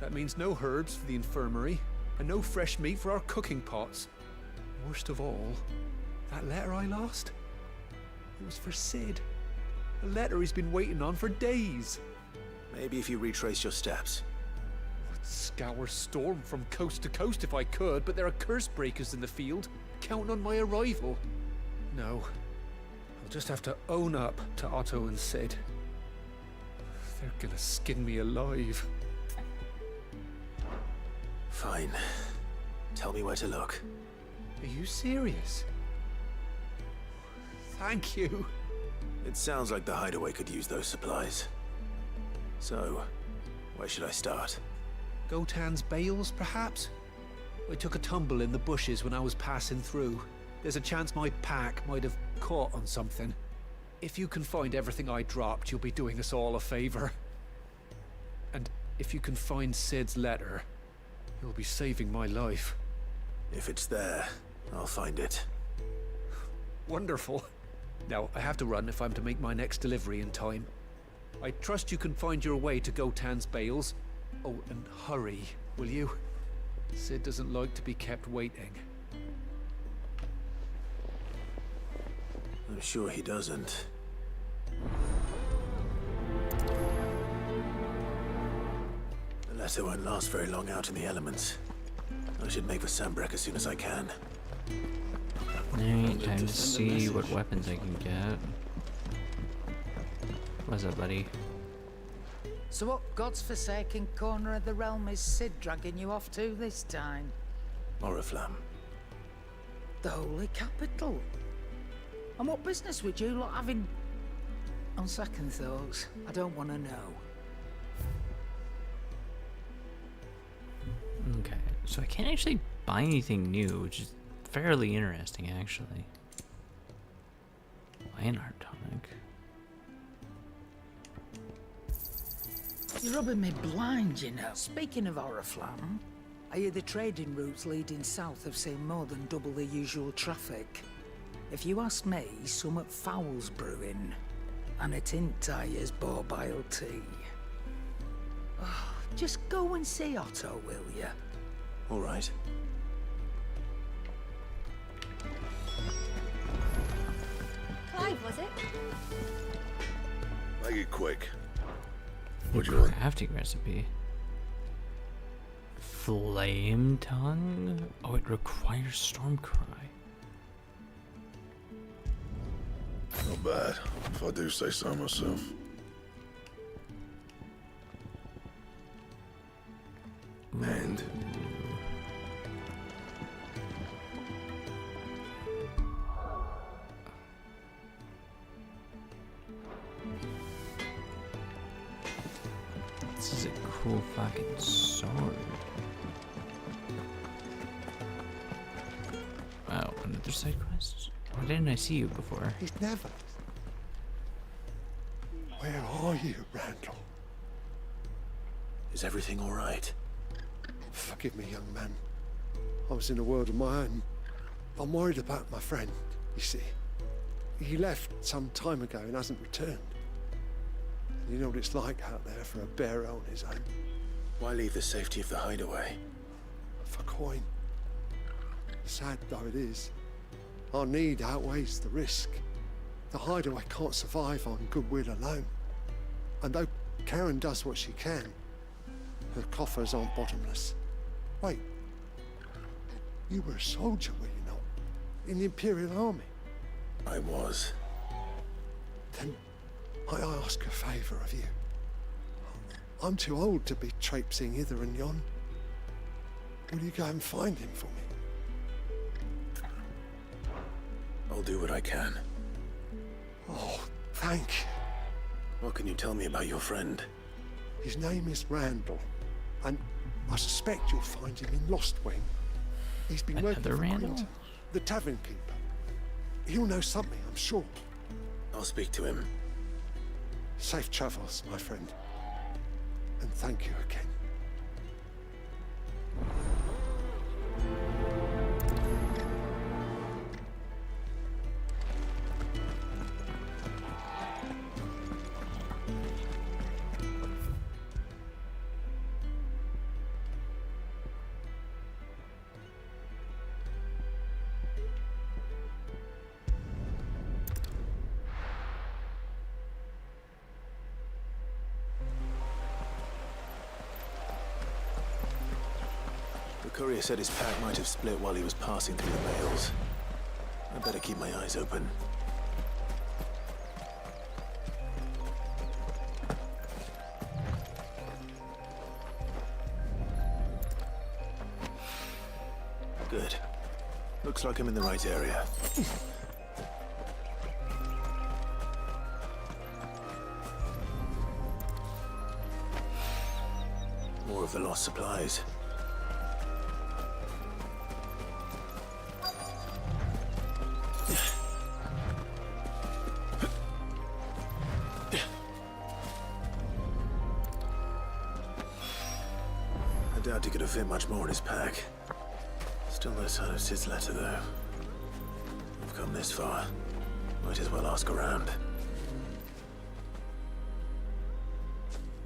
That means no herbs for the infirmary, and no fresh meat for our cooking pots. Worst of all, that letter I lost, it was for Sid. A letter he's been waiting on for days. Maybe if you retrace your steps. I'd scour Storm from coast to coast if I could, but there are curse breakers in the field, counting on my arrival. No, I'll just have to own up to Otto and Sid. They're gonna skin me alive. Fine. Tell me where to look. Are you serious? Thank you. It sounds like the hideaway could use those supplies. So, where should I start? Gotan's bales, perhaps? I took a tumble in the bushes when I was passing through. There's a chance my pack might have caught on something. If you can find everything I dropped, you'll be doing us all a favor. And if you can find Sid's letter, you'll be saving my life. If it's there, I'll find it. Wonderful. Now, I have to run if I'm to make my next delivery in time. I trust you can find your way to Gotan's bales. Oh, and hurry, will you? Sid doesn't like to be kept waiting. I'm sure he doesn't. The letter won't last very long out in the elements. I should make for Sambrek as soon as I can. Alright, time to see what weapons I can get. What's up, buddy? So what God's forsaken corner of the realm is Sid dragging you off to this time? Oriflamme. The Holy Capital. And what business would you lot having? On second thoughts, I don't want to know. Okay, so I can't actually buy anything new, which is fairly interesting, actually. Lionheart tonic. You're rubbing me blind, you know. Speaking of Oriflamme, I hear the trading routes leading south have seen more than double the usual traffic. If you ask me, somewhat foul's brewing. And it ain't Tyre's borbile tea. Oh, just go and see Otto, will ya? All right. Clive, was it? Make it quick. What you want? Crafting recipe. Flame tongue? Oh, it requires storm cry. Not bad, if I do say so myself. And this is a cool fucking sword. Wow, another side quest? Why didn't I see you before? He's never. Where are you, Randall? Is everything all right? Forgive me, young man. I was in a world of my own. I'm worried about my friend, you see. He left some time ago and hasn't returned. You know what it's like out there for a bearer on his own. Why leave the safety of the hideaway? For coin. Sad though it is, our need outweighs the risk. The hideaway can't survive on goodwill alone. And though Karen does what she can, her coffers aren't bottomless. Wait, you were a soldier, were you not? In the Imperial Army? I was. Then I ask a favour of you. I'm too old to be traipsing hither and yon. Will you go and find him for me? I'll do what I can. Oh, thank you. What can you tell me about your friend? His name is Randall, and I suspect you'll find him in Lost Wing. He's been working for Quinton, the tavern keeper. He'll know something, I'm sure. I'll speak to him. Safe travels, my friend. And thank you again. The courier said his pack might have split while he was passing through the mails. I better keep my eyes open. Good. Looks like I'm in the right area. More of the lost supplies. I doubt he could have fit much more in his pack. Still no sign of Sid's letter, though. I've come this far. Might as well ask around.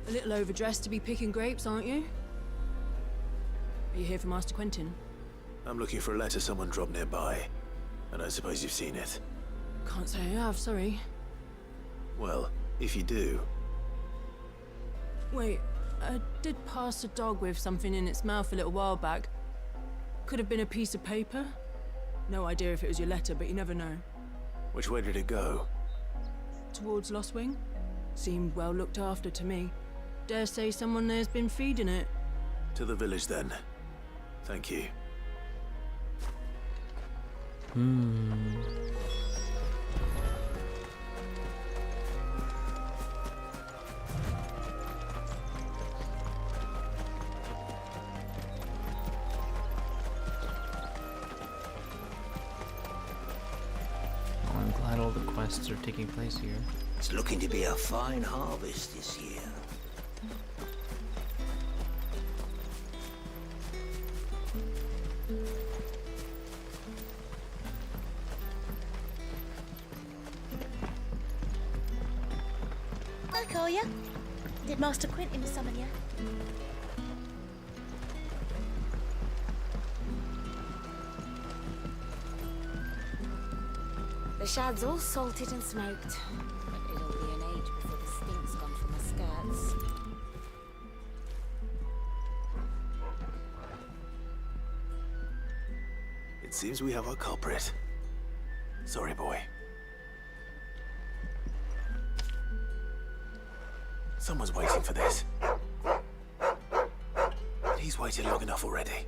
A little overdressed to be picking grapes, aren't you? Are you here for Master Quentin? I'm looking for a letter someone dropped nearby. And I suppose you've seen it. Can't say I have, sorry. Well, if you do... Wait, I did pass a dog with something in its mouth a little while back. Could have been a piece of paper. No idea if it was your letter, but you never know. Which way did it go? Towards Lost Wing? Seemed well looked after to me. Dare say someone there's been feeding it. To the village, then. Thank you. I'm glad all the quests are taking place here. It's looking to be a fine harvest this year. Hi, Collier. Did Master Quentin summon you? The shad's all salted and smoked, but it'll be an age before the stink's gone from the skirts. It seems we have our culprit. Sorry, boy. Someone's waiting for this. He's waited long enough already.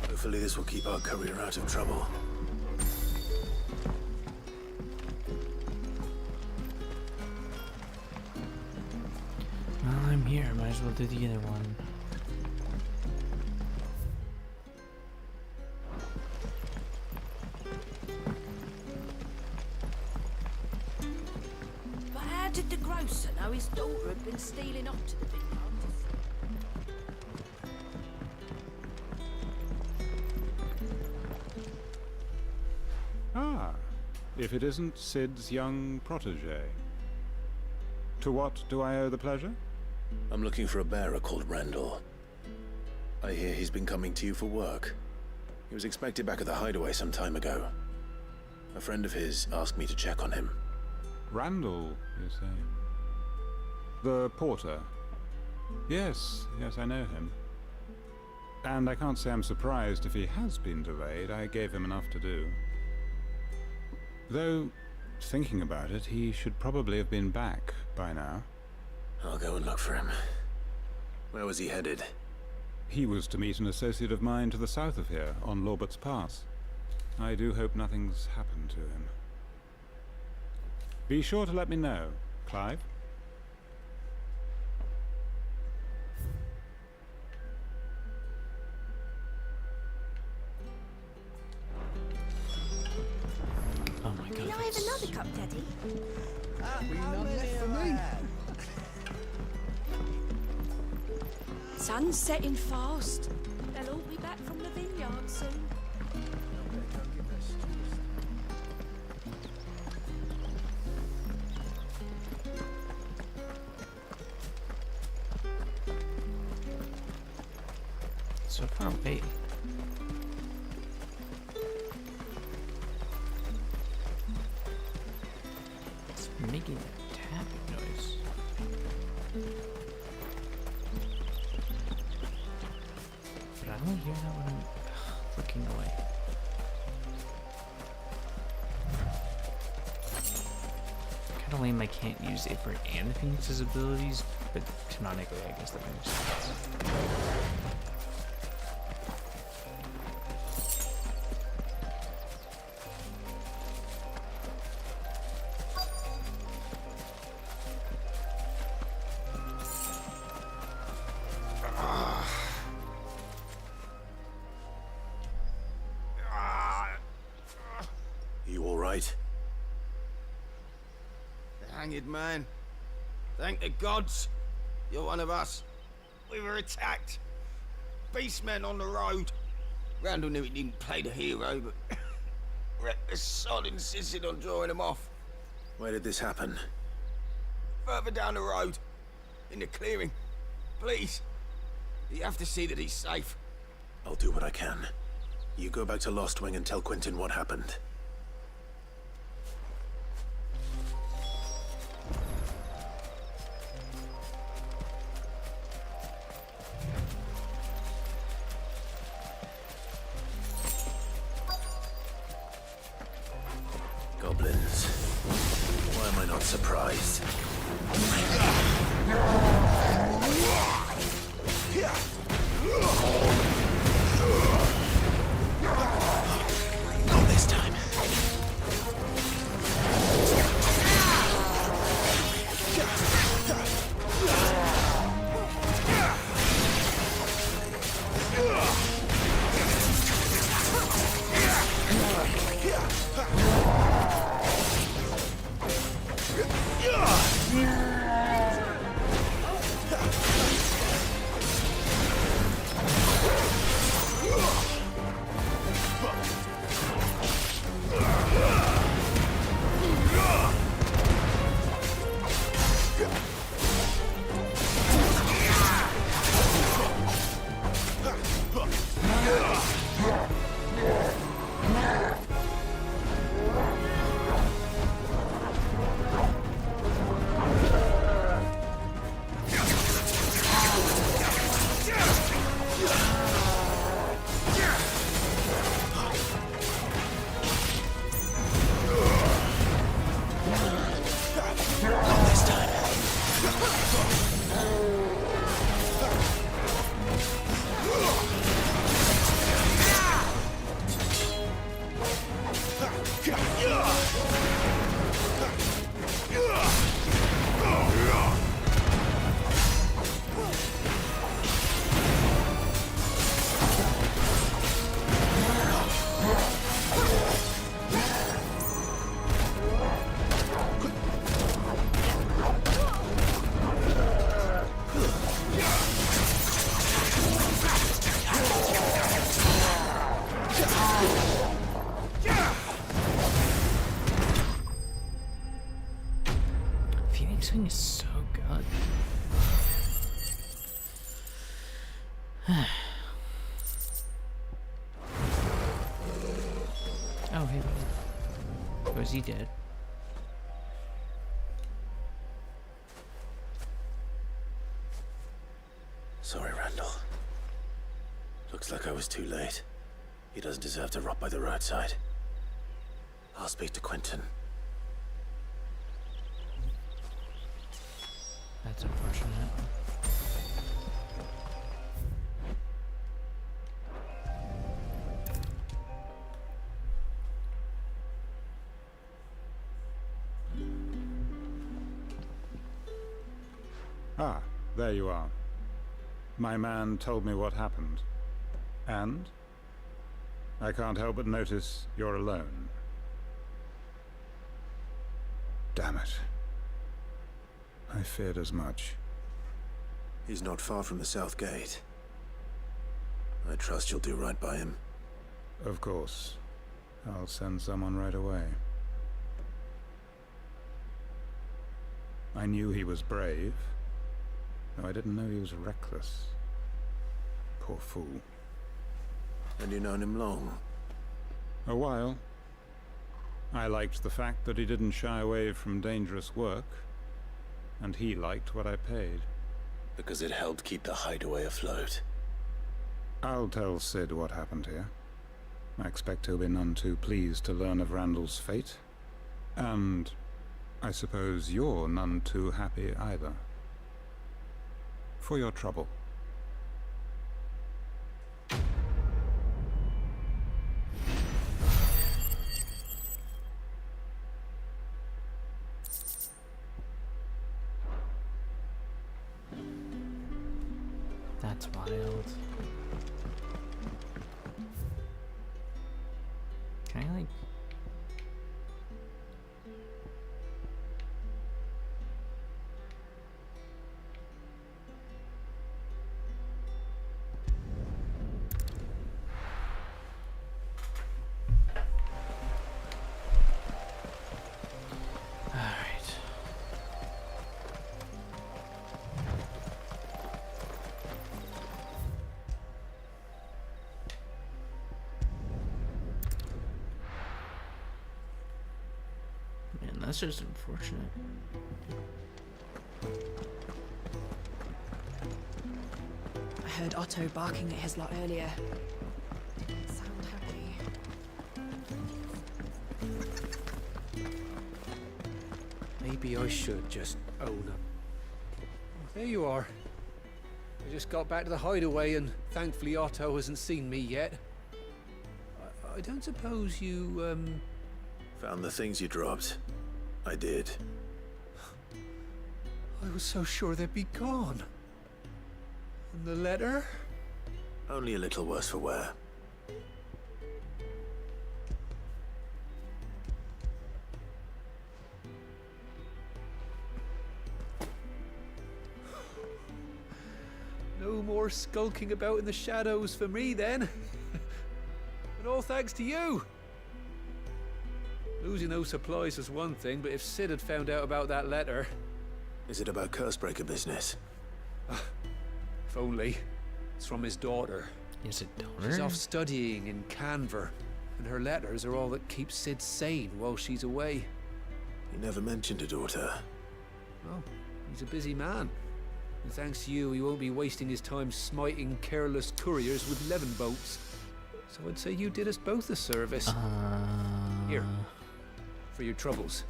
Hopefully this will keep our courier out of trouble. Well, I'm here. Might as well do the other one. But how did the grocer know his daughter had been stealing off to the vineyard? Ah, if it isn't Sid's young protege. To what do I owe the pleasure? I'm looking for a bearer called Randall. I hear he's been coming to you for work. He was expected back at the hideaway some time ago. A friend of his asked me to check on him. Randall, you say? The porter? Yes, I know him. And I can't say I'm surprised if he has been delayed. I gave him enough to do. Though, thinking about it, he should probably have been back by now. I'll go and look for him. Where was he headed? He was to meet an associate of mine to the south of here, on Lorbert's Pass. I do hope nothing's happened to him. Be sure to let me know, Clive. Oh my god. Can I have another cup, Daddy? We none left for me. Sun's setting fast. They'll all be back from the vineyard soon. So far away. It's making a tapping noise. But I only hear that when I'm looking away. Kind of lame I can't use April and Phoenix's abilities, but canonically I guess that makes sense. You all right? The hanged man. Thank the gods. You're one of us. We were attacked. Beastmen on the road. Randall knew he didn't play the hero, but reckless sod insisted on drawing him off. Where did this happen? Further down the road. In the clearing. Please. You have to see that he's safe. I'll do what I can. You go back to Lost Wing and tell Quentin what happened. Goblins. Why am I not surprised? Oh, hey. Was he dead? Sorry, Randall. Looks like I was too late. He doesn't deserve to rot by the roadside. I'll speak to Quentin. That's unfortunate. Ah, there you are. My man told me what happened. And? I can't help but notice you're alone. Damn it. I feared as much. He's not far from the South Gate. I trust you'll do right by him. Of course. I'll send someone right away. I knew he was brave, though I didn't know he was reckless. Poor fool. And you known him long? A while. I liked the fact that he didn't shy away from dangerous work, and he liked what I paid. Because it helped keep the hideaway afloat. I'll tell Sid what happened here. I expect he'll be none too pleased to learn of Randall's fate. And I suppose you're none too happy either. For your trouble. That's wild. Can I, like... That's just unfortunate. I heard Otto barking at his lot earlier. Didn't sound happy. Maybe I should just own up. There you are. I just got back to the hideaway and thankfully Otto hasn't seen me yet. I don't suppose you, Found the things you dropped. I did. I was so sure they'd be gone. And the letter? Only a little worse for wear. No more skulking about in the shadows for me then. And all thanks to you. Losing those supplies was one thing, but if Sid had found out about that letter... Is it about Cursebreaker business? If only. It's from his daughter. Is it daughter? She's off studying in Canver, and her letters are all that keeps Sid sane while she's away. He never mentioned a daughter. Well, he's a busy man. And thanks to you, he won't be wasting his time smiting careless couriers with levin boats. So I'd say you did us both a service. Here. For your troubles.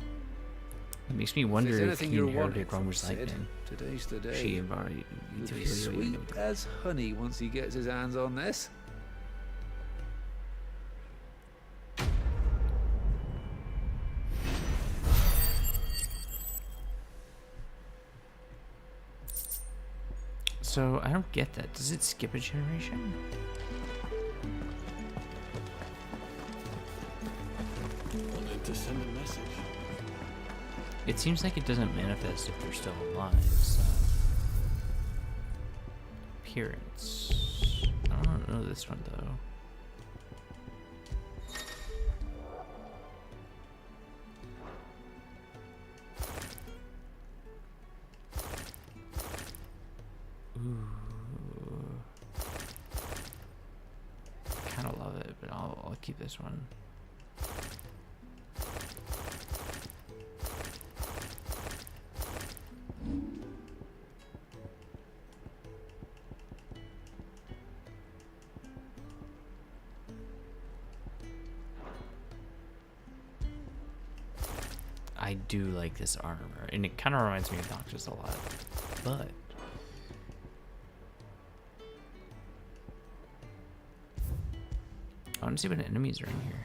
It makes me wonder if he you're inherited wanting Romer's from Sid, lightning. today's the day. She already... He'll be sweet as honey once he gets his hands on this. So, I don't get that. Does it skip a generation? Wanted to send a message. It seems like it doesn't manifest if they're still alive, so... Appearance... I don't know this one, though. Ooh... I'll keep this one. I do like this armor, and it kind of reminds me of Noxus a lot, but I want to see what enemies are in here.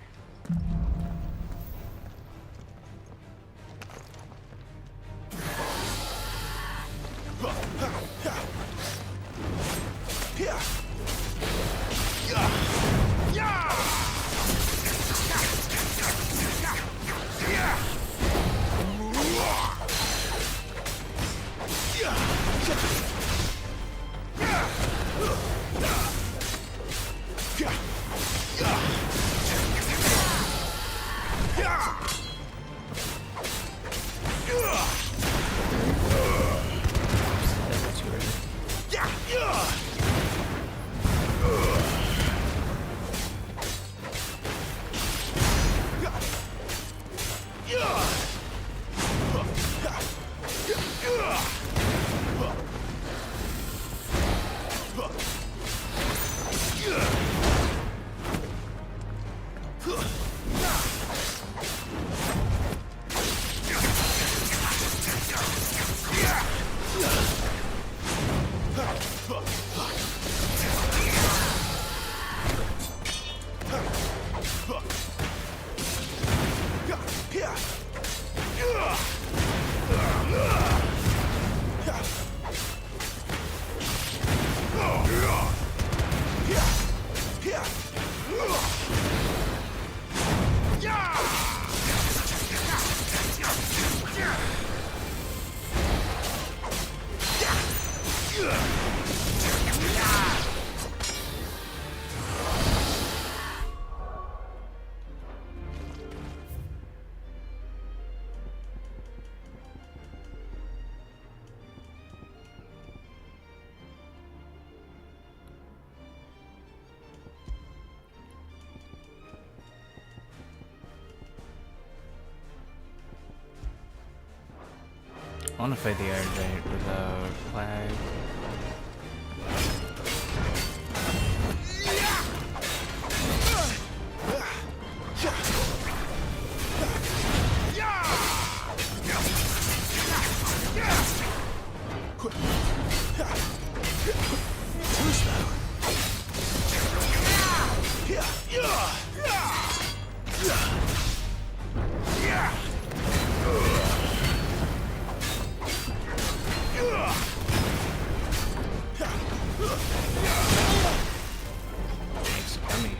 I want to fight the Iron Giant without flag. Too slow. Thanks, Army.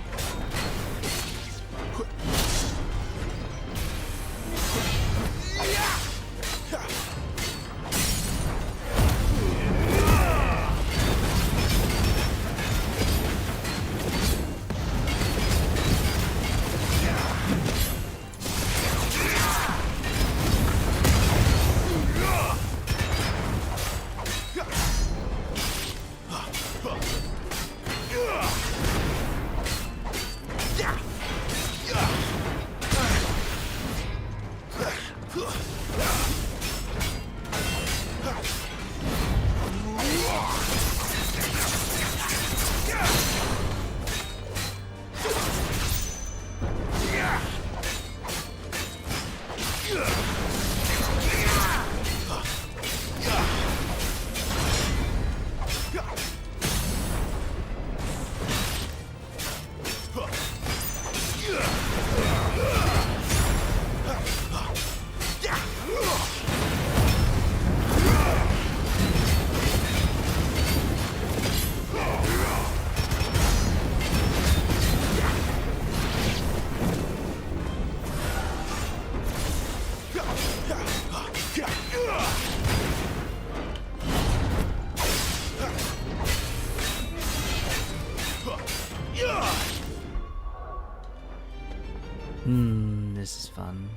This is fun.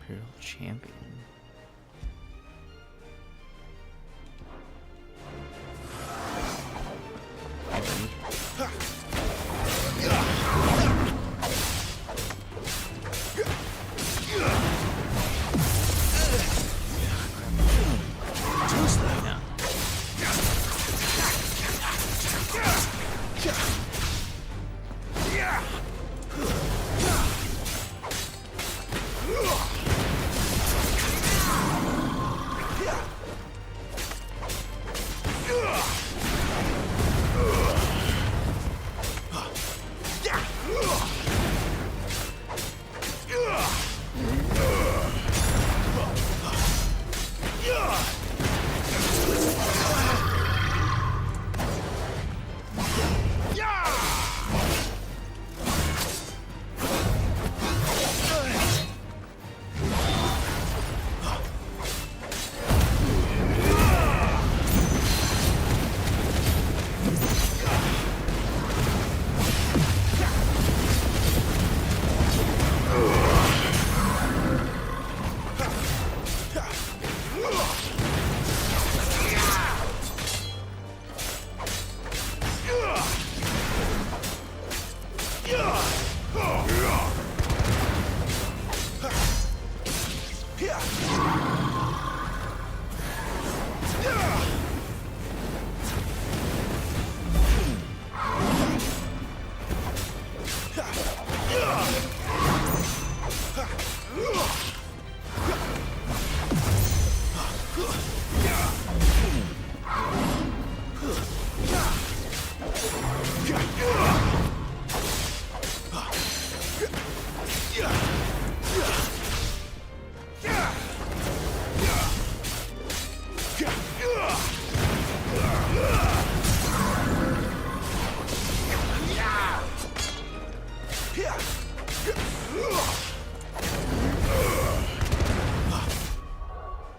Imperial Champion.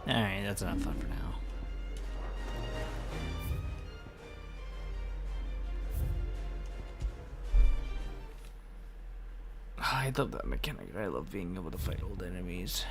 Alright, that's enough fun for now. I love that mechanic. I love being able to fight old enemies.